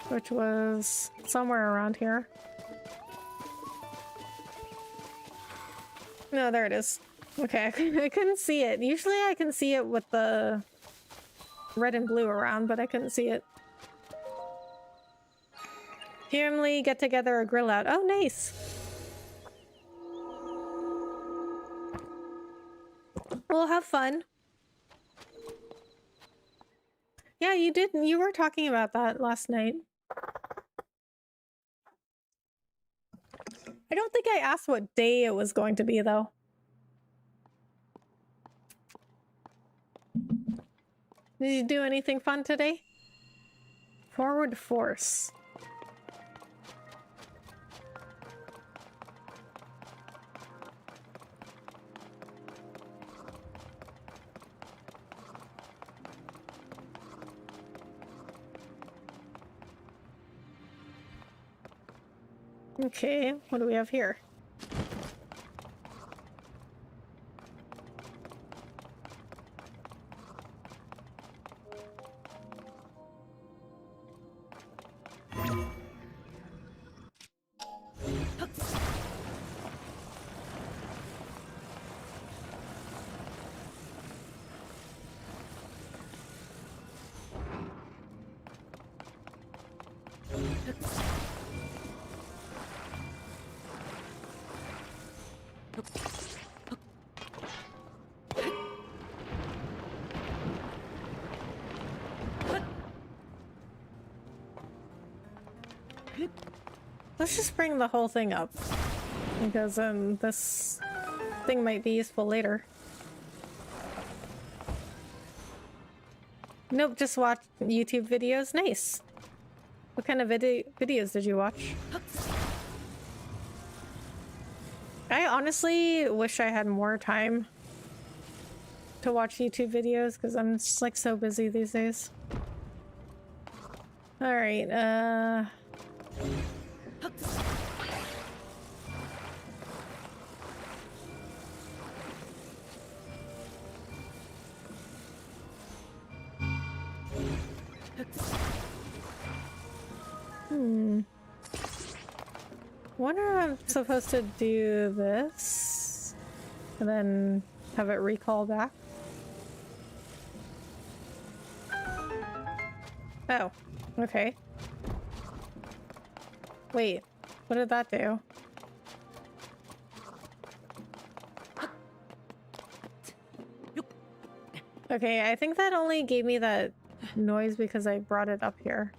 Which was somewhere around here. No, there it is. Okay, I couldn't see it. Usually I can see it with the red and blue around, but I couldn't see it. Family get together or grill out. Oh, nice. We'll have fun. Yeah, you did. You were talking about that last night. I don't think I asked what day it was going to be, though. Did you do anything fun today? Forward force. Okay, what do we have here? Let's just bring the whole thing up, because this thing might be useful later. Nope, just watch YouTube videos. Nice. What kind of videos did you watch? I honestly wish I had more time to watch YouTube videos, because I'm just like so busy these days. Alright, wonder if I'm supposed to do this and then have it recall back. Oh, okay. Wait, what did that do? Okay, I think that only gave me that noise because I brought it up here.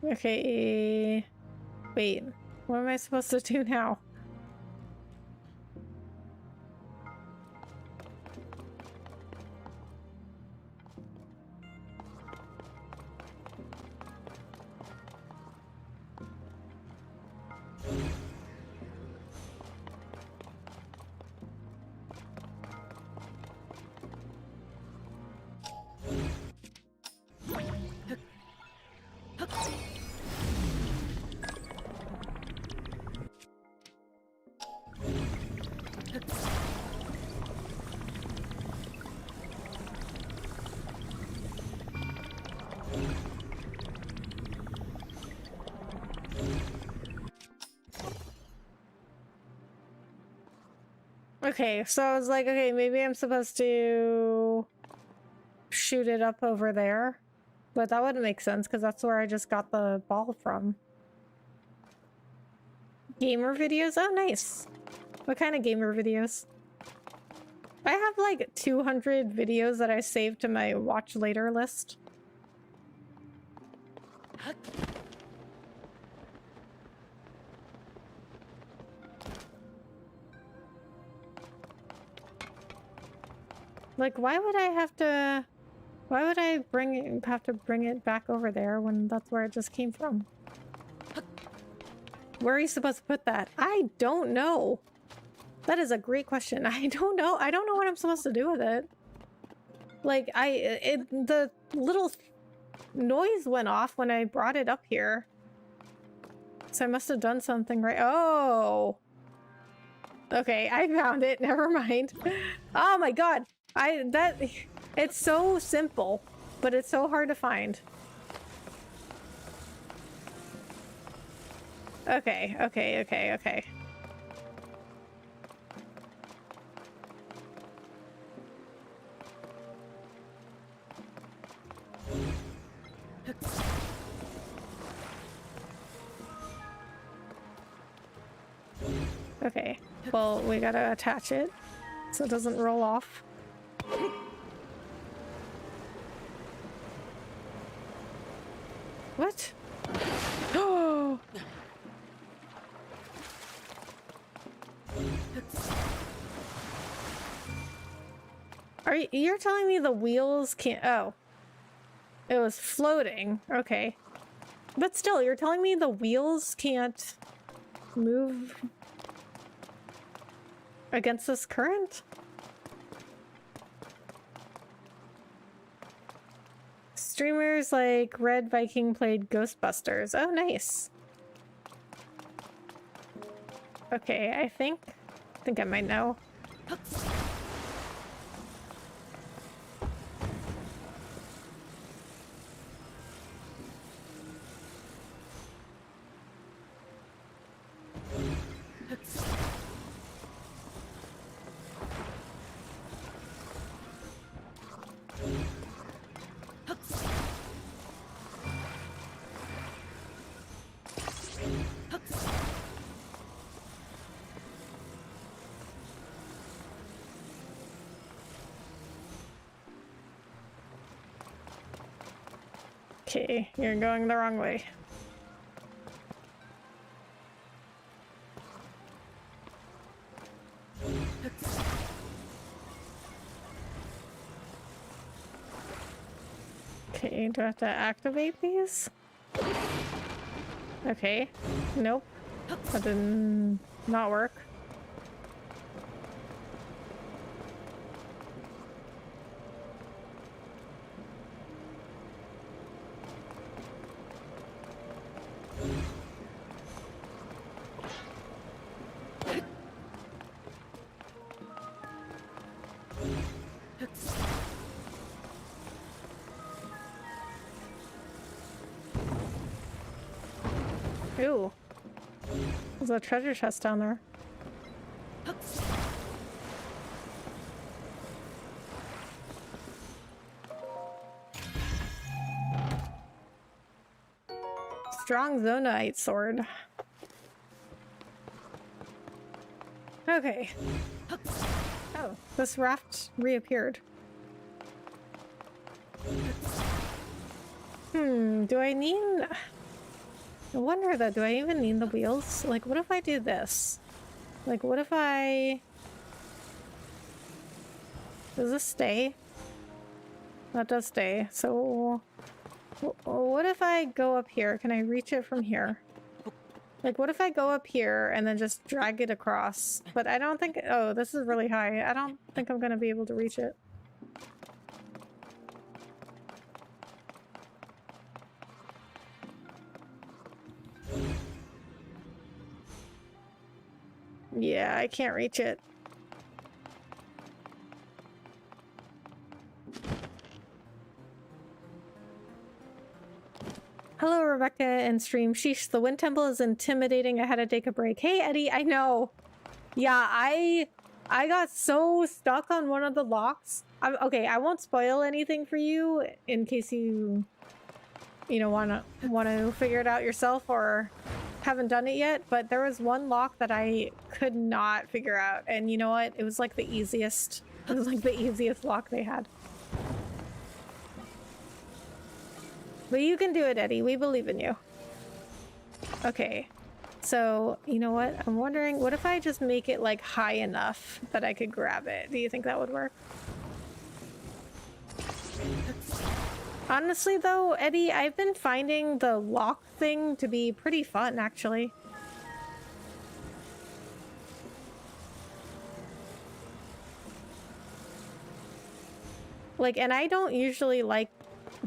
Okay, wait, What am I supposed to do now? Okay, so I was like, okay, maybe I'm supposed to shoot it up over there, but that wouldn't make sense because that's where I just got the ball from. Gamer videos? Oh, nice. What kind of gamer videos? I have like 200 videos that I saved to my watch later list. Like, why would I have to... Why would I have to bring it back over there when that's where it just came from? Where are you supposed to put that? I don't know. That is a great question. I don't know. I don't know what I'm supposed to do with it. Like, the little noise went off when I brought it up here. So I must have done something right. Oh! Okay, I found it. Never mind. Oh my god! It's so simple, but it's so hard to find. Okay. Okay, well, we gotta attach it so it doesn't roll off. What? Oh! You're telling me the wheels can't... Oh. It was floating. Okay. But still, you're telling me the wheels can't move against this current? Streamers like Red Viking played Ghostbusters. Oh, nice. Okay, I think I might know. Okay, you're going the wrong way. Okay, do I have to activate these? Okay, nope. That did not work. Ooh. There's a treasure chest down there. Strong Zonite sword. Okay. Oh, this raft reappeared. Do I need... I wonder though, do I even need the wheels? Like, what if I do this? Like, what if I... Does this stay? That does stay. So, what if I go up here? Can I reach it from here? Like, what if I go up here and then just drag it across? But I don't think... Oh, this is really high. I don't think I'm gonna be able to reach it. Yeah, I can't reach it. Hello, Rebecca and stream. Sheesh, the wind temple is intimidating. I had to take a break. Hey, Eddie, I know. Yeah, I got so stuck on one of the locks. Okay, I won't spoil anything for you in case you know, want to figure it out yourself or haven't done it yet, but there was one lock that I could not figure out, and you know what? It was like the easiest. It was like the easiest lock they had. But you can do it, Eddie. We believe in you. Okay. So, you know what? I'm wondering, what if I just make it like high enough that I could grab it? Do you think that would work? Honestly though, Eddie, I've been finding the lock thing to be pretty fun, actually. Like, and I don't usually like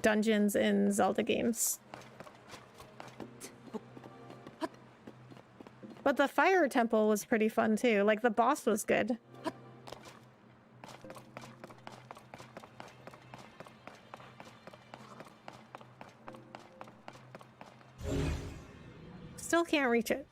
dungeons in Zelda games. But the fire temple was pretty fun too. Like, the boss was good. Still can't reach it.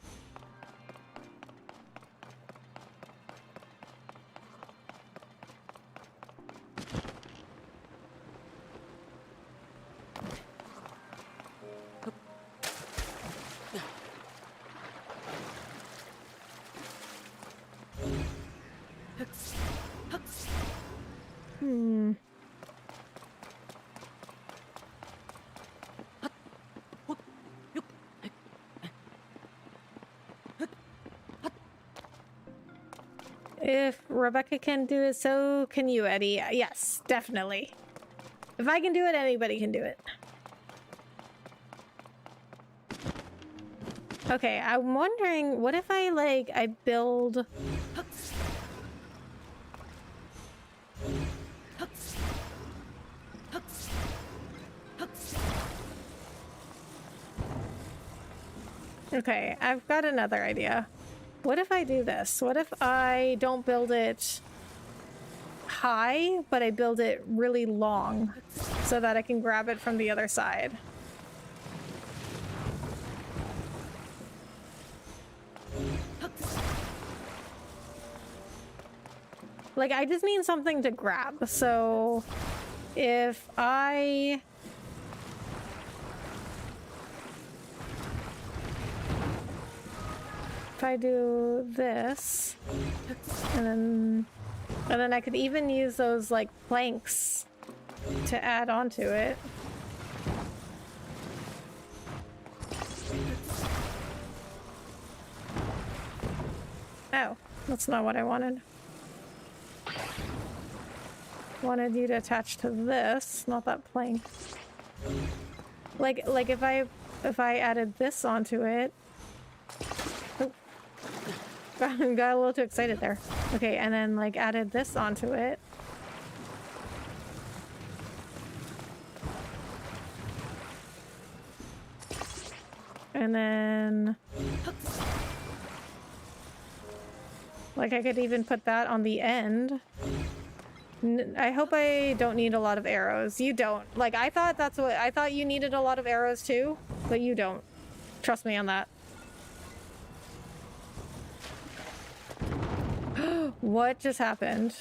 If Rebecca can do it, so can you, Eddie. Yes, definitely. If I can do it, anybody can do it. Okay, I'm wondering, what if I build... Okay, I've got another idea. What if I do this? What if I don't build it high, but I build it really long so that I can grab it from the other side? Like, I just need something to grab. So if I... If I do this, and then I could even use those like planks to add onto it. Oh, that's not what I wanted. Wanted you to attach to this, not that plank. Like if I added this onto it. Got a little too excited there. Okay, and then like added this onto it. And then like I could even put that on the end. I hope I don't need a lot of arrows. You don't. Like, I thought you needed a lot of arrows too, but you don't. Trust me on that. What just happened?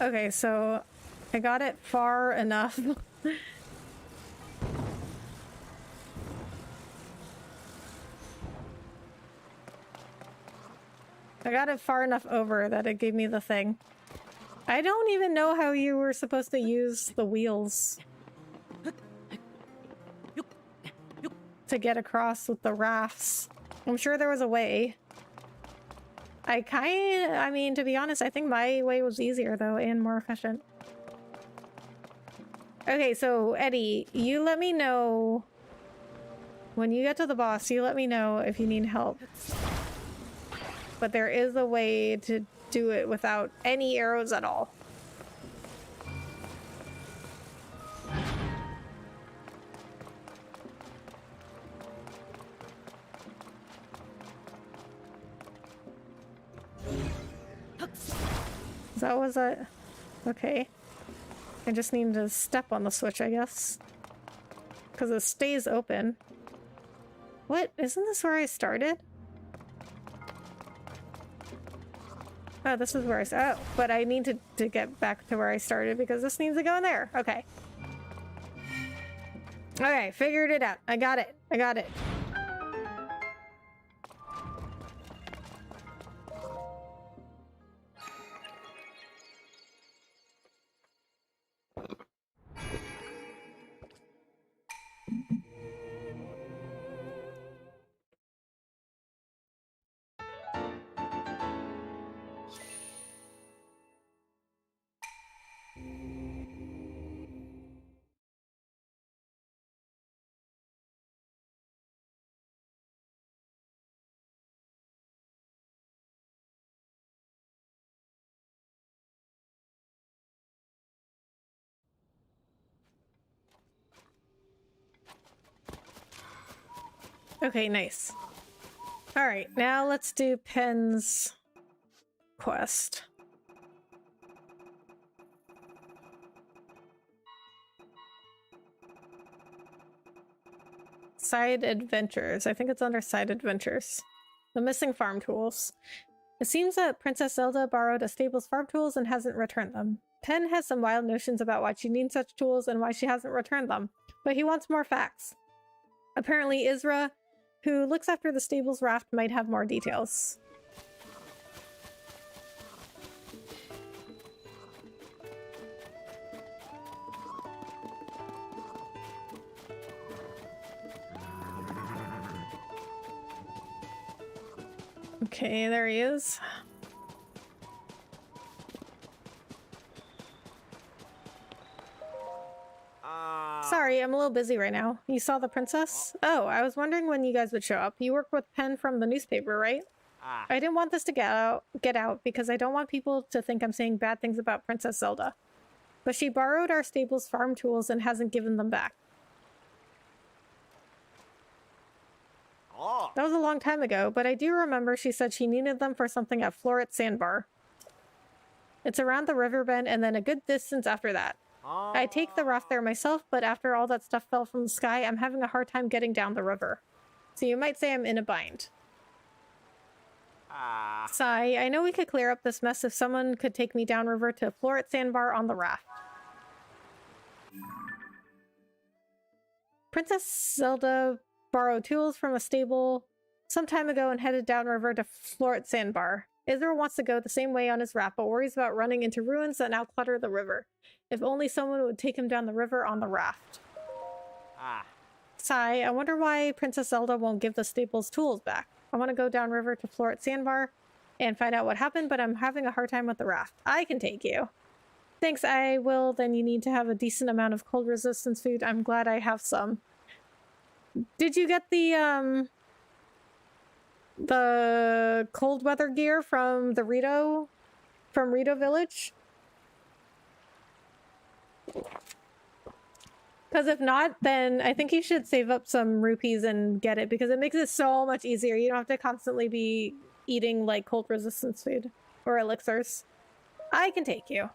Okay, so I got it far enough. I got it far enough over that it gave me the thing. I don't even know how you were supposed to use the wheels to get across with the rafts. I'm sure there was a way. I mean, to be honest, I think my way was easier though and more efficient. Okay, so Eddie, you let me know when you get to the boss, you let me know if you need help. But there is a way to do it without any arrows at all. That was a... Okay. I just need to step on the switch, I guess. Because it stays open. What? Isn't this where I started? Oh, this is where I... Oh, but I need to get back to where I started because this needs to go in there. Okay. Okay, figured it out. I got it. I got it. Okay, nice. Alright, now let's do Pen's quest. Side Adventures. I think it's under Side Adventures. The missing farm tools. It seems that Princess Zelda borrowed a stable's farm tools and hasn't returned them. Pen has some wild notions about why she needs such tools and why she hasn't returned them, but he wants more facts. Apparently Isra, who looks after the stable's raft, might have more details. Okay, there he is. Sorry, I'm a little busy right now. You saw the princess? Oh, I was wondering when you guys would show up. You work with Pen from the newspaper, right? I didn't want this to get out because I don't want people to think I'm saying bad things about Princess Zelda. But she borrowed our stable's farm tools and hasn't given them back. That was a long time ago, but I do remember she said she needed them for something at Floret Sandbar. It's around the river bend and then a good distance after that. I take the raft there myself, but after all that stuff fell from the sky, I'm having a hard time getting down the river. So you might say I'm in a bind. Sigh, I know we could clear up this mess if someone could take me downriver to Floret Sandbar on the raft. Princess Zelda borrowed tools from a stable some time ago and headed downriver to Floret Sandbar. Isra wants to go the same way on his raft, but worries about running into ruins that now clutter the river. If only someone would take him down the river on the raft. Sigh, I wonder why Princess Zelda won't give the stable's tools back. I want to go downriver to Floret Sandbar and find out what happened, but I'm having a hard time with the raft. I can take you. Thanks, I will. Then you need to have a decent amount of cold resistance food. I'm glad I have some. Did you get the cold weather gear from the Rito Village? Because if not, then I think you should save up some rupees and get it, because it makes it so much easier. You don't have to constantly be eating like cold resistance food or elixirs. I can take you.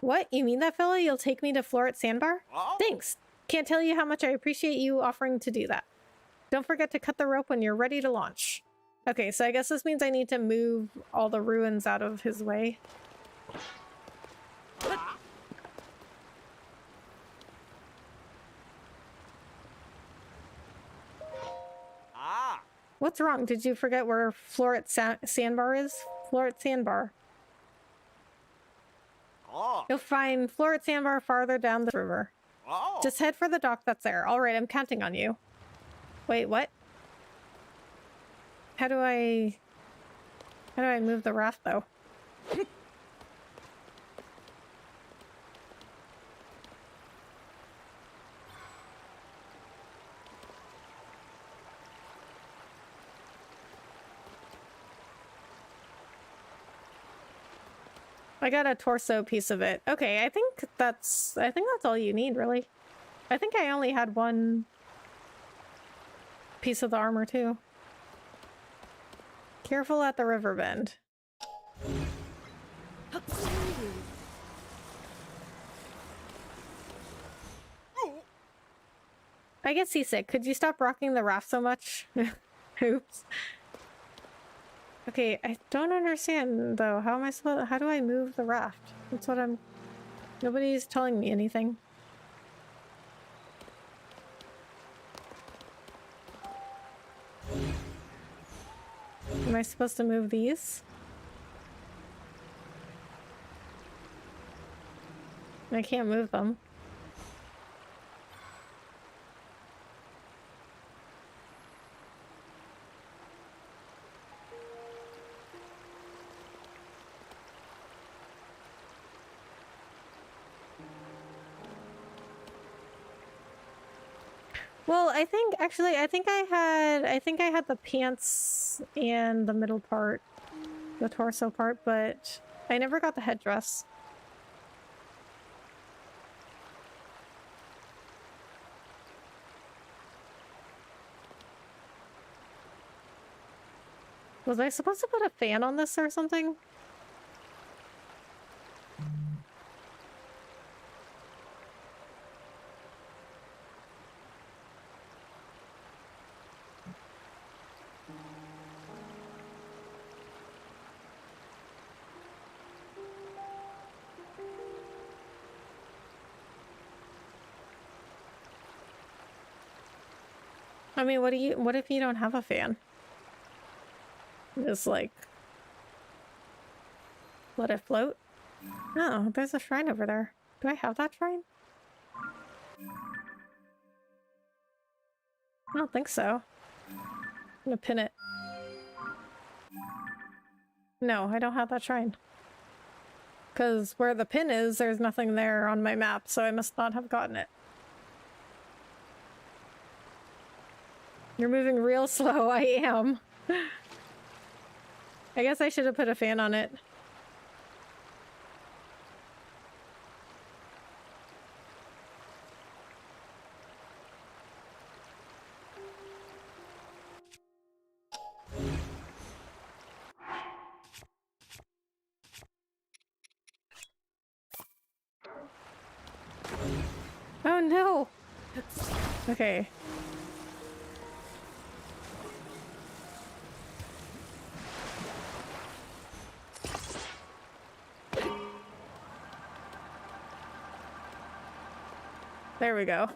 What? You mean that, fella? You'll take me to Floret Sandbar? Thanks. Can't tell you how much I appreciate you offering to do that. Don't forget to cut the rope when you're ready to launch. Okay, so I guess this means I need to move all the ruins out of his way. What's wrong? Did you forget where Floret Sandbar is? Floret Sandbar. You'll find Floret Sandbar farther down the river. Just head for the dock that's there. Alright, I'm counting on you. Wait, what? How do I move the raft, though? I got a torso piece of it. Okay, I think that's all you need, really. I think I only had one piece of the armor, too. Careful at the river bend. I get seasick. Could you stop rocking the raft so much? Oops. Okay, I don't understand though. How do I move the raft? That's what I'm... Nobody's telling me anything. Am I supposed to move these? I can't move them. Well, I think I had the pants and the middle part, the torso part, but I never got the headdress. Was I supposed to put a fan on this or something? I mean, what if you don't have a fan? Just like let it float? Oh, there's a shrine over there. Do I have that shrine? I don't think so. I'm gonna pin it. No, I don't have that shrine. Because where the pin is, there's nothing there on my map, so I must not have gotten it. You're moving real slow. I am. I guess I should have put a fan on it. Oh no! Okay. There we go.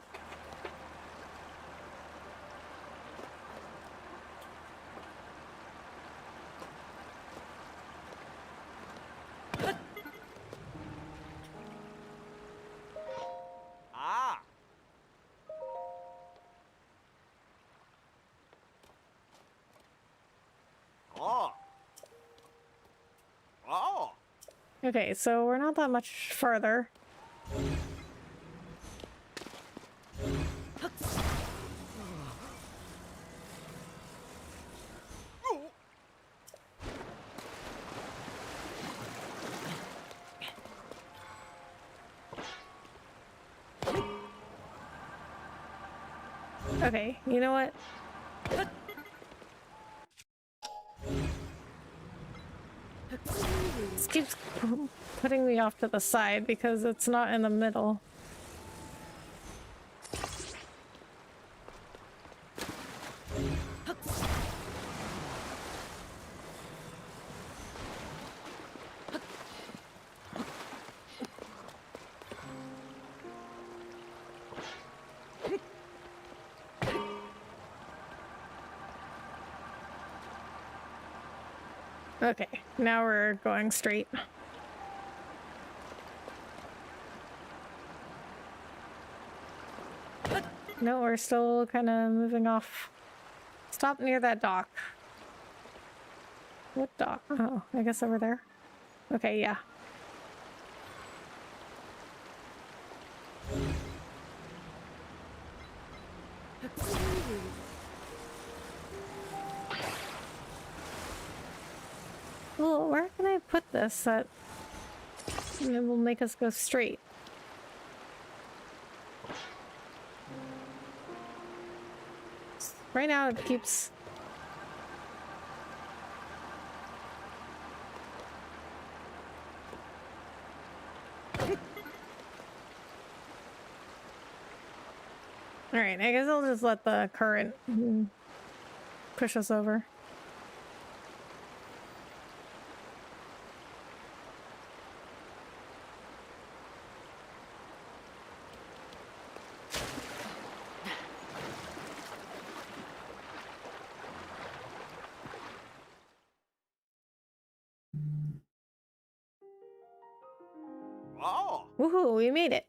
Okay, so we're not that much farther. Okay, you know what? This keeps putting me off to the side because it's not in the middle. Okay, now we're going straight. No, we're still kind of moving off. Stop near that dock. What dock? Oh, I guess over there. Okay, yeah. Well, where can I put this that it will make us go straight? Right now it keeps... Alright, I guess I'll just let the current push us over. Oh! Woohoo, we made it.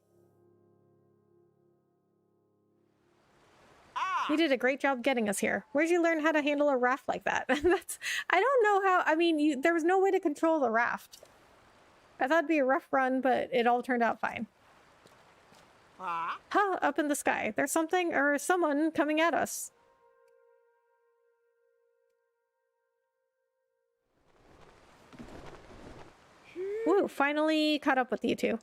You did a great job getting us here. Where'd you learn how to handle a raft like that? I don't know how, I mean, there was no way to control the raft. I thought it'd be a rough run, but it all turned out fine. Huh, up in the sky. There's something or someone coming at us. Woo, finally caught up with you two.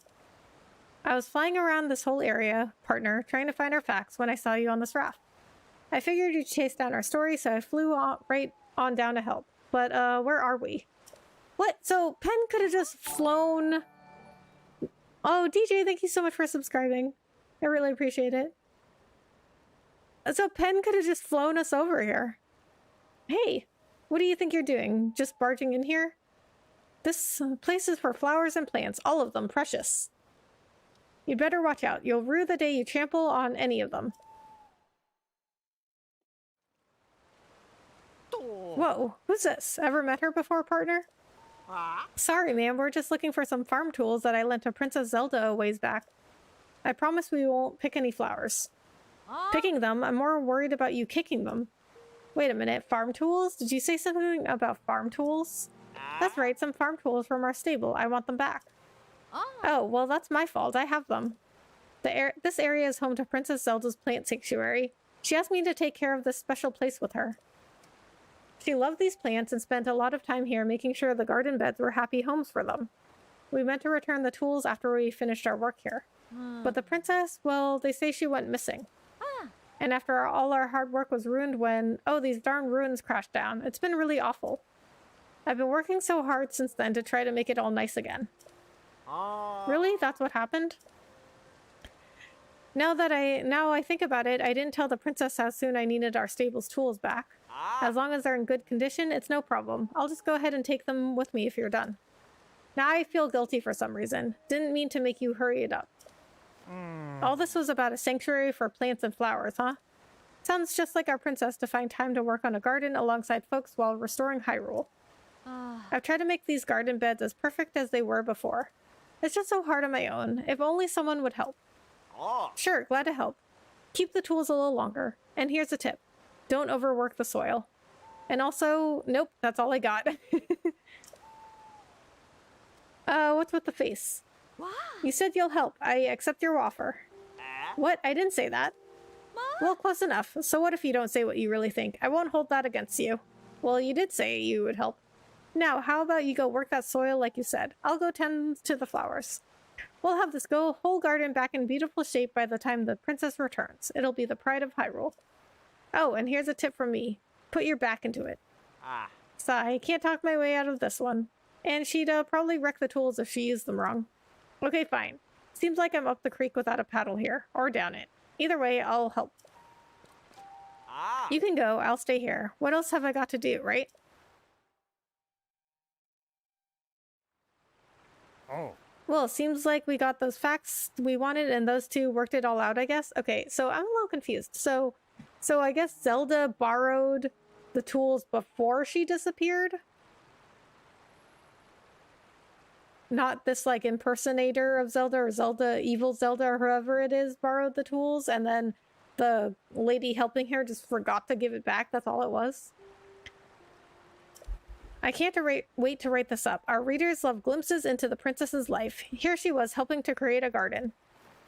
I was flying around this whole area, partner, trying to find our facts when I saw you on this raft. I figured you'd chase down our story, so I flew right on down to help. But, where are we? What? So, Pen could have just flown... Oh, DJ, thank you so much for subscribing. I really appreciate it. So, Pen could have just flown us over here. Hey, what do you think you're doing? Just barging in here? This place is for flowers and plants, all of them precious. You'd better watch out. You'll rue the day you trample on any of them. Whoa, who's this? Ever met her before, partner? Sorry, ma'am, we're just looking for some farm tools that I lent to Princess Zelda a ways back. I promise we won't pick any flowers. Picking them? I'm more worried about you kicking them. Wait a minute, farm tools? Did you say something about farm tools? That's right, some farm tools from our stable. I want them back. Oh, well, that's my fault. I have them. This area is home to Princess Zelda's plant sanctuary. She asked me to take care of this special place with her. She loved these plants and spent a lot of time here making sure the garden beds were happy homes for them. We meant to return the tools after we finished our work here. But the princess, well, they say she went missing. And after all our hard work was ruined when, oh, these darn ruins crashed down. It's been really awful. I've been working so hard since then to try to make it all nice again. Really? That's what happened? Now I think about it, I didn't tell the princess how soon I needed our stable's tools back. As long as they're in good condition, it's no problem. I'll just go ahead and take them with me if you're done. Now I feel guilty for some reason. Didn't mean to make you hurry it up. All this was about a sanctuary for plants and flowers, huh? Sounds just like our princess to find time to work on a garden alongside folks while restoring Hyrule. I've tried to make these garden beds as perfect as they were before. It's just so hard on my own. If only someone would help. Sure, glad to help. Keep the tools a little longer. And here's a tip. Don't overwork the soil. And also, nope, that's all I got. What's with the face? Wow. You said you'll help. I accept your offer. What? I didn't say that. Well, close enough. So what if you don't say what you really think? I won't hold that against you. Well, you did say you would help. Now, how about you go work that soil like you said? I'll go tend to the flowers. We'll have this whole garden back in beautiful shape by the time the princess returns. It'll be the pride of Hyrule. Oh, and here's a tip from me. Put your back into it. Sigh, can't talk my way out of this one. And she'd probably wreck the tools if she used them wrong. Okay, fine. Seems like I'm up the creek without a paddle here. Or down it. Either way, I'll help. You can go. I'll stay here. What else have I got to do, right? Oh. Well, seems like we got those facts we wanted and those two worked it all out, I guess. Okay, so I'm a little confused. So I guess Zelda borrowed the tools before she disappeared? not this like impersonator of Zelda or Zelda, evil Zelda or whoever it is borrowed the tools and then the lady helping her just forgot to give it back. That's all it was. I can't wait to write this up. Our readers love glimpses into the princess's life. Here she was helping to create a garden.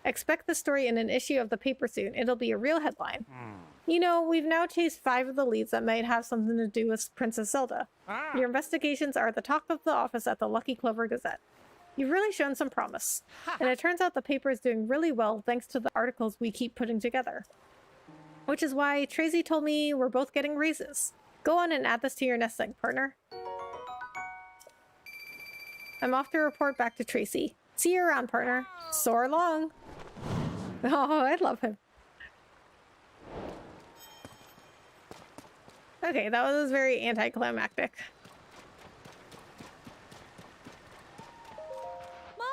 Expect the story in an issue of the paper soon. It'll be a real headline. You know, we've now chased 5 of the leads that might have something to do with Princess Zelda. Your investigations are the talk of the office at the Lucky Clover Gazette. You've really shown some promise. And it turns out the paper is doing really well thanks to the articles we keep putting together. Which is why Tracy told me we're both getting raises. Go on and add this to your nest egg, partner. I'm off to report back to Tracy. See you around, partner. Soar long. Oh, I love him. Okay, that was very anticlimactic.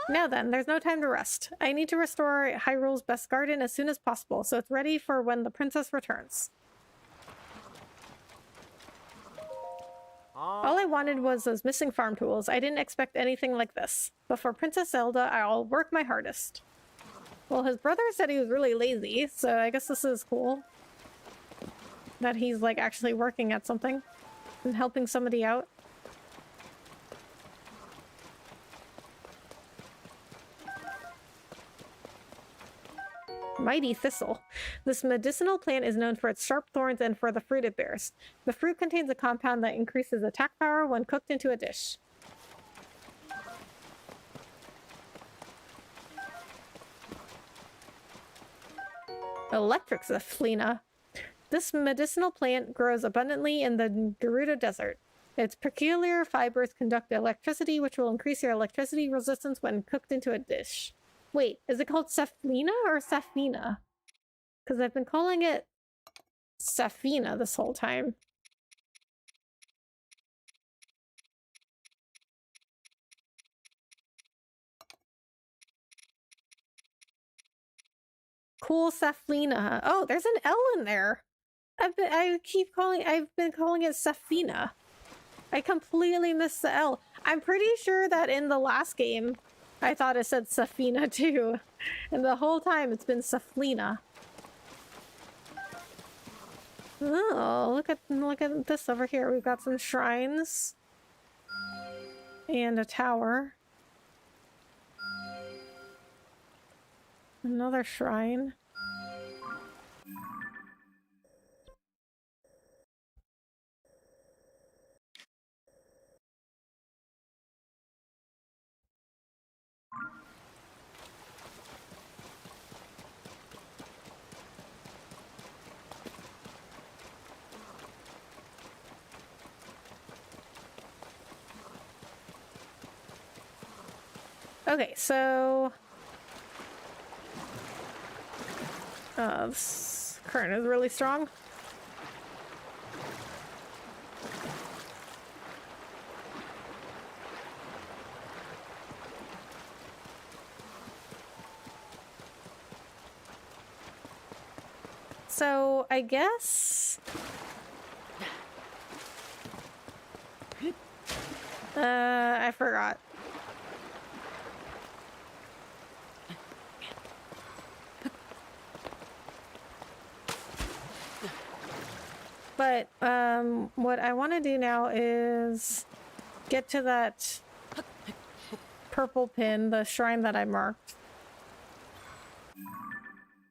Now then, there's no time to rest. I need to restore Hyrule's best garden as soon as possible, so it's ready for when the princess returns. All I wanted was those missing farm tools. I didn't expect anything like this. But for Princess Zelda, I'll work my hardest. Well, his brother said he was really lazy, so I guess this is cool. That he's, like, actually working at something and helping somebody out. Mighty thistle. This medicinal plant is known for its sharp thorns and for the fruit it bears. The fruit contains a compound that increases attack power when cooked into a dish. Electric Zephlina. This medicinal plant grows abundantly in the Gerudo Desert. Its peculiar fibers conduct electricity, which will increase your electricity resistance when cooked into a dish. Wait, is it called Zephlina or Safina? Because I've been calling it Safina this whole time. Cool Saflina. Oh, there's an L in there. I've been calling it Safina. I completely missed the L. I'm pretty sure that in the last game, I thought it said Safina too. And the whole time it's been Saflina. Oh, look at this over here. We've got some shrines. And a tower. Another shrine. Okay, so this current is really strong. So I guess I forgot. But what I want to do now is get to that purple pin, the shrine that I marked.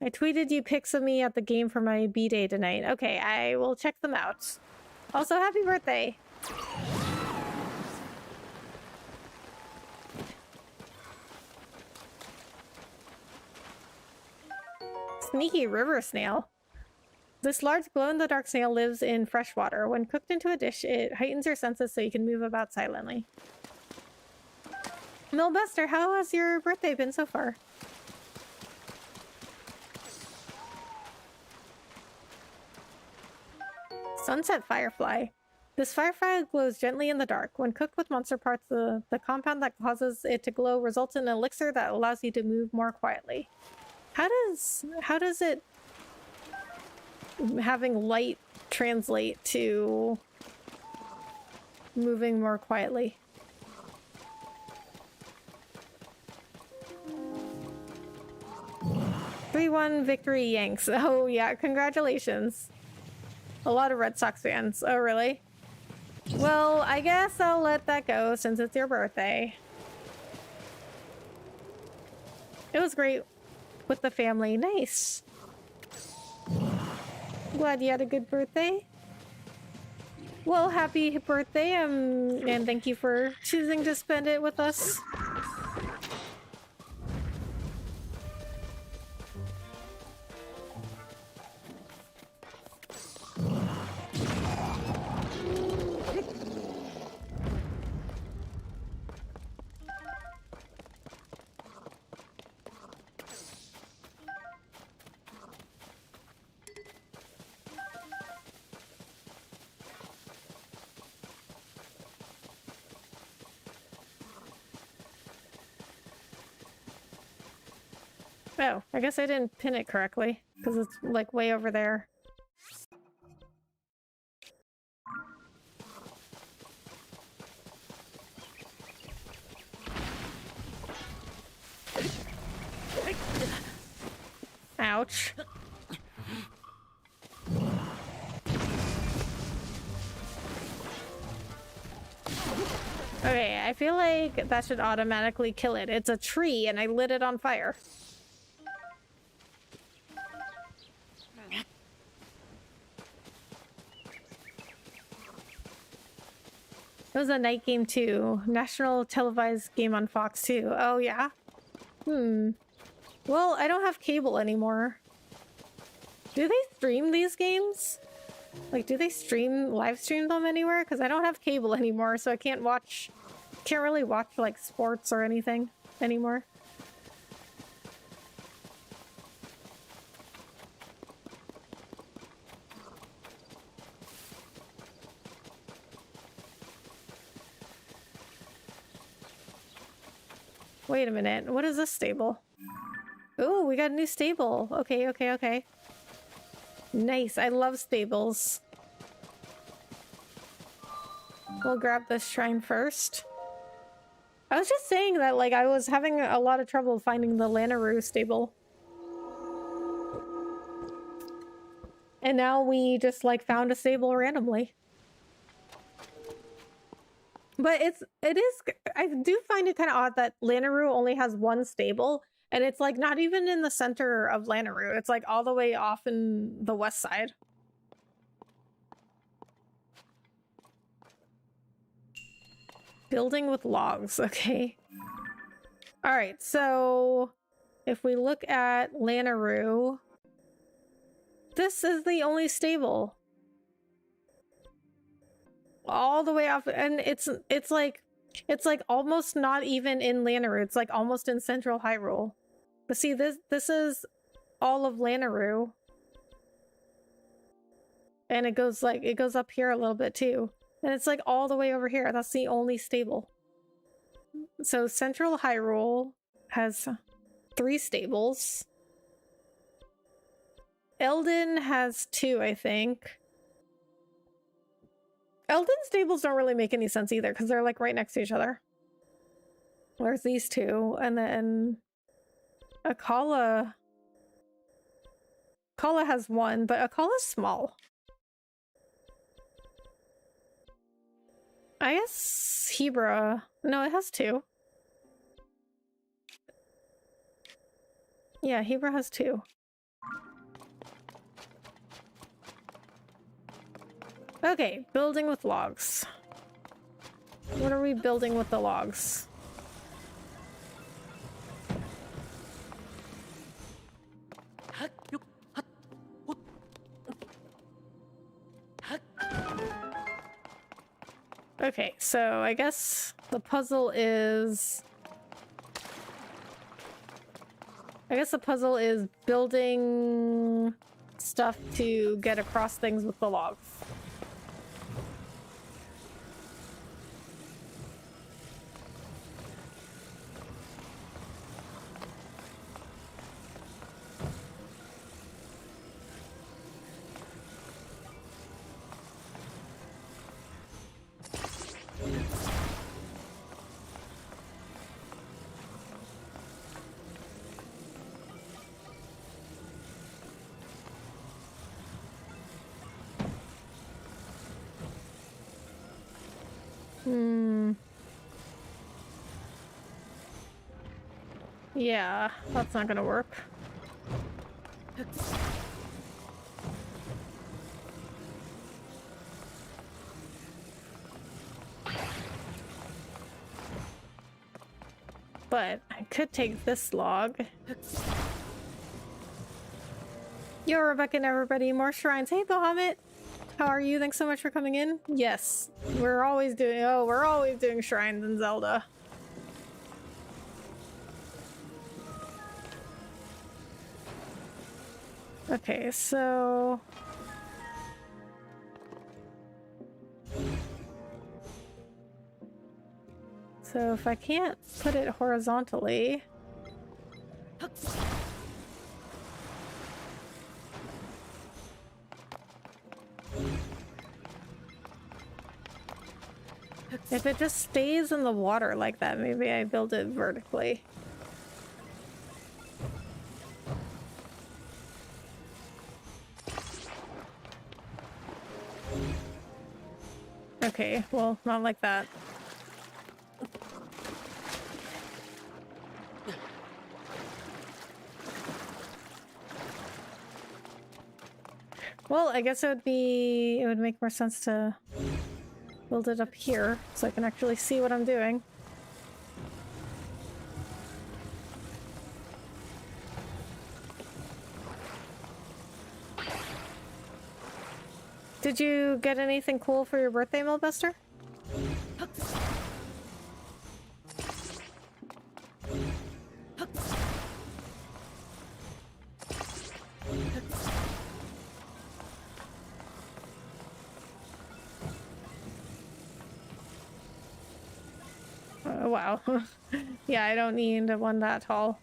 I tweeted you pics of me at the game for my B-Day tonight. Okay, I will check them out. Also, happy birthday! Sneaky river snail. This large glow-in-the-dark snail lives in fresh water. When cooked into a dish, it heightens your senses so you can move about silently. Millbuster, how has your birthday been so far? Sunset Firefly. This firefly glows gently in the dark. When cooked with monster parts, the compound that causes it to glow results in an elixir that allows you to move more quietly. How does it having light translate to moving more quietly? 3-1 victory Yanks. Oh yeah, congratulations. A lot of Red Sox fans. Oh really? Well, I guess I'll let that go since it's your birthday. It was great with the family. Nice. Glad you had a good birthday. Well, happy birthday, and thank you for choosing to spend it with us. Oh, I guess I didn't pin it correctly, because it's like way over there. Ouch. Okay, I feel like that should automatically kill it. It's a tree and I lit it on fire. It was a night game too. National televised game on Fox too. Oh yeah? Well, I don't have cable anymore. Do they stream these games? Like, do they live stream them anywhere? Because I don't have cable anymore, so I can't really watch like sports or anything anymore. Wait a minute, what is this stable? Ooh, we got a new stable. Okay, okay, okay. Nice, I love stables. We'll grab this shrine first. I was just saying that, like, I was having a lot of trouble finding the Lanayru stable. And now we just, like, found a stable randomly. But I do find it kind of odd that Lanayru only has one stable, and it's like not even in the center of Lanayru. It's like all the way off in the west side. Building with logs, okay. Alright, so if we look at Lanayru, this is the only stable. All the way off, and it's like almost not even in Lanayru. It's like almost in central Hyrule. But see, this is all of Lanayru, and it goes up here a little bit too, and it's like all the way over here. That's the only stable. So central Hyrule has 3 stables. Eldin has 2, I think. Eldin stables don't really make any sense either, because they're like right next to each other. There's these 2, and then Akala has 1, but Akala's small. I guess Hebra... No, it has 2. Yeah, Hebra has 2. Okay, building with logs. What are we building with the logs? Okay, so I guess the puzzle is... building stuff to get across things with the logs. Yeah, that's not gonna work. But I could take this log. Yo, Rebecca and everybody, more shrines. Hey, Bahamut! How are you? Thanks so much for coming in. Yes, we're always doing shrines in Zelda. Okay, so... So if I can't put it horizontally... If it just stays in the water like that, maybe I build it vertically. Okay, well, not like that. Well, I guess it would make more sense to build it up here so I can actually see what I'm doing. Did you get anything cool for your birthday, Milbuster? Wow. Yeah, I don't need one that tall.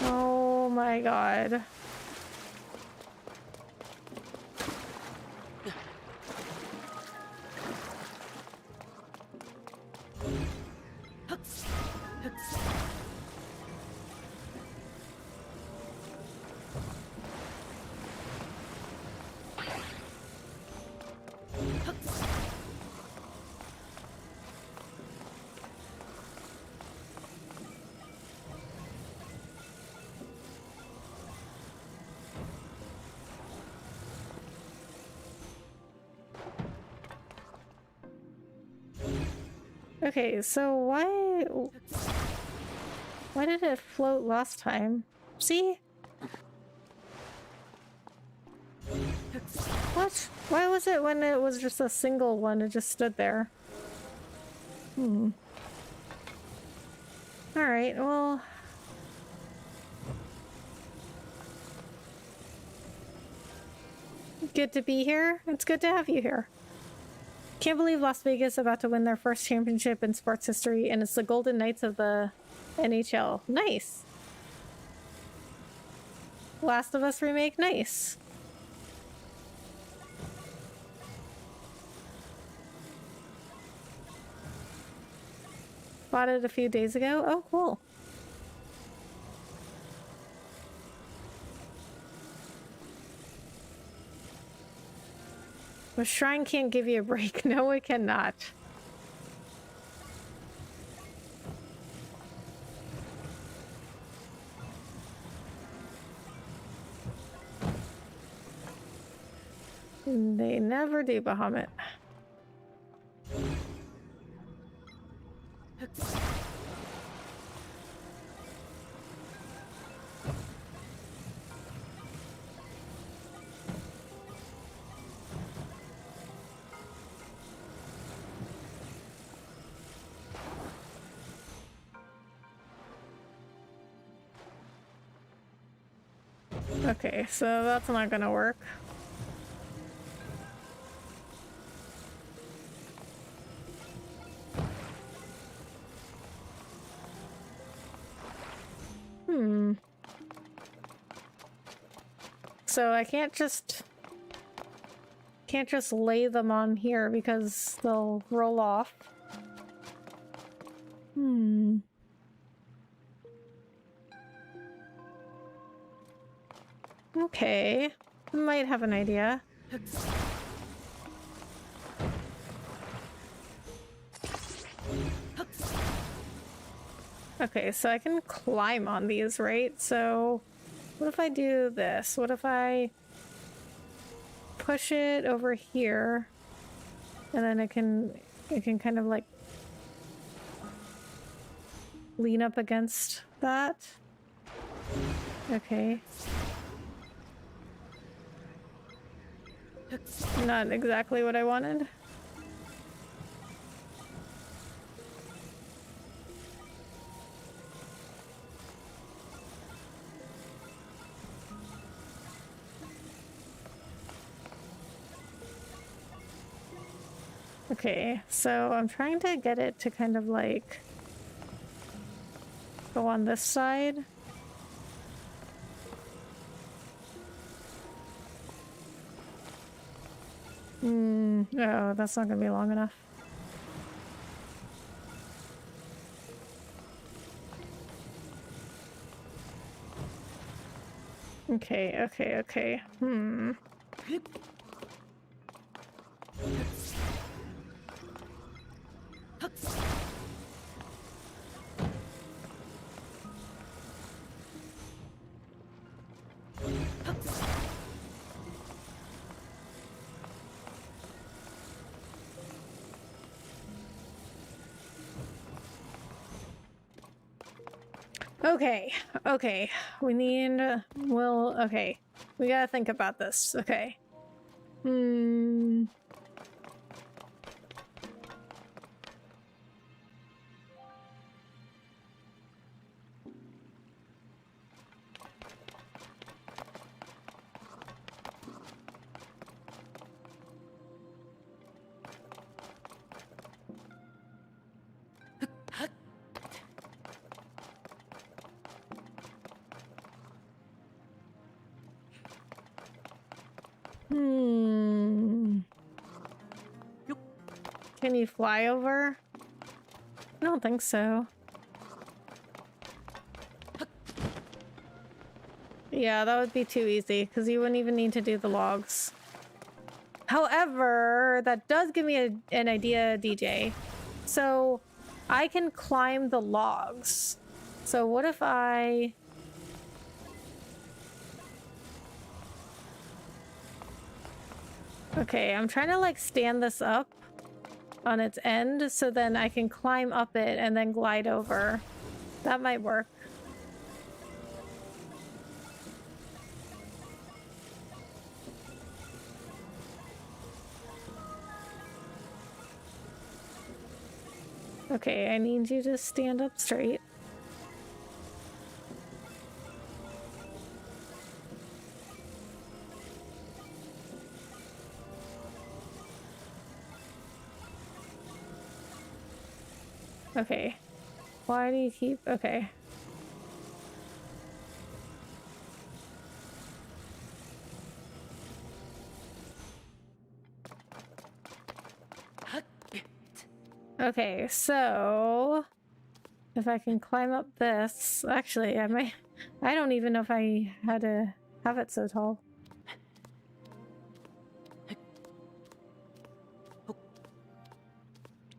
Oh my god. Okay, so why did it float last time? See? What? Why was it when it was just a single one, it just stood there? Alright, well... Good to be here. It's good to have you here. Can't believe Las Vegas about to win their first championship in sports history, and it's the Golden Knights of the NHL. Nice. Last of Us remake, nice. Bought it a few days ago. Oh, cool. The shrine can't give you a break. No, it cannot. They never do, Bahamut. Okay, so that's not gonna work. So I can't just lay them on here because they'll roll off. Hmm. Okay. Might have an idea. Okay, so I can climb on these, right? So what if I do this? What if I push it over here and then it can kind of like lean up against that? Okay. Not exactly what I wanted. Okay, so I'm trying to get it to kind of like go on this side. Oh, that's not gonna be long enough. Okay. Okay. We need, okay. We gotta think about this. Okay. Can you fly over? I don't think so. Yeah, that would be too easy because you wouldn't even need to do the logs. However, that does give me an idea, DJ. So I can climb the logs. So what if I... Okay, I'm trying to like stand this up on its end so then I can climb up it and then glide over. That might work. Okay, I need you to stand up straight. Okay. Why do you keep... Okay. Okay, so... If I can climb up this... Actually, I might... I don't even know if I had to have it so tall.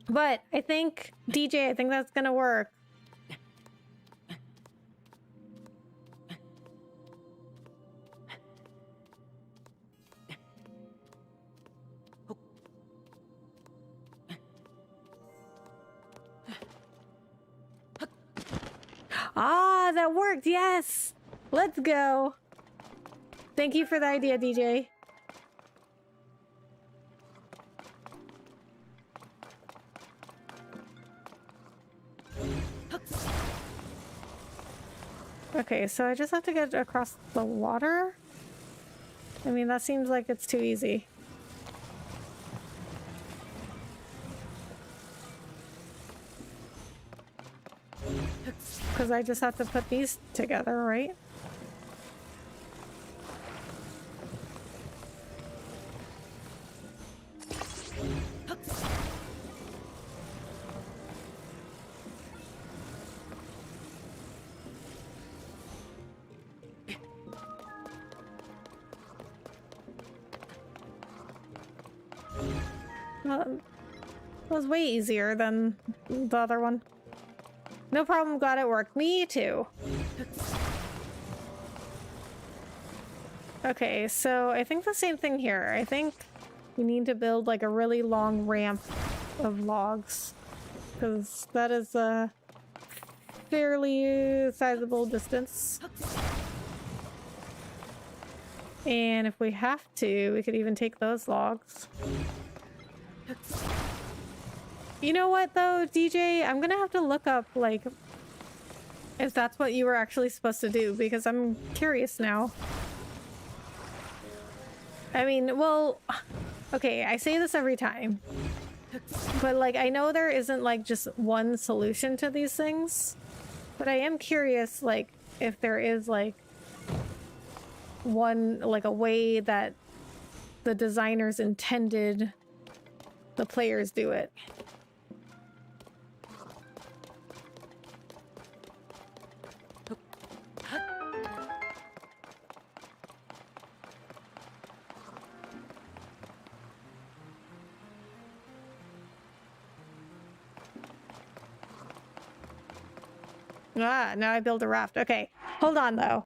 But I think, DJ, I think that's gonna work. Ah, that worked, yes! Let's go! Thank you for the idea, DJ. Okay, so I just have to get across the water? I mean, that seems like it's too easy. Because I just have to put these together, right? That was way easier than the other one. No problem, glad it worked. Me too. Okay, so I think the same thing here. I think we need to build like a really long ramp of logs, because that is a fairly sizable distance. And if we have to, we could even take those logs. You know what though, DJ? I'm gonna have to look up like if that's what you were actually supposed to do, because I'm curious now. I mean, well, okay, I say this every time, but like I know there isn't like just one solution to these things, but I am curious like if there is like one, like a way that the designers intended the players do it. Ah, now I build a raft. Okay, hold on though.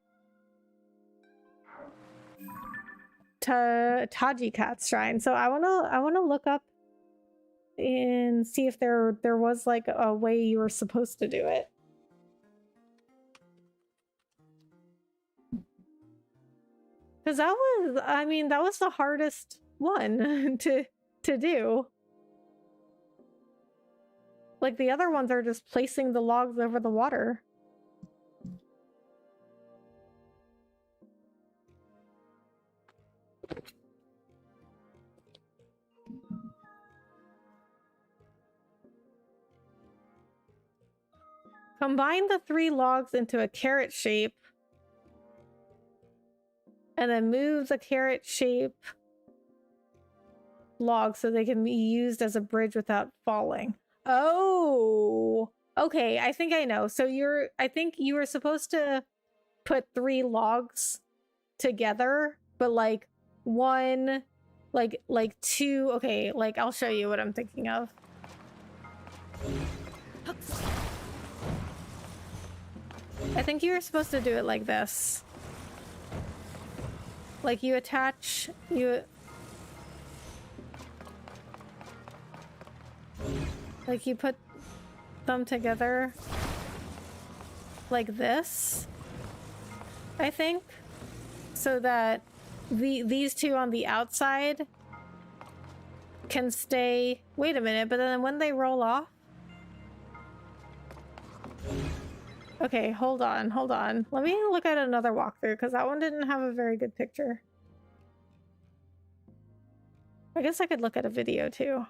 Tajikat Shrine. So I wanna look up and see if there was like a way you were supposed to do it. Because that was, I mean, that was the hardest one to do. Like the other ones are just placing the logs over the water. Combine the 3 logs into a carrot shape and then move the carrot shape logs so they can be used as a bridge without falling. Oh, okay. I think I know. So I think you were supposed to put 3 logs together, but like one, like 2. Okay, like I'll show you what I'm thinking of. I think you were supposed to do it like this. Like you attach, like you put them together like this, I think, so that these 2 on the outside can stay. Wait a minute, but then when they roll off. Okay, hold on. Let me look at another walkthrough, because that one didn't have a very good picture. I guess I could look at a video too.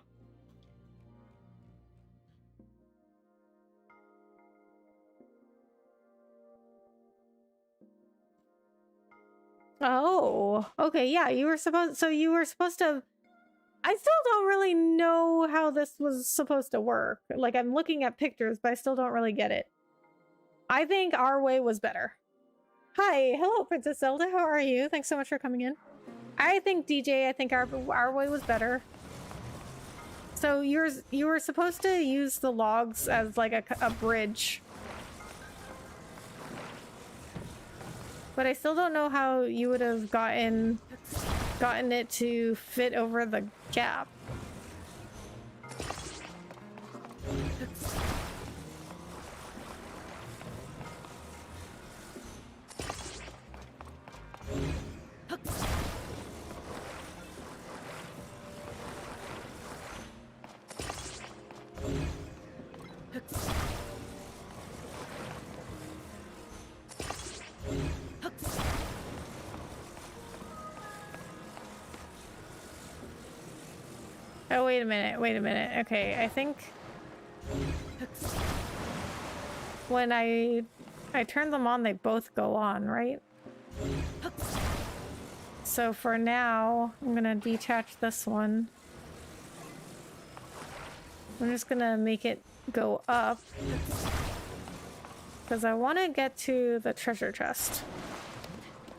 Oh, okay, yeah, you were supposed to... I still don't really know how this was supposed to work. Like, I'm looking at pictures, but I still don't really get it. I think our way was better. Hi, hello, Princess Zelda. How are you? Thanks so much for coming in. I think, DJ, I think our way was better. So you were supposed to use the logs as like a bridge. But I still don't know how you would have gotten it to fit over the gap. Oh, wait a minute. Okay, I think when I turn them on, they both go on, right? So for now, I'm gonna detach this one. I'm just gonna make it go up, because I want to get to the treasure chest.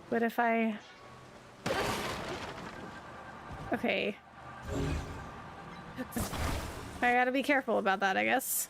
But if I... Okay. I gotta be careful about that, I guess.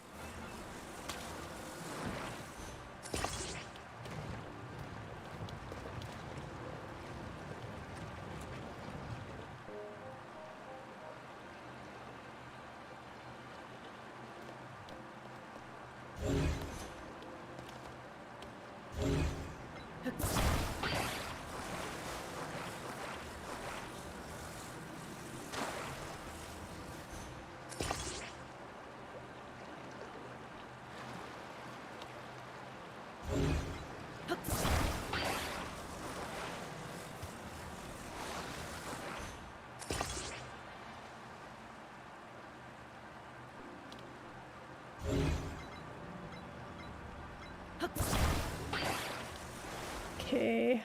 Okay.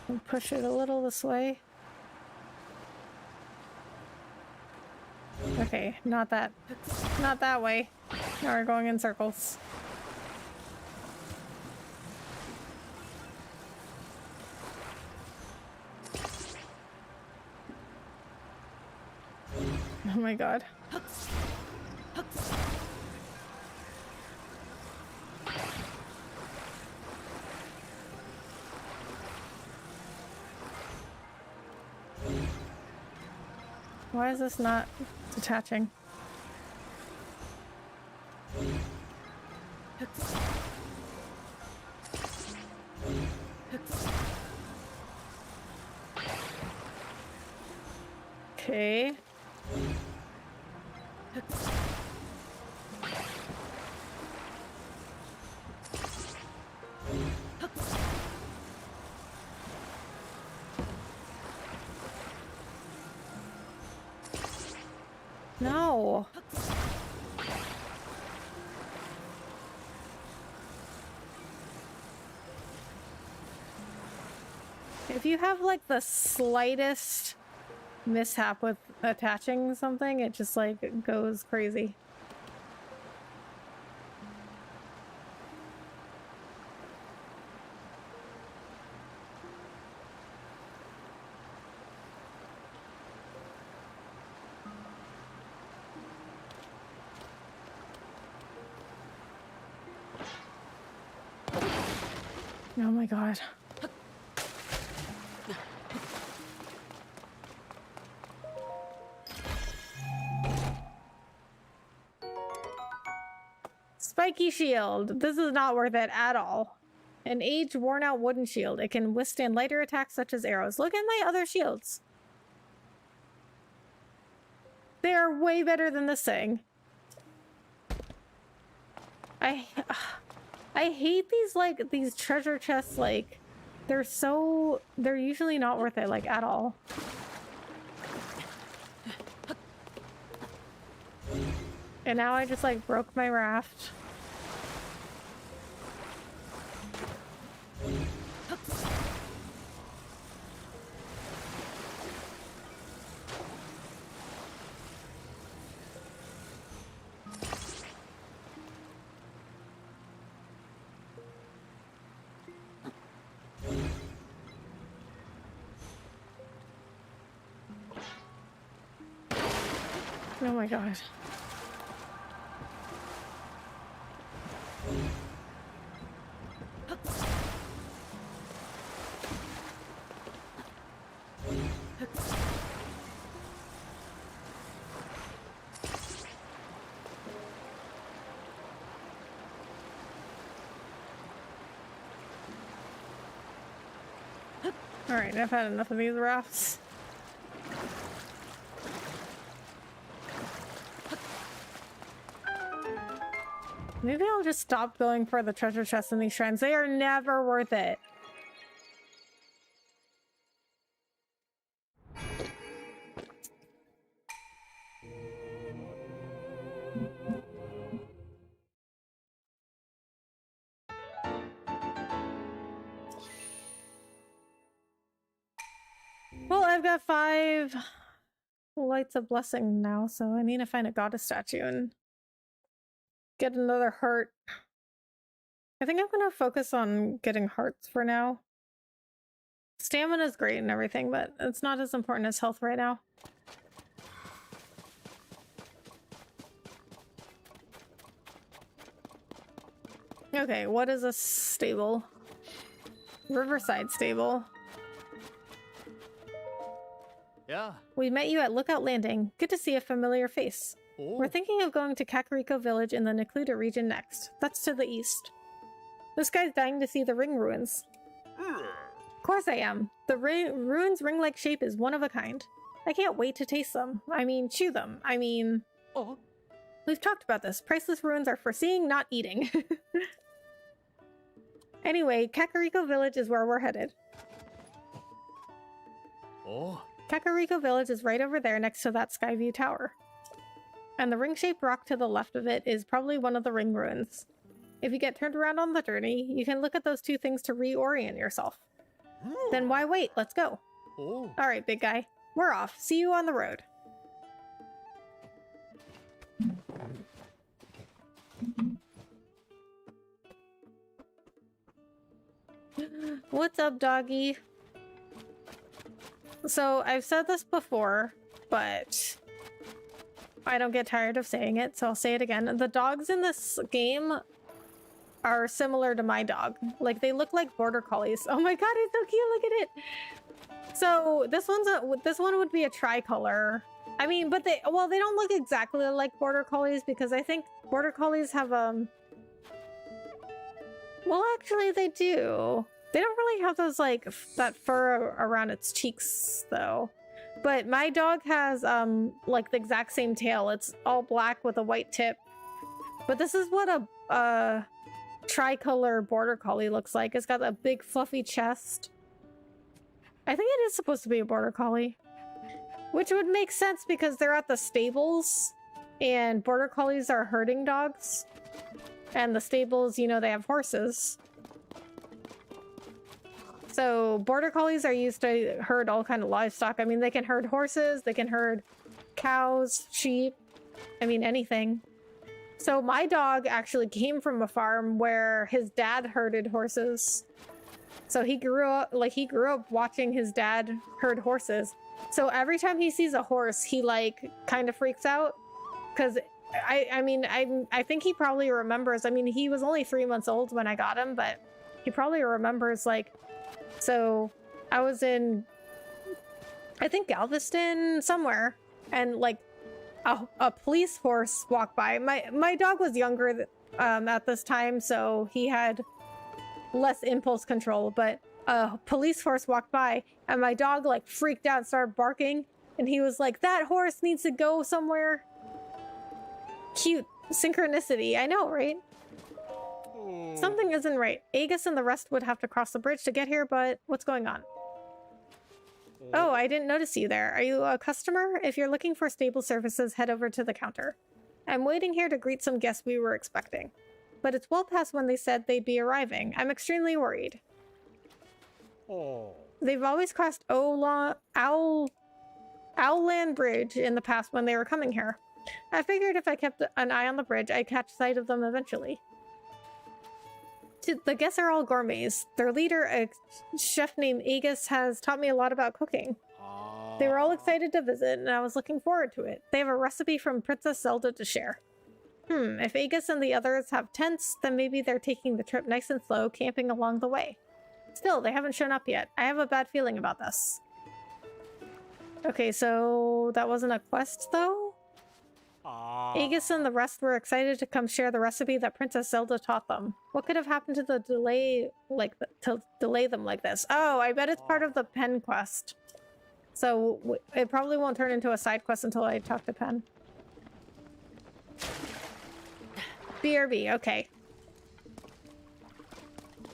I'll push it a little this way. Okay, not that way. Now we're going in circles. Oh my god. Why is this not detaching? Okay. No. If you have like the slightest mishap with attaching something, it just like goes crazy. Oh my god. Spiky shield. This is not worth it at all. An aged, worn-out wooden shield. It can withstand lighter attacks such as arrows. Look at my other shields. They are way better than this thing. I hate these, like, these treasure chests, like, they're usually not worth it, like, at all. And now I just, like, broke my raft. Oh my god. Alright, I've had enough of these rafts. Maybe I'll just stop going for the treasure chests in these shrines. They are never worth it. Well, I've got 5 lights of blessing now, so I need to find a goddess statue and get another heart. I think I'm gonna focus on getting hearts for now. Stamina is great and everything, but it's not as important as health right now. Okay, what is a stable? Riverside Stable. Yeah. We met you at Lookout Landing. Good to see a familiar face. Oh. We're thinking of going to Kakariko Village in the Necluda region next. That's to the east. This guy's dying to see the ring ruins. Of course I am. The ruins' ring-like shape is one of a kind. I can't wait to taste them. I mean, chew them. I mean... Oh. We've talked about this. Priceless ruins are for seeing, not eating. Anyway, Kakariko Village is where we're headed. Oh. Kakariko Village is right over there next to that Skyview Tower. And the ring-shaped rock to the left of it is probably one of the ring ruins. If you get turned around on the journey, you can look at those two things to reorient yourself. Then why wait? Let's go. Oh. Alright, big guy. We're off. See you on the road. What's up, doggy? So, I've said this before, but I don't get tired of saying it, so I'll say it again. The dogs in this game are similar to my dog. Like, they look like border collies. Oh my god, it's so cute, look at it! So, this one would be a tricolor. I mean, but they don't look exactly like border collies because I think border collies have, well, actually they do. They don't really have those, like, that fur around its cheeks, though. But my dog has, like, the exact same tail. It's all black with a white tip. But this is what a tricolor border collie looks like. It's got a big fluffy chest. I think it is supposed to be a border collie. Which would make sense because they're at the stables. And border collies are herding dogs. And the stables, you know, they have horses. So border collies are used to herd all kind of livestock. I mean, they can herd horses, they can herd cows, sheep, I mean, anything. So my dog actually came from a farm where his dad herded horses. So he grew up watching his dad herd horses. So every time he sees a horse, he like kind of freaks out. Because I think he probably remembers. I mean, he was only 3 months old when I got him, but he probably remembers like, so I was in, I think Galveston somewhere, and like a police horse walked by. My dog was younger at this time, so he had less impulse control, but a police horse walked by and my dog like freaked out and started barking, and he was like, that horse needs to go somewhere. Cute synchronicity, I know, right? Something isn't right. Aegis and the rest would have to cross the bridge to get here, but what's going on? Oh, I didn't notice you there. Are you a customer? If you're looking for stable services, head over to the counter. I'm waiting here to greet some guests we were expecting. But it's well past when they said they'd be arriving. I'm extremely worried. Oh. They've always crossed Owlland Bridge in the past when they were coming here. I figured if I kept an eye on the bridge, I'd catch sight of them eventually. The guests are all gourmets. Their leader, a chef named Aegis, has taught me a lot about cooking. They were all excited to visit, and I was looking forward to it. They have a recipe from Princess Zelda to share. If Aegis and the others have tents, then maybe they're taking the trip nice and slow, camping along the way. Still, they haven't shown up yet. I have a bad feeling about this. Okay, so that wasn't a quest, though? Aegis and the rest were excited to come share the recipe that Princess Zelda taught them. What could have happened to delay them like this? Oh, I bet it's part of the Pen quest. So it probably won't turn into a side quest until I talk to Pen. BRB, okay.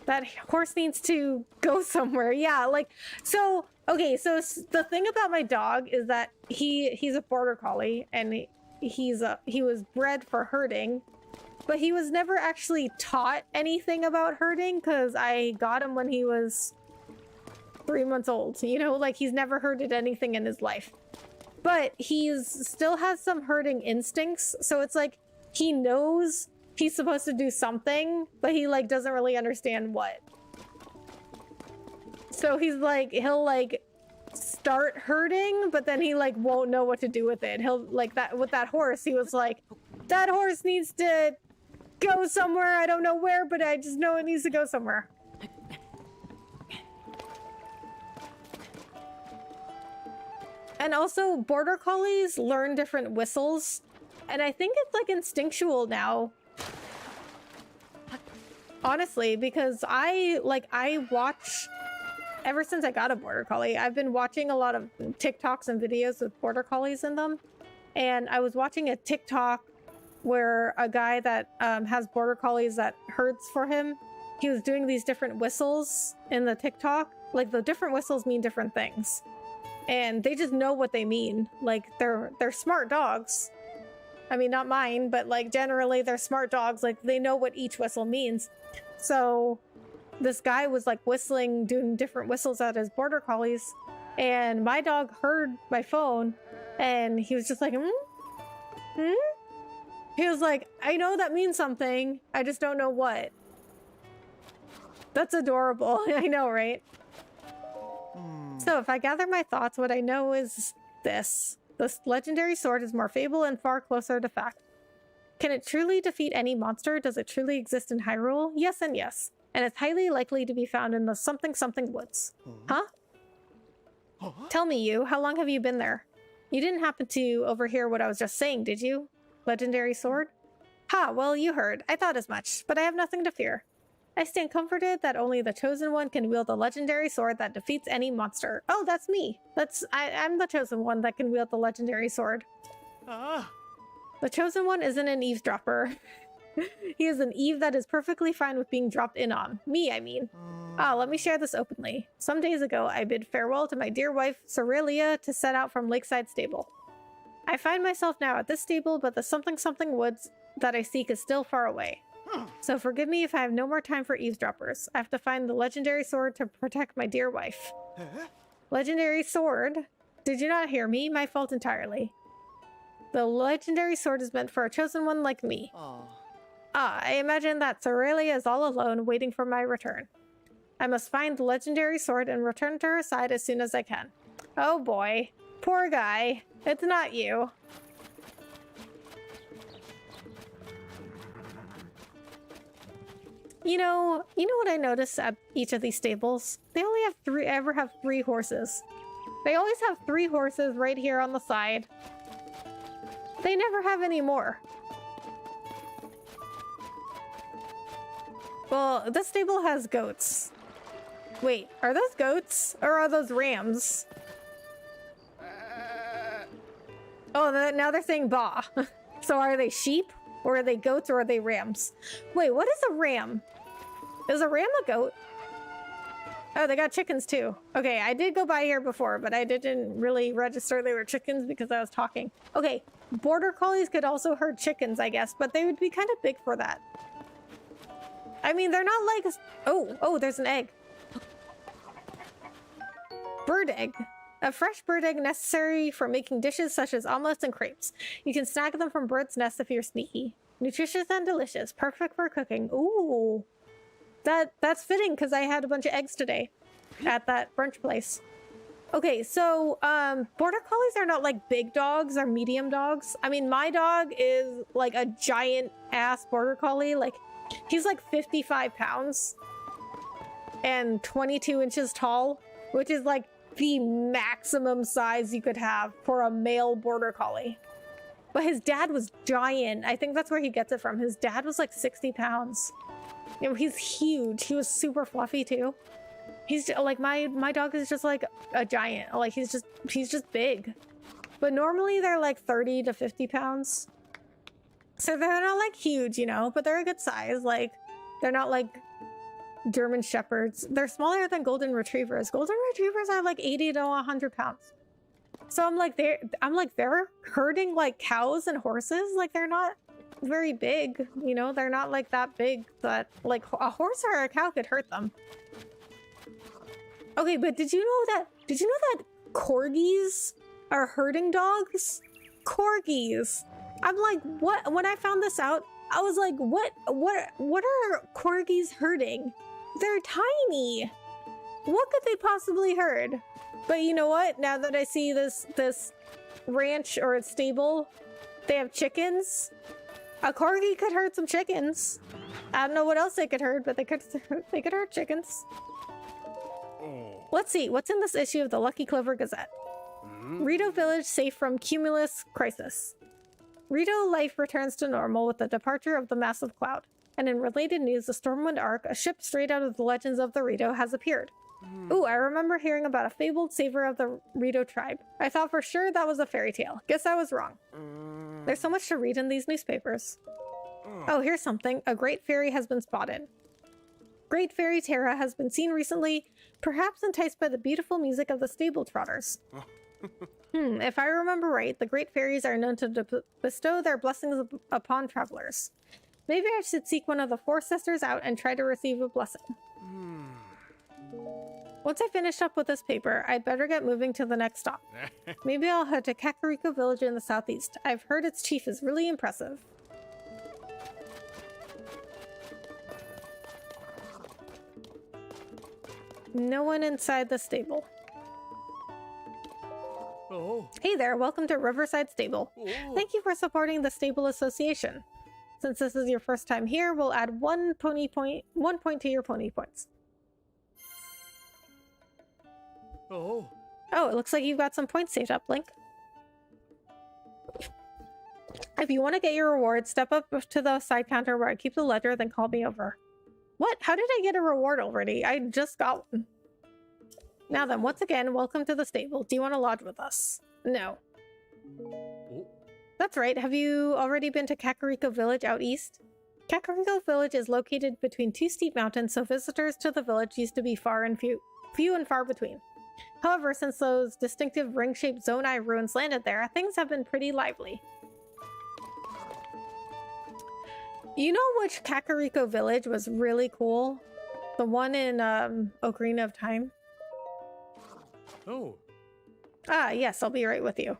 That horse needs to go somewhere. Yeah, like, so, okay, so the thing about my dog is that he's a border collie, and he was bred for herding, but he was never actually taught anything about herding because I got him when he was 3 months old. You know, like he's never herded anything in his life, but still has some herding instincts. So it's like he knows he's supposed to do something, but he like doesn't really understand what. So he'll like start herding, but then he like won't know what to do with it. He'll like that with that horse. He was like, that horse needs to go somewhere. I don't know where, but I just know it needs to go somewhere. And also, border collies learn different whistles. And I think it's like instinctual now. Honestly, because I watch, ever since I got a border collie, I've been watching a lot of TikToks and videos with border collies in them. And I was watching a TikTok where a guy that has border collies that herds for him, he was doing these different whistles in the TikTok. Like, the different whistles mean different things. And they just know what they mean. Like, they're smart dogs. I mean, not mine, but like generally they're smart dogs. Like, they know what each whistle means. So this guy was like whistling, doing different whistles at his border collies. And my dog heard my phone and he was just like, He was like, I know that means something. I just don't know what. That's adorable. I know, right? So if I gather my thoughts, what I know is this. This legendary sword is more fable and far closer to fact. Can it truly defeat any monster? Does it truly exist in Hyrule? Yes and yes. And it's highly likely to be found in the something something woods. Huh? Tell me, you, how long have you been there? You didn't happen to overhear what I was just saying, did you? Legendary sword? Ha, well, you heard. I thought as much, but I have nothing to fear. I stand comforted that only the Chosen One can wield the legendary sword that defeats any monster. Oh, that's me. I'm the Chosen One that can wield the legendary sword. The Chosen One isn't an eavesdropper. He is an Eve that is perfectly fine with being dropped in on. Me, I mean. Let me share this openly. Some days ago, I bid farewell to my dear wife, Cerelia, to set out from Lakeside Stable. I find myself now at this stable, but the something something woods that I seek is still far away. So forgive me if I have no more time for eavesdroppers. I have to find the legendary sword to protect my dear wife. Legendary sword? Did you not hear me? My fault entirely. The legendary sword is meant for a chosen one like me. I imagine that Cerelia is all alone, waiting for my return. I must find the legendary sword and return to her side as soon as I can. Oh boy. Poor guy. It's not you. You know what I noticed at each of these stables? They only have three horses. They always have 3 horses right here on the side. They never have any more. Well, this stable has goats. Wait, are those goats or are those rams? Oh, now they're saying ba. So are they sheep or are they goats or are they rams? Wait, what is a ram? Is a ram a goat? Oh, they got chickens too. Okay, I did go by here before, but I didn't really register they were chickens because I was talking. Okay, border collies could also herd chickens, I guess, but they would be kind of big for that. I mean, they're not like... Oh, there's an egg. Bird egg. A fresh bird egg necessary for making dishes such as omelets and crepes. You can snag them from birds' nests if you're sneaky. Nutritious and delicious. Perfect for cooking. Ooh. That's fitting because I had a bunch of eggs today at that brunch place. Okay, so border collies are not like big dogs or medium dogs. I mean, my dog is like a giant ass border collie. Like, he's like 55 pounds and 22 inches tall, which is like the maximum size you could have for a male border collie. But his dad was giant. I think that's where he gets it from. His dad was like 60 pounds. You know, he's huge. He was super fluffy too. He's like my dog is just like a giant. Like he's just big. But normally they're like 30 to 50 pounds. So they're not like huge, you know, but they're a good size. Like they're not like German shepherds. They're smaller than golden retrievers. Golden retrievers are like 80 to 100 pounds. So I'm like they're herding like cows and horses. Like they're not very big, you know, they're not like that big that like a horse or a cow could hurt them. Okay, but did you know that corgis are herding dogs? Corgis. I'm like, what? When I found this out, I was like, what are corgis herding? They're tiny. What could they possibly herd? But you know what? Now that I see this ranch or stable, they have chickens. A corgi could herd some chickens. I don't know what else they could herd, but they could herd chickens. Let's see, what's in this issue of the Lucky Clover Gazette? Rito Village safe from cumulus crisis. Rito life returns to normal with the departure of the massive cloud. And in related news, the Stormwind Ark, a ship straight out of the Legends of the Rito, has appeared. Ooh, I remember hearing about a fabled savior of the Rito tribe. I thought for sure that was a fairy tale. Guess I was wrong. There's so much to read in these newspapers. Oh, here's something. A great fairy has been spotted. Great fairy Terra has been seen recently, perhaps enticed by the beautiful music of the stable trotters. If I remember right, the great fairies are known to bestow their blessings upon travelers. Maybe I should seek one of the four sisters out and try to receive a blessing. Once I finish up with this paper, I'd better get moving to the next stop. Maybe I'll head to Kakariko Village in the southeast. I've heard its chief is really impressive. No one inside the stable. Oh. Hey there, welcome to Riverside Stable. Thank you for supporting the Stable Association. Since this is your first time here, we'll add 1 point to your pony points. Oh. Oh, it looks like you've got some points saved up, Link. If you want to get your reward, step up to the side counter where I keep the ledger, then call me over. What? How did I get a reward already? I just got one. Now then, once again, welcome to the stable. Do you want to lodge with us? No. Oh. That's right. Have you already been to Kakariko Village out east? Kakariko Village is located between two steep mountains, so visitors to the village used to be few and far between. However, since those distinctive ring-shaped Zonai ruins landed there, things have been pretty lively. You know which Kakariko Village was really cool? The one in Ocarina of Time? Oh. Ah, yes, I'll be right with you.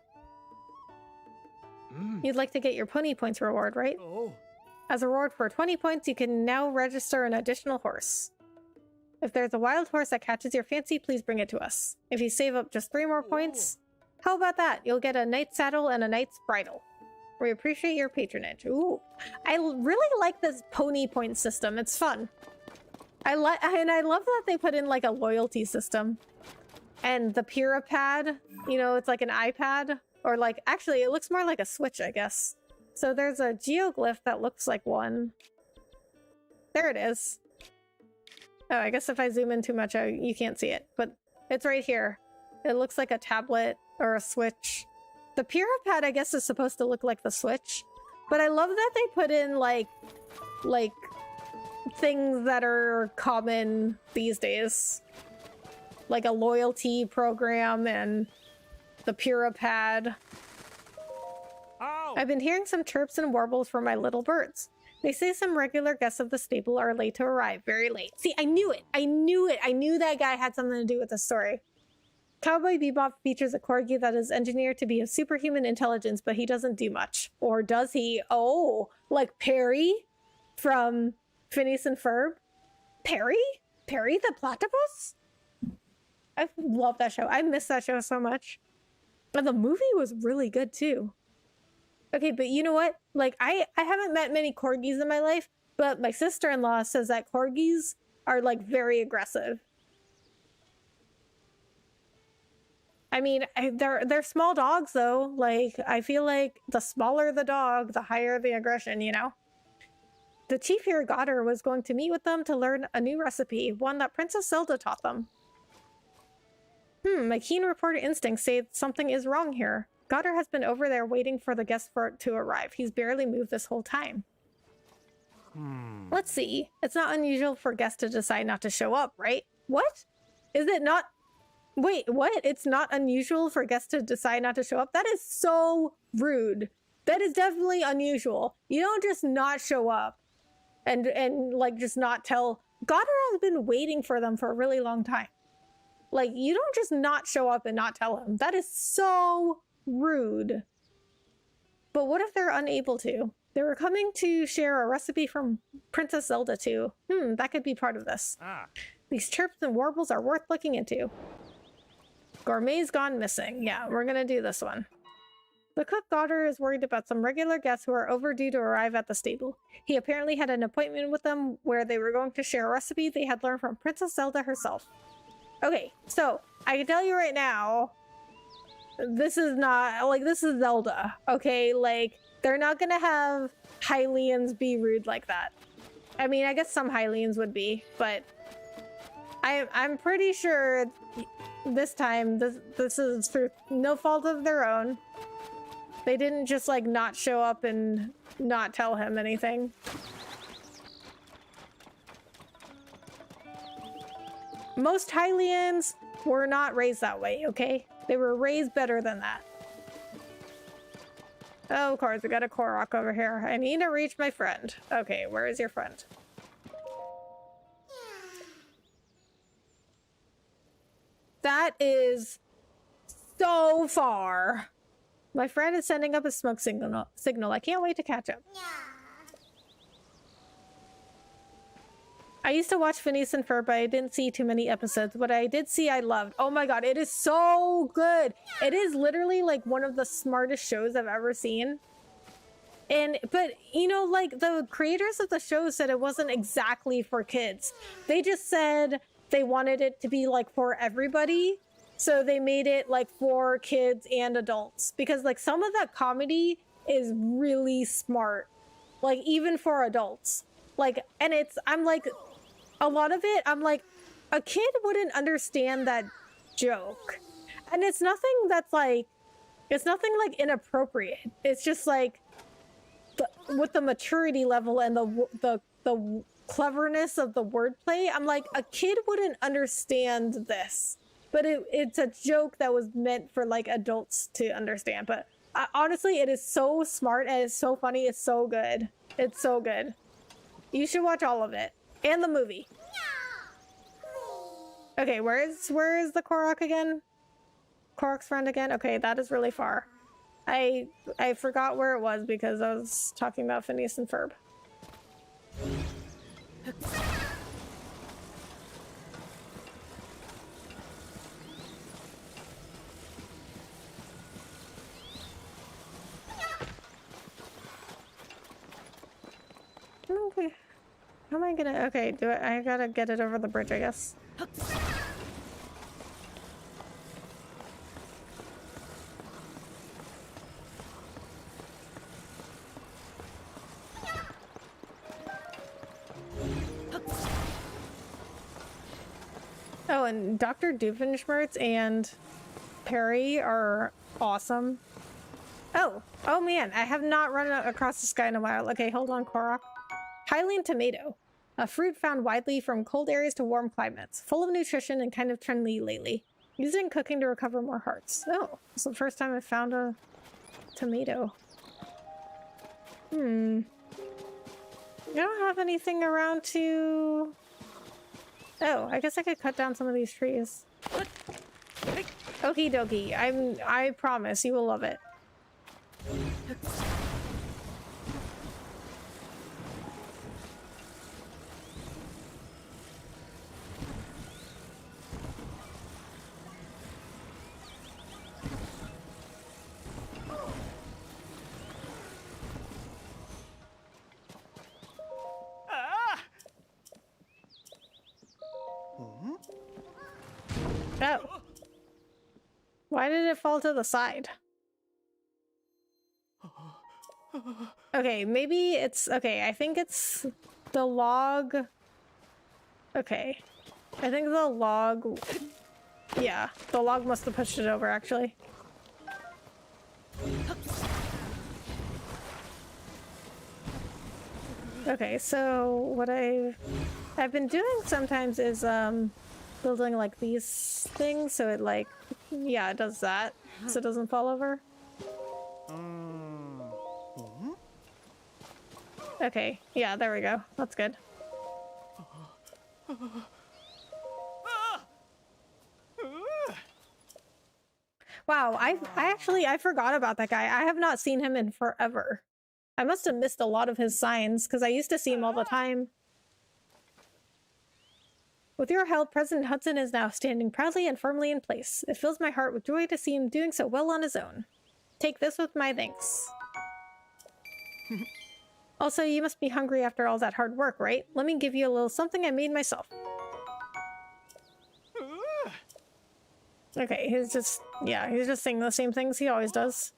You'd like to get your pony points reward, right? Oh. As a reward for 20 points, you can now register an additional horse. If there's a wild horse that catches your fancy, please bring it to us. If you save up just 3 more points, how about that? You'll get a knight's saddle and a knight's bridle. We appreciate your patronage. Ooh, I really like this pony point system. It's fun. I love that they put in like a loyalty system. And the Pura pad, you know, it's like an iPad. Or like, actually, it looks more like a Switch, I guess. So there's a geoglyph that looks like one. There it is. Oh, I guess if I zoom in too much, you can't see it. But it's right here. It looks like a tablet or a Switch. The Pura pad, I guess, is supposed to look like the Switch. But I love that they put in, like things that are common these days. Like a loyalty program and the Pura pad. Ow. I've been hearing some chirps and warbles from my little birds. They say some regular guests of the stable are late to arrive, very late. See, I knew it! I knew it! I knew that guy had something to do with the story. Cowboy Bebop features a corgi that is engineered to be of superhuman intelligence, but he doesn't do much. Or does he? Oh, like Perry from Phineas and Ferb? Perry? Perry the platypus? I love that show. I miss that show so much. And the movie was really good too. Okay, but you know what? Like, I haven't met many corgis in my life, but my sister-in-law says that corgis are like very aggressive. I mean, they're small dogs though. Like, I feel like the smaller the dog, the higher the aggression, you know? The chief here, Goddard, was going to meet with them to learn a new recipe, one that Princess Zelda taught them. My keen reporter instincts say something is wrong here. Goddard has been over there waiting for the guests to arrive. He's barely moved this whole time. Let's see. It's not unusual for guests to decide not to show up, right? What? Is it not? Wait, what? It's not unusual for guests to decide not to show up? That is so rude. That is definitely unusual. You don't just not show up and like just not tell. Goddard has been waiting for them for a really long time. Like, you don't just not show up and not tell him. That is so rude. But what if they're unable to? They were coming to share a recipe from Princess Zelda too. That could be part of this. These chirps and warbles are worth looking into. Gourmet's gone missing. Yeah, we're gonna do this one. The cook daughter is worried about some regular guests who are overdue to arrive at the stable. He apparently had an appointment with them where they were going to share a recipe they had learned from Princess Zelda herself. Okay, so I can tell you right now, this is not, like, this is Zelda, okay? Like, they're not gonna have Hylians be rude like that. I mean, I guess some Hylians would be, but I'm pretty sure this time this is through no fault of their own. They didn't just, like, not show up and not tell him anything. Most Hylians were not raised that way, okay? They were raised better than that. Oh, of course, we got a Korok over here. I need to reach my friend. Okay, where is your friend? That is so far. My friend is sending up a smoke signal. I can't wait to catch up. I used to watch Phineas and Ferb, but I didn't see too many episodes. What I did see, I loved. Oh my god, it is so good. It is literally like one of the smartest shows I've ever seen. But you know, like, the creators of the show said it wasn't exactly for kids. They just said they wanted it to be like for everybody. So they made it like for kids and adults, because like some of that comedy is really smart, like even for adults. Like, and I'm like, a lot of it, I'm like, a kid wouldn't understand that joke. And it's nothing that's like, it's nothing like inappropriate. It's just like, with the maturity level and the cleverness of the wordplay, I'm like, a kid wouldn't understand this. But it's a joke that was meant for, like, adults to understand. But honestly, it is so smart and it's so funny. It's so good. It's so good. You should watch all of it. And the movie. Okay, where is the Korok again? Korok's friend again? Okay, that is really far. I forgot where it was because I was talking about Phineas and Ferb. Okay. How am I gonna... Okay, I gotta get it over the bridge, I guess. Oh, and Dr. Doofenshmirtz and Perry are awesome. Oh man, I have not run across the sky in a while. Okay, hold on, Korok. Hylian tomato, a fruit found widely from cold areas to warm climates, full of nutrition and kind of trendy lately. Used in cooking to recover more hearts. Oh, it's the first time I found a tomato. I don't have anything around to... Oh, I guess I could cut down some of these trees. Okie dokie. I promise you will love it. Oh. Why did it fall to the side? Okay, maybe it's... Okay, I think it's the log... Okay. I think the log... Yeah, the log must have pushed it over, actually. Okay, so what I've been doing sometimes is, building like these things so it like, yeah, it does that so it doesn't fall over. Okay, yeah, there we go. That's good. Wow, I forgot about that guy. I have not seen him in forever. I must have missed a lot of his signs because I used to see him all the time. With your help, President Hudson is now standing proudly and firmly in place. It fills my heart with joy to see him doing so well on his own. Take this with my thanks. Also, you must be hungry after all that hard work, right? Let me give you a little something I made myself. Okay, he's just saying the same things he always does.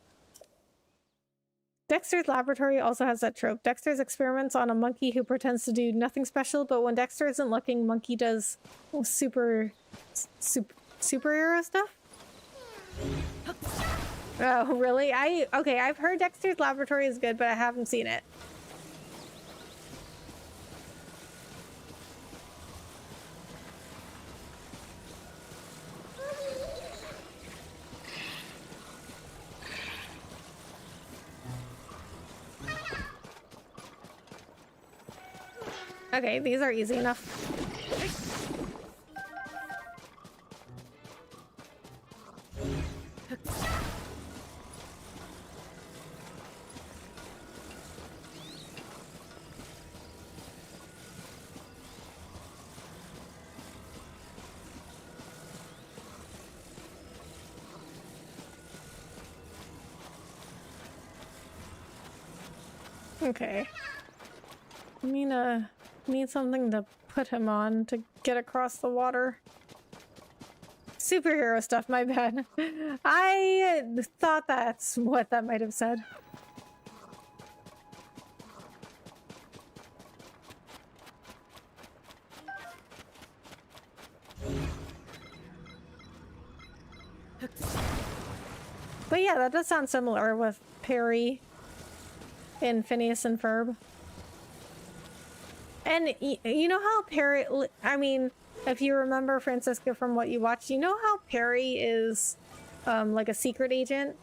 Dexter's laboratory also has that trope. Dexter's experiments on a monkey who pretends to do nothing special, but when Dexter isn't looking, monkey does superhero stuff? Oh, really? Okay, I've heard Dexter's laboratory is good, but I haven't seen it. Okay, these are easy enough. Okay. Need something to put him on to get across the water. Superhero stuff, my bad. I thought that's what that might have said. But yeah, that does sound similar with Perry in Phineas and Ferb. And you know how Perry, I mean, if you remember Francisca from what you watched, you know how Perry is like a secret agent?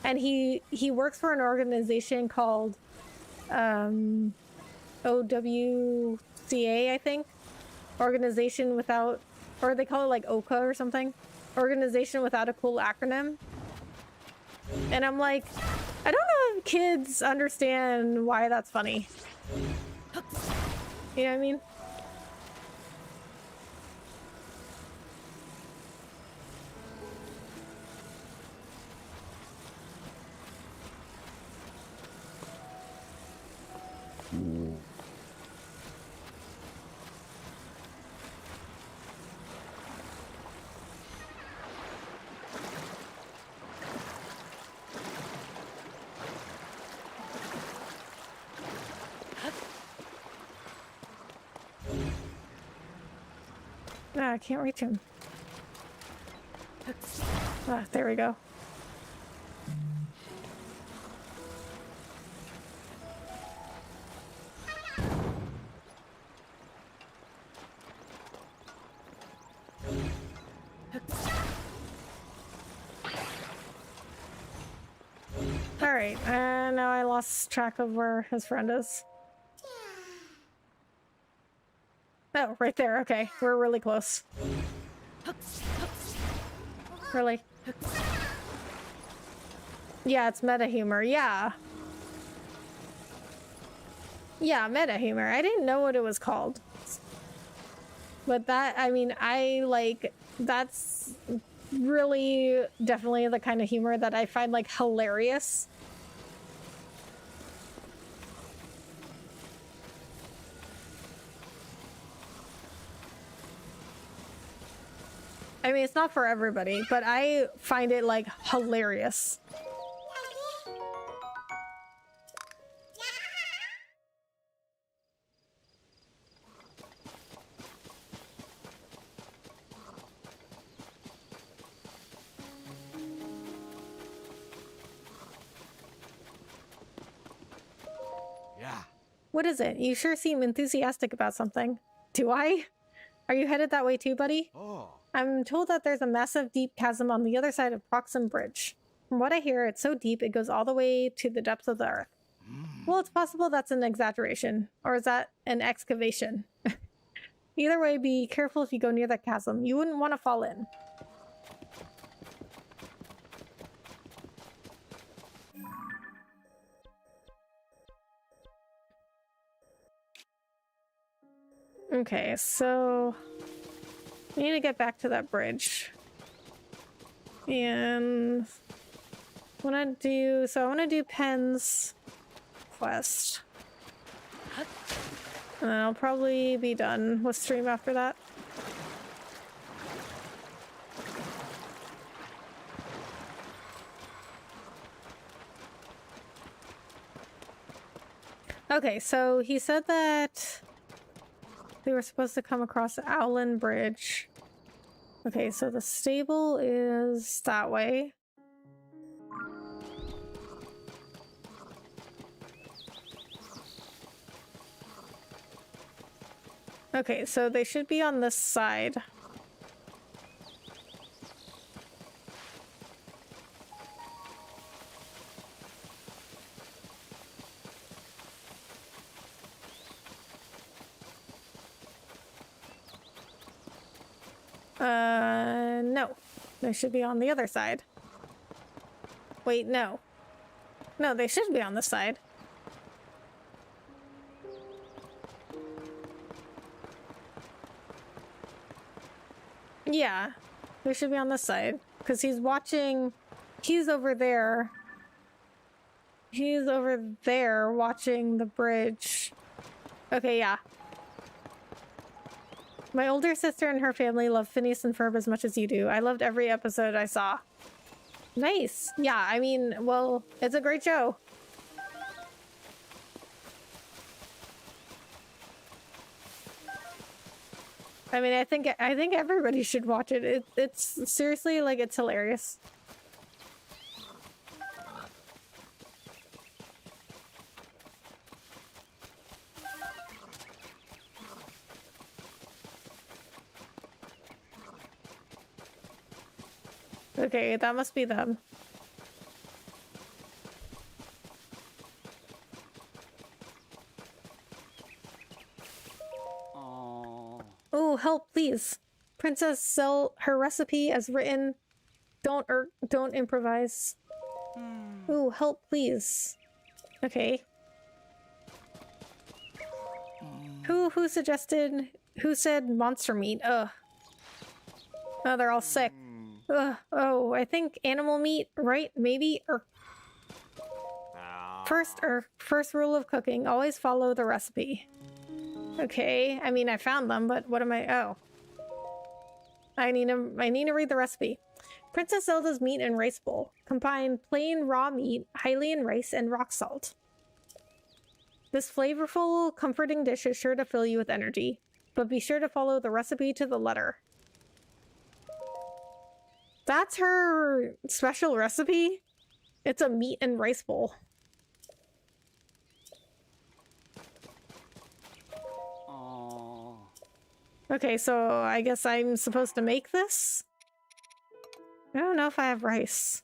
And he works for an organization called OWCA, I think. Organization Without, or they call it like OCA or something. Organization Without a Cool Acronym. And I'm like, I don't know if kids understand why that's funny. You know what I mean? I can't reach him. Ah, there we go. Alright, and now I lost track of where his friend is. Oh, right there. Okay, we're really close. Really? Yeah, it's meta humor. Yeah. Yeah, meta humor. I didn't know what it was called. But that, I mean, that's really definitely the kind of humor that I find like hilarious. I mean, it's not for everybody, but I find it, like, hilarious. Yeah. What is it? You sure seem enthusiastic about something. Do I? Are you headed that way too, buddy? Oh. I'm told that there's a massive deep chasm on the other side of Proxim Bridge. From what I hear, it's so deep it goes all the way to the depths of the earth. Well, it's possible that's an exaggeration. Or is that an excavation? Either way, be careful if you go near that chasm. You wouldn't want to fall in. Okay, so we need to get back to that bridge. And I want to do Penn's quest. And then I'll probably be done with stream after that. Okay, so he said that they were supposed to come across Owlin Bridge. Okay, so the stable is that way. Okay, so they should be on this side. No. They should be on the other side. Wait, no. No, they should be on this side. Yeah, they should be on this side. Because he's watching... He's over there. He's over there watching the bridge. Okay, yeah. My older sister and her family love Phineas and Ferb as much as you do. I loved every episode I saw. Nice. Yeah, I mean, well, it's a great show. I mean, I think everybody should watch it. It's seriously, like, it's hilarious. Okay, that must be them. Oh, help, please. Princess, sell her recipe as written. Don't improvise. Ooh, help, please. Okay. Who suggested... Who said monster meat? Ugh. Oh, they're all sick. Ugh. Oh, I think animal meat, right? Maybe? First rule of cooking, always follow the recipe. Okay, I mean, I found them, but what am I... Oh. I need to read the recipe. Princess Zelda's meat and rice bowl. Combine plain raw meat, Hylian rice, and rock salt. This flavorful, comforting dish is sure to fill you with energy, but be sure to follow the recipe to the letter. That's her special recipe? It's a meat and rice bowl. Okay, so I guess I'm supposed to make this? I don't know if I have rice.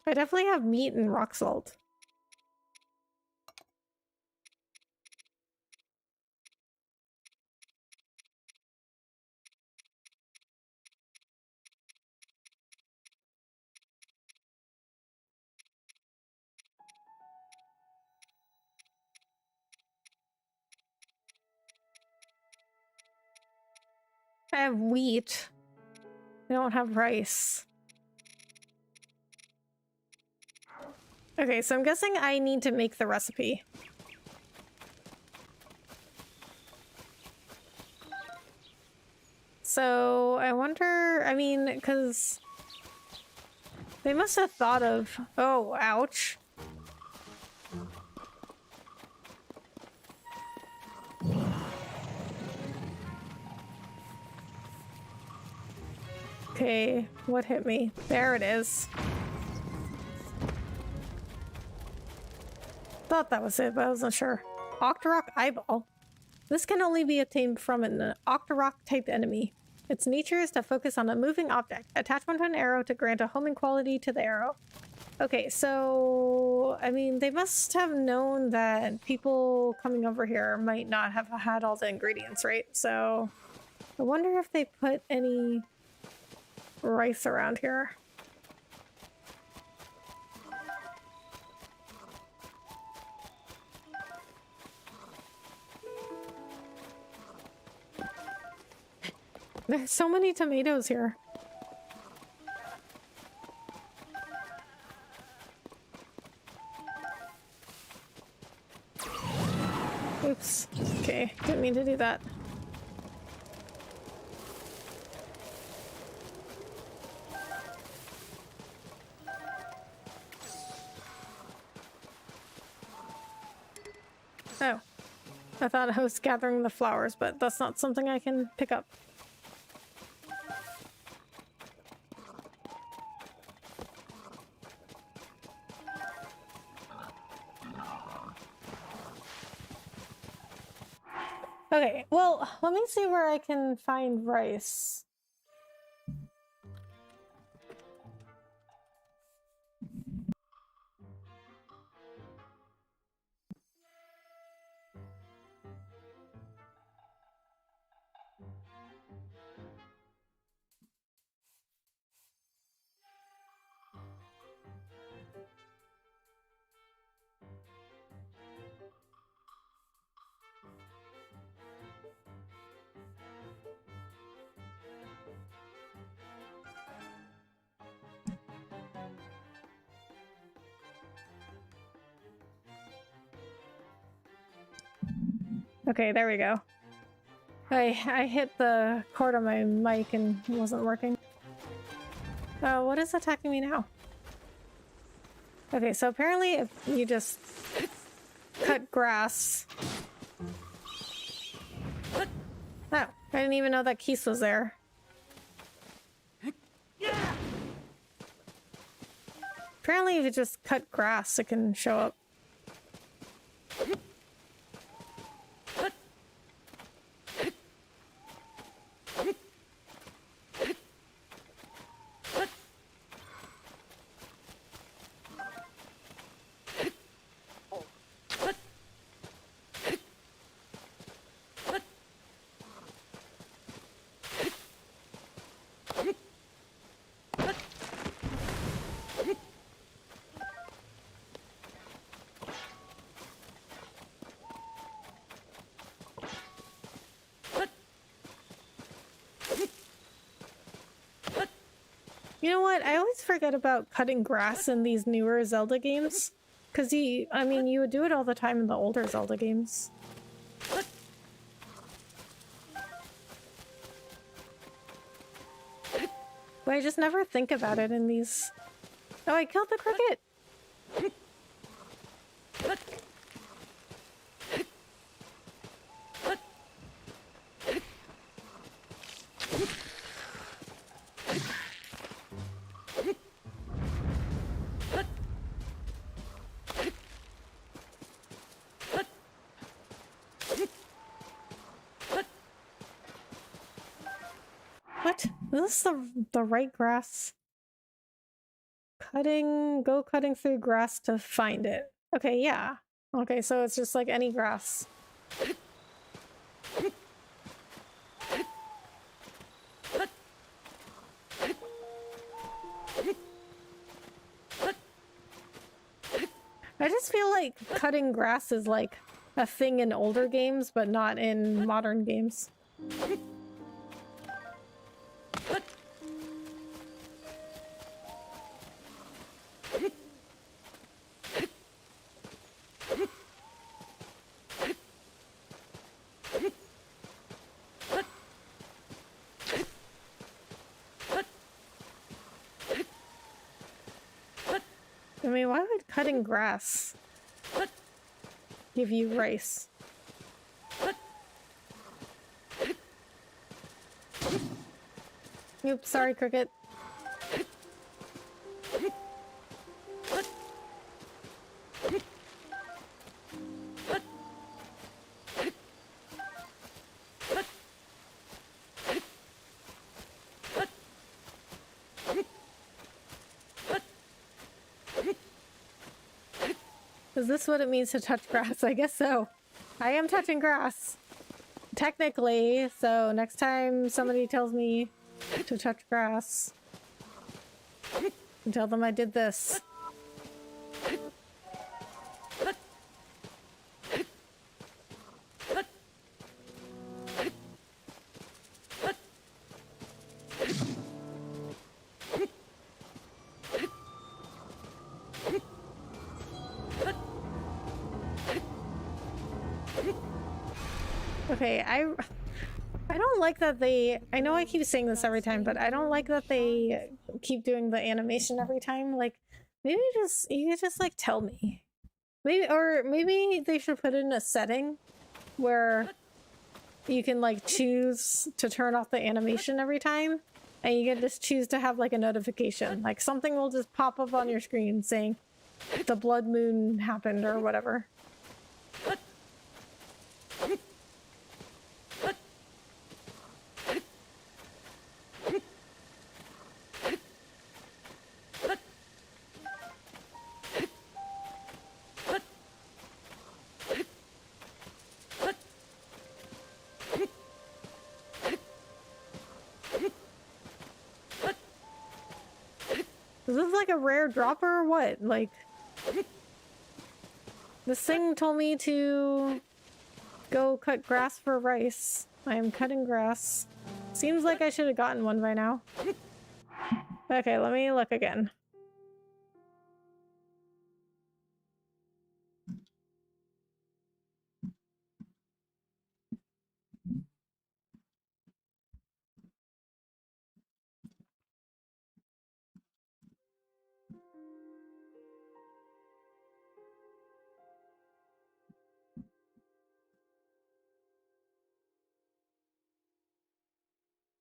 I definitely have meat and rock salt. I have wheat. I don't have rice. Okay, so I'm guessing I need to make the recipe. So I wonder, I mean, because they must have thought of, oh, ouch. Okay, what hit me? There it is. Thought that was it, but I wasn't sure. Octorok Eyeball. This can only be obtained from an Octorok-type enemy. Its nature is to focus on a moving object. Attach one to an arrow to grant a homing quality to the arrow. Okay, so... I mean, they must have known that people coming over here might not have had all the ingredients, right? So... I wonder if they put any... rice around here. There's so many tomatoes here. Oops. Okay, didn't mean to do that. Oh. I thought I was gathering the flowers, but that's not something I can pick up. Okay, well, let me see where I can find rice. Okay, there we go. I hit the cord on my mic and it wasn't working. What is attacking me now? Okay, so apparently if you just cut grass... Oh, I didn't even know that Keese was there. Apparently if you just cut grass, it can show up. You know what? I always forget about cutting grass in these newer Zelda games. Because you would do it all the time in the older Zelda games. But I just never think about it in these... Oh, I killed the cricket! What? Is this the right grass? Go cutting through grass to find it. Okay, yeah. Okay, so it's just like any grass. I just feel like cutting grass is like a thing in older games, but not in modern games. I mean, why would cutting grass give you rice? Oops, sorry, cricket. Is this what it means to touch grass? I guess so. I am touching grass. Technically, so next time somebody tells me to touch grass, tell them I did this. Okay, I don't like that they... I know I keep saying this every time, but I don't like that they keep doing the animation every time. Like, maybe you could just, like, tell me. Maybe they should put in a setting where you can, like, choose to turn off the animation every time, and you can just choose to have, like, a notification. Like, something will just pop up on your screen saying the blood moon happened or whatever. Is this like a rare dropper or what? Like, this thing told me to go cut grass for rice. I am cutting grass. Seems like I should have gotten one by now. Okay, let me look again.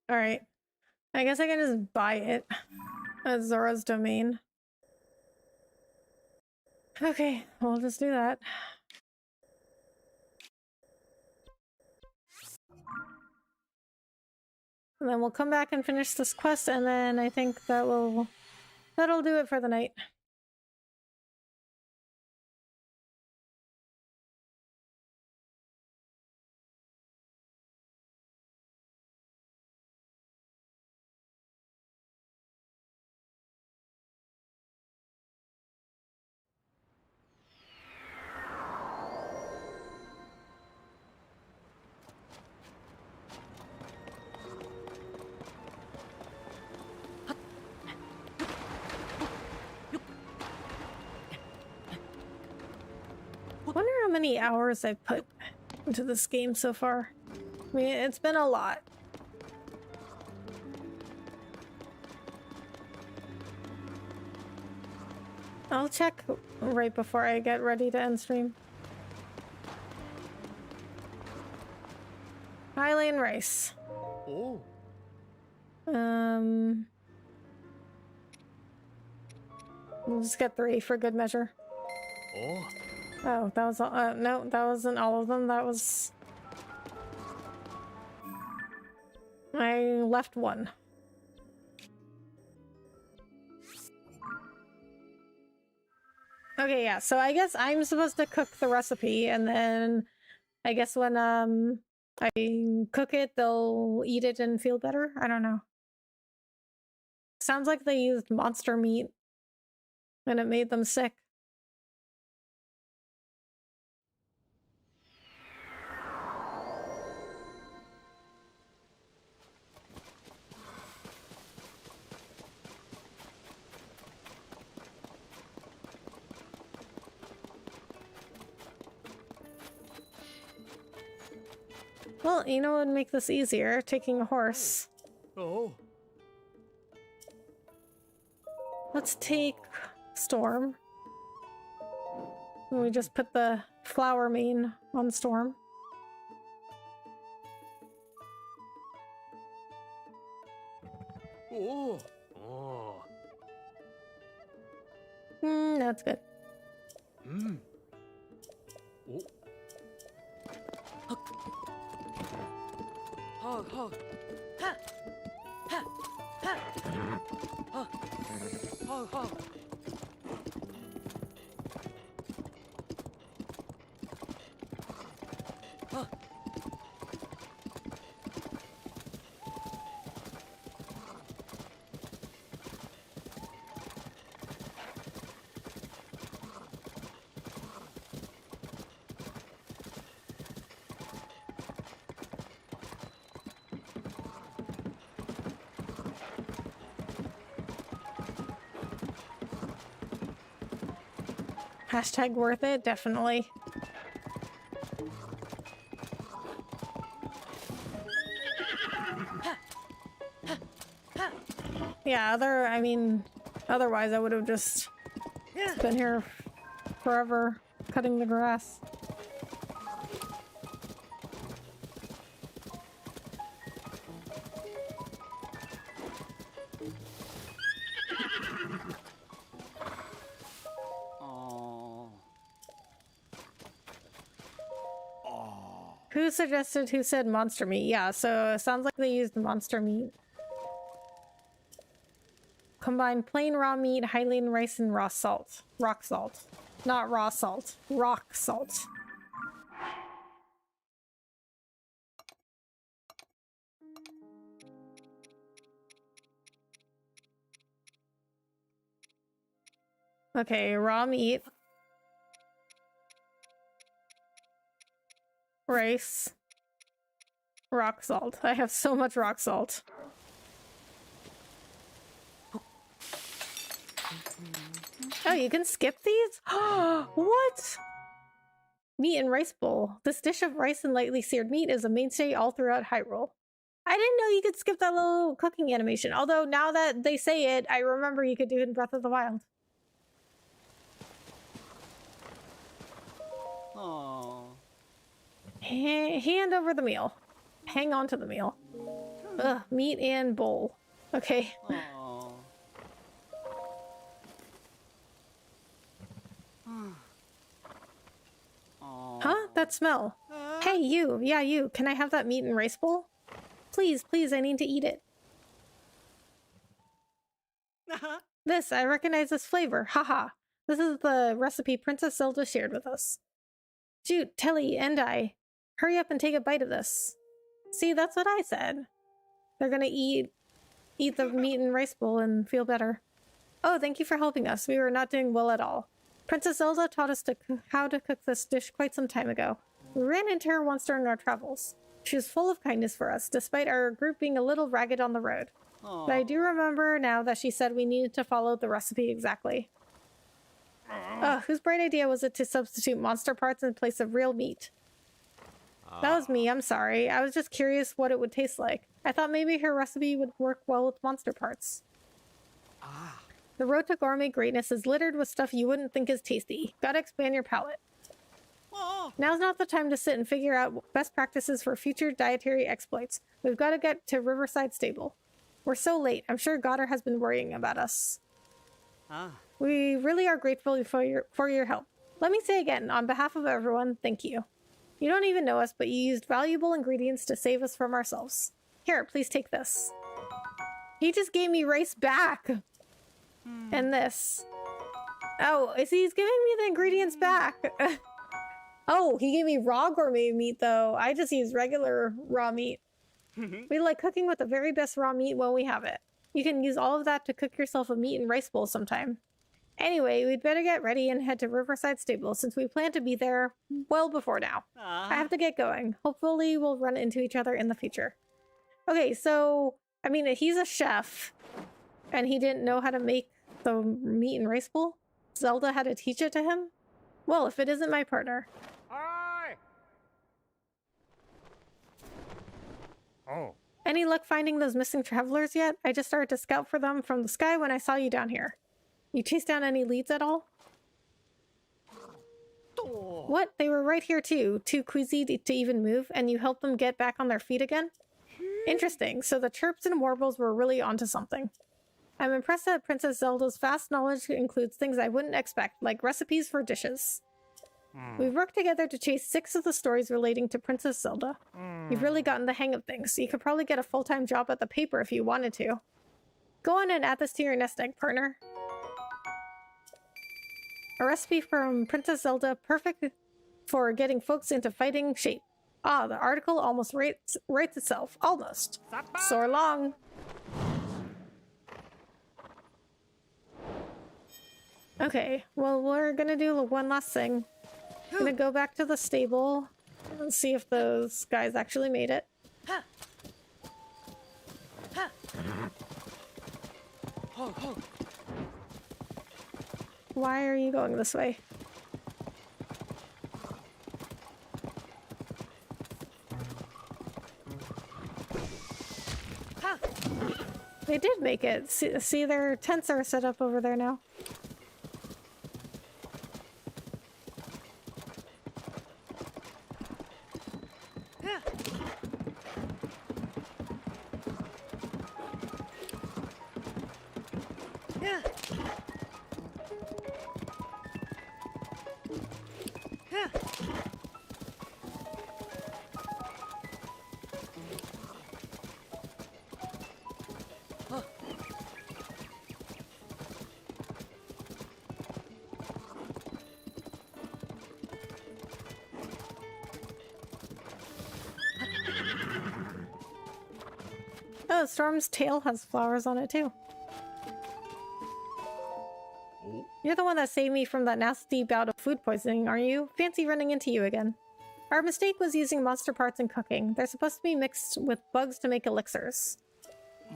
Alright. I guess I can just buy it at Zora's domain. Okay, we'll just do that. And then we'll come back and finish this quest, and then I think that'll do it for the night. Wonder how many hours I've put into this game so far. I mean, it's been a lot. I'll check right before I get ready to end stream. Highland rice. Oh. We'll just get 3 for good measure. Oh. Oh, that was all. No, that wasn't all of them. That was... I left 1. Okay, yeah, so I guess I'm supposed to cook the recipe, and then I guess when I cook it, they'll eat it and feel better? I don't know. Sounds like they used monster meat, and it made them sick. Well, you know what would make this easier? Taking a horse. Oh. Let's take Storm. And we just put the flower mane on Storm. Oh. Oh. That's good. Mm. Oh. Ho, ho. Ha. Ha. Ha. Ho. Ho, ho. Ho. Hashtag worth it, definitely. Yeah, I mean, otherwise I would have just been here forever cutting the grass. Who said monster meat? Yeah, so it sounds like they used monster meat. Combine plain raw meat, Hylian rice, and raw salt. Rock salt. Not raw salt. Rock salt. Okay, raw meat. Rice. Rock salt. I have so much rock salt. Oh, you can skip these? What? Meat and rice bowl. This dish of rice and lightly seared meat is a mainstay all throughout Hyrule. I didn't know you could skip that little cooking animation. Although now that they say it, I remember you could do it in Breath of the Wild. Aww. Hand over the meal. Hang on to the meal. Ugh, meat and bowl. Okay. Aww. Huh? That smell. Hey, you. Yeah, you. Can I have that meat and rice bowl? Please, please, I need to eat it. This, I recognize this flavor. Haha. This is the recipe Princess Zelda shared with us. Shoot, Telly and I. Hurry up and take a bite of this. See, that's what I said. They're gonna eat the meat and rice bowl and feel better. Oh, thank you for helping us. We were not doing well at all. Princess Zelda taught us how to cook this dish quite some time ago. We ran into her once during our travels. She was full of kindness for us, despite our group being a little ragged on the road. But I do remember now that she said we needed to follow the recipe exactly. Whose bright idea was it to substitute monster parts in place of real meat? That was me, I'm sorry. I was just curious what it would taste like. I thought maybe her recipe would work well with monster parts. The road to gourmet greatness is littered with stuff you wouldn't think is tasty. Gotta expand your palate. Now's not the time to sit and figure out best practices for future dietary exploits. We've got to get to Riverside Stable. We're so late. I'm sure Goddard has been worrying about us. We really are grateful for your help. Let me say again, on behalf of everyone, thank you. You don't even know us, but you used valuable ingredients to save us from ourselves. Here, please take this. He just gave me rice back. And this. Oh, he's giving me the ingredients back. Oh, he gave me raw gourmet meat, though. I just use regular raw meat. We like cooking with the very best raw meat when we have it. You can use all of that to cook yourself a meat and rice bowl sometime. Anyway, we'd better get ready and head to Riverside Stable since we plan to be there well before now. I have to get going. Hopefully we'll run into each other in the future. Okay, so, I mean, he's a chef and he didn't know how to make the meat and rice bowl. Zelda had to teach it to him. Well, if it isn't my partner. Oh. Any luck finding those missing travelers yet? I just started to scout for them from the sky when I saw you down here. You chased down any leads at all? What? They were right here too, too queasy to even move, and you helped them get back on their feet again? Interesting, so the chirps and warbles were really onto something. I'm impressed that Princess Zelda's vast knowledge includes things I wouldn't expect, like recipes for dishes. We've worked together to chase 6 of the stories relating to Princess Zelda. You've really gotten the hang of things, so you could probably get a full-time job at the paper if you wanted to. Go on and add this to your nest egg, partner. A recipe from Princess Zelda, perfect for getting folks into fighting shape. Ah, the article almost writes itself. Almost. So long. Okay, well, we're gonna do one last thing. I'm gonna go back to the stable and see if those guys actually made it. Why are you going this way? They did make it. See, their tents are set up over there now. Oh, Storm's tail has flowers on it too. You're the one that saved me from that nasty bout of food poisoning, aren't you? Fancy running into you again. Our mistake was using monster parts in cooking. They're supposed to be mixed with bugs to make elixirs.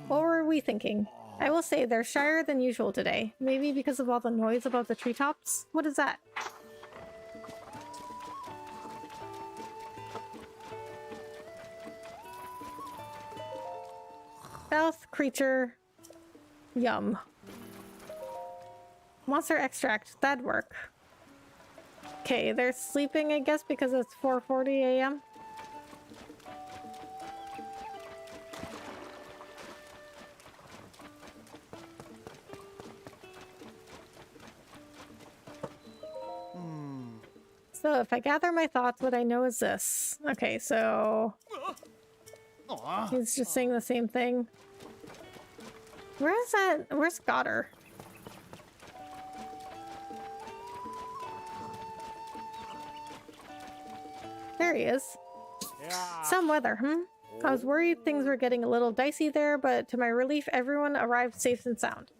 What were we thinking? I will say they're shyer than usual today. Maybe because of all the noise above the treetops? What is that? South creature. Yum. Monster extract. That'd work. Okay, they're sleeping, I guess, because it's 4:40 a.m. So if I gather my thoughts, what I know is this. Okay, so he's just saying the same thing. Where is that? Where's Goddard? There he is. Some weather, I was worried things were getting a little dicey there, but to my relief, everyone arrived safe and sound.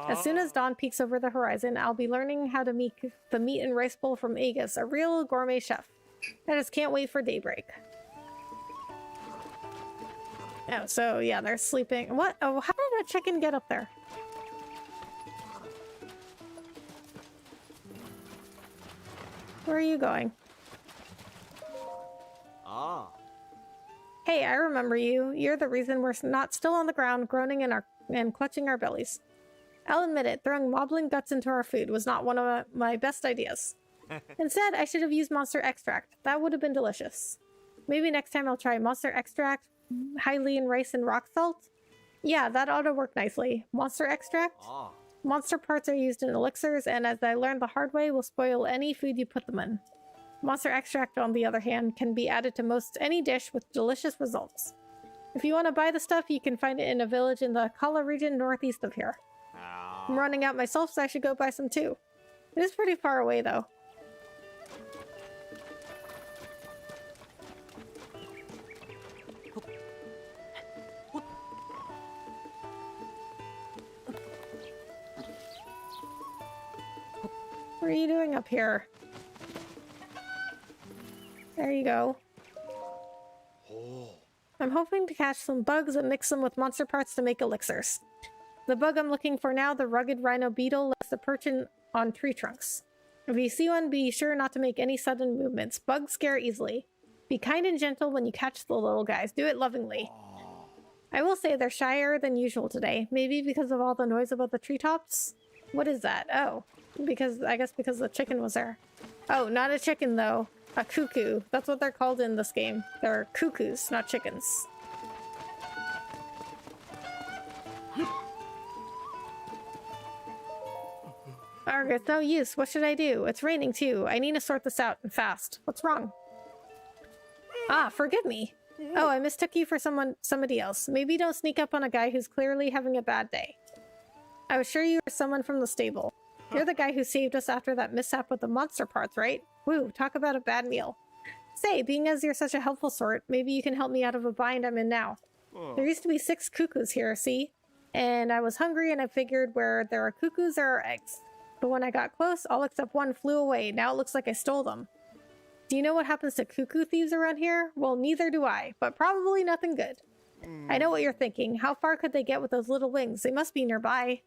As soon as dawn peeks over the horizon, I'll be learning how to make the meat and rice bowl from Aegis, a real gourmet chef. I just can't wait for daybreak. Oh, so yeah, they're sleeping. What? Oh, how did a chicken get up there? Where are you going? Hey, I remember you. You're the reason we're not still on the ground, groaning and clutching our bellies. I'll admit it, throwing moblin guts into our food was not one of my best ideas. Instead, I should have used monster extract. That would have been delicious. Maybe next time I'll try monster extract, Hylian rice and rock salt? Yeah, that ought to work nicely. Monster extract? Monster parts are used in elixirs, and as I learned the hard way, will spoil any food you put them in. Monster extract, on the other hand, can be added to most any dish with delicious results. If you want to buy the stuff, you can find it in a village in the Kala region northeast of here. I'm running out myself, so I should go buy some too. It is pretty far away, though. What are you doing up here? There you go. I'm hoping to catch some bugs and mix them with monster parts to make elixirs. The bug I'm looking for now, the rugged rhino beetle, lets the perch on tree trunks. If you see one, be sure not to make any sudden movements. Bugs scare easily. Be kind and gentle when you catch the little guys. Do it lovingly. I will say they're shyer than usual today. Maybe because of all the noise about the treetops? What is that? Oh, I guess because the chicken was there. Oh, not a chicken though. A cuckoo. That's what they're called in this game. They're cuckoos, not chickens. Arg, it's no use. What should I do? It's raining too. I need to sort this out and fast. What's wrong? Ah, forgive me. Oh, I mistook you for somebody else. Maybe don't sneak up on a guy who's clearly having a bad day. I was sure you were someone from the stable. You're the guy who saved us after that mishap with the monster parts, right? Woo, talk about a bad meal. Say, being as you're such a helpful sort, maybe you can help me out of a bind I'm in now. There used to be 6 cuckoos here, see? And I was hungry and I figured where there are cuckoos, there are eggs. But when I got close, all except one flew away. Now it looks like I stole them. Do you know what happens to cuckoo thieves around here? Well, neither do I, but probably nothing good. I know what you're thinking. How far could they get with those little wings? They must be nearby.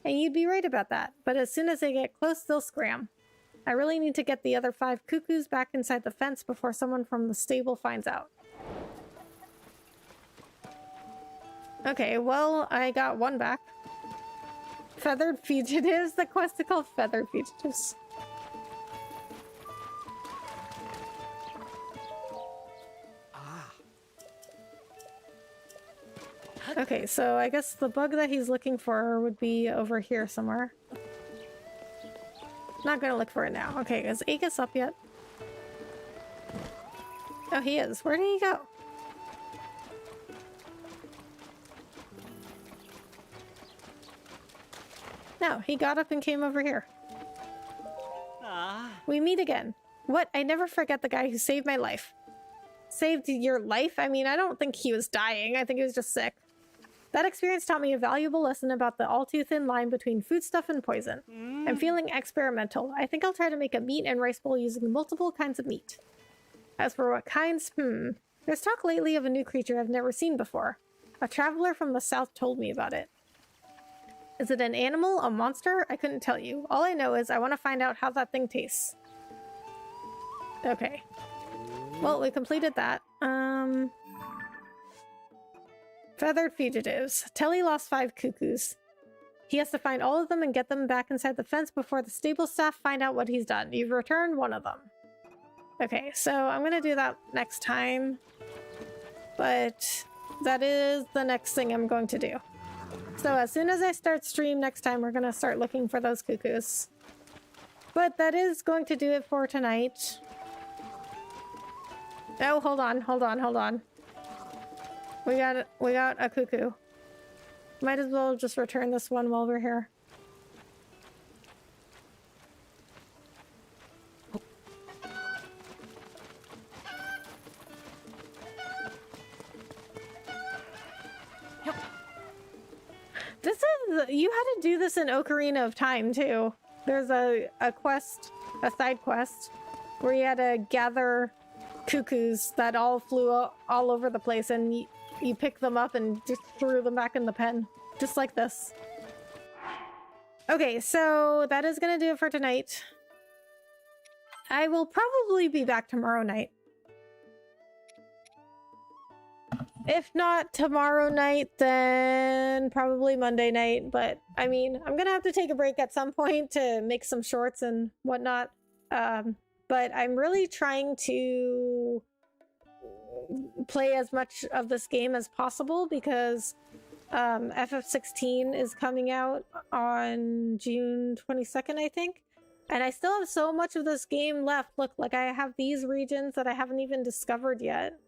And you'd be right about that, but as soon as they get close, they'll scram. I really need to get the other 5 cuckoos back inside the fence before someone from the stable finds out. Okay, well, I got one back. Feathered Fugitives? The quest is called Feathered Fugitives. Okay, so I guess the bug that he's looking for would be over here somewhere. Not gonna look for it now. Okay, is Aegis up yet? Oh, he is. Where did he go? No, he got up and came over here. We meet again. What? I never forget the guy who saved my life. Saved your life? I mean, I don't think he was dying. I think he was just sick. That experience taught me a valuable lesson about the all-too-thin line between foodstuff and poison. I'm feeling experimental. I think I'll try to make a meat and rice bowl using multiple kinds of meat. As for what kinds, there's talk lately of a new creature I've never seen before. A traveler from the south told me about it. Is it an animal? A monster? I couldn't tell you. All I know is I want to find out how that thing tastes. Okay. Well, we completed that. Feathered Fugitives. Telly lost 5 cuckoos. He has to find all of them and get them back inside the fence before the stable staff find out what he's done. You've returned one of them. Okay, so I'm gonna do that next time. But that is the next thing I'm going to do. So as soon as I start stream next time, we're gonna start looking for those cuckoos. But that is going to do it for tonight. Oh, hold on. We got a cuckoo. Might as well just return this one while we're here. This is, you had to do this in Ocarina of Time too. There's a quest, a side quest, where you had to gather cuckoos that all flew all over the place, and you pick them up and just threw them back in the pen. Just like this. Okay, so that is gonna do it for tonight. I will probably be back tomorrow night. If not tomorrow night, then probably Monday night. But, I mean, I'm gonna have to take a break at some point to make some shorts and whatnot. But I'm really trying to play as much of this game as possible because FF16 is coming out on June 22nd, I think. And I still have so much of this game left. Look, like I have these regions that I haven't even discovered yet.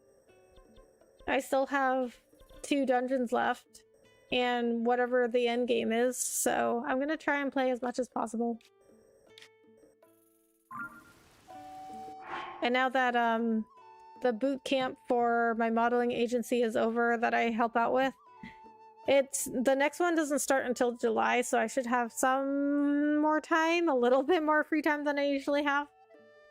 I still have 2 dungeons left and whatever the end game is. So I'm going to try and play as much as possible. And now that the boot camp for my modeling agency is over that I help out with, the next one doesn't start until July, so I should have some more time, a little bit more free time than I usually have.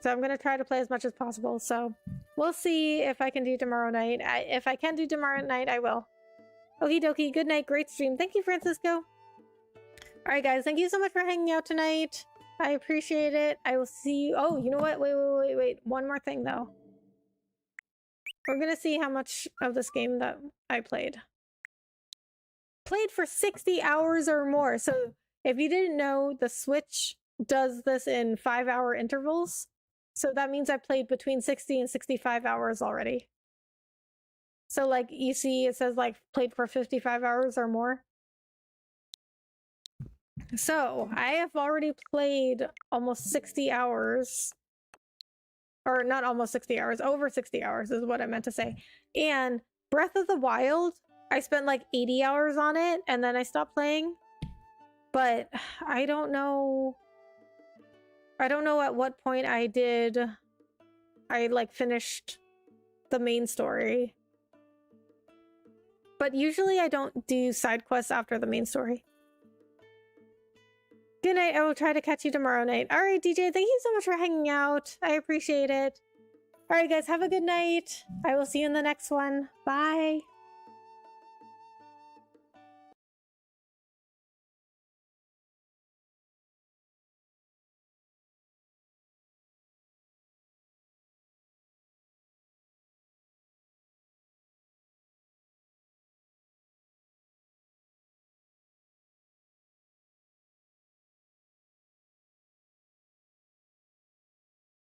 So I'm going to try to play as much as possible. So we'll see if I can do tomorrow night. If I can do tomorrow night, I will. Okie dokie, good night, great stream. Thank you, Francisco. Alright guys, thank you so much for hanging out tonight. I appreciate it. I will see you. Oh, you know what? Wait. One more thing though. We're gonna see how much of this game that I played. Played for 60 hours or more. So if you didn't know, the Switch does this in 5-hour intervals. So that means I played between 60 and 65 hours already. So like you see, it says like played for 55 hours or more. So I have already played almost 60 hours. Or not almost 60 hours, over 60 hours is what I meant to say. And Breath of the Wild, I spent like 80 hours on it and then I stopped playing. But I don't know at what point I like finished the main story. But usually I don't do side quests after the main story. Good night. I will try to catch you tomorrow night. All right, DJ, thank you so much for hanging out. I appreciate it. All right, guys, have a good night. I will see you in the next one. Bye.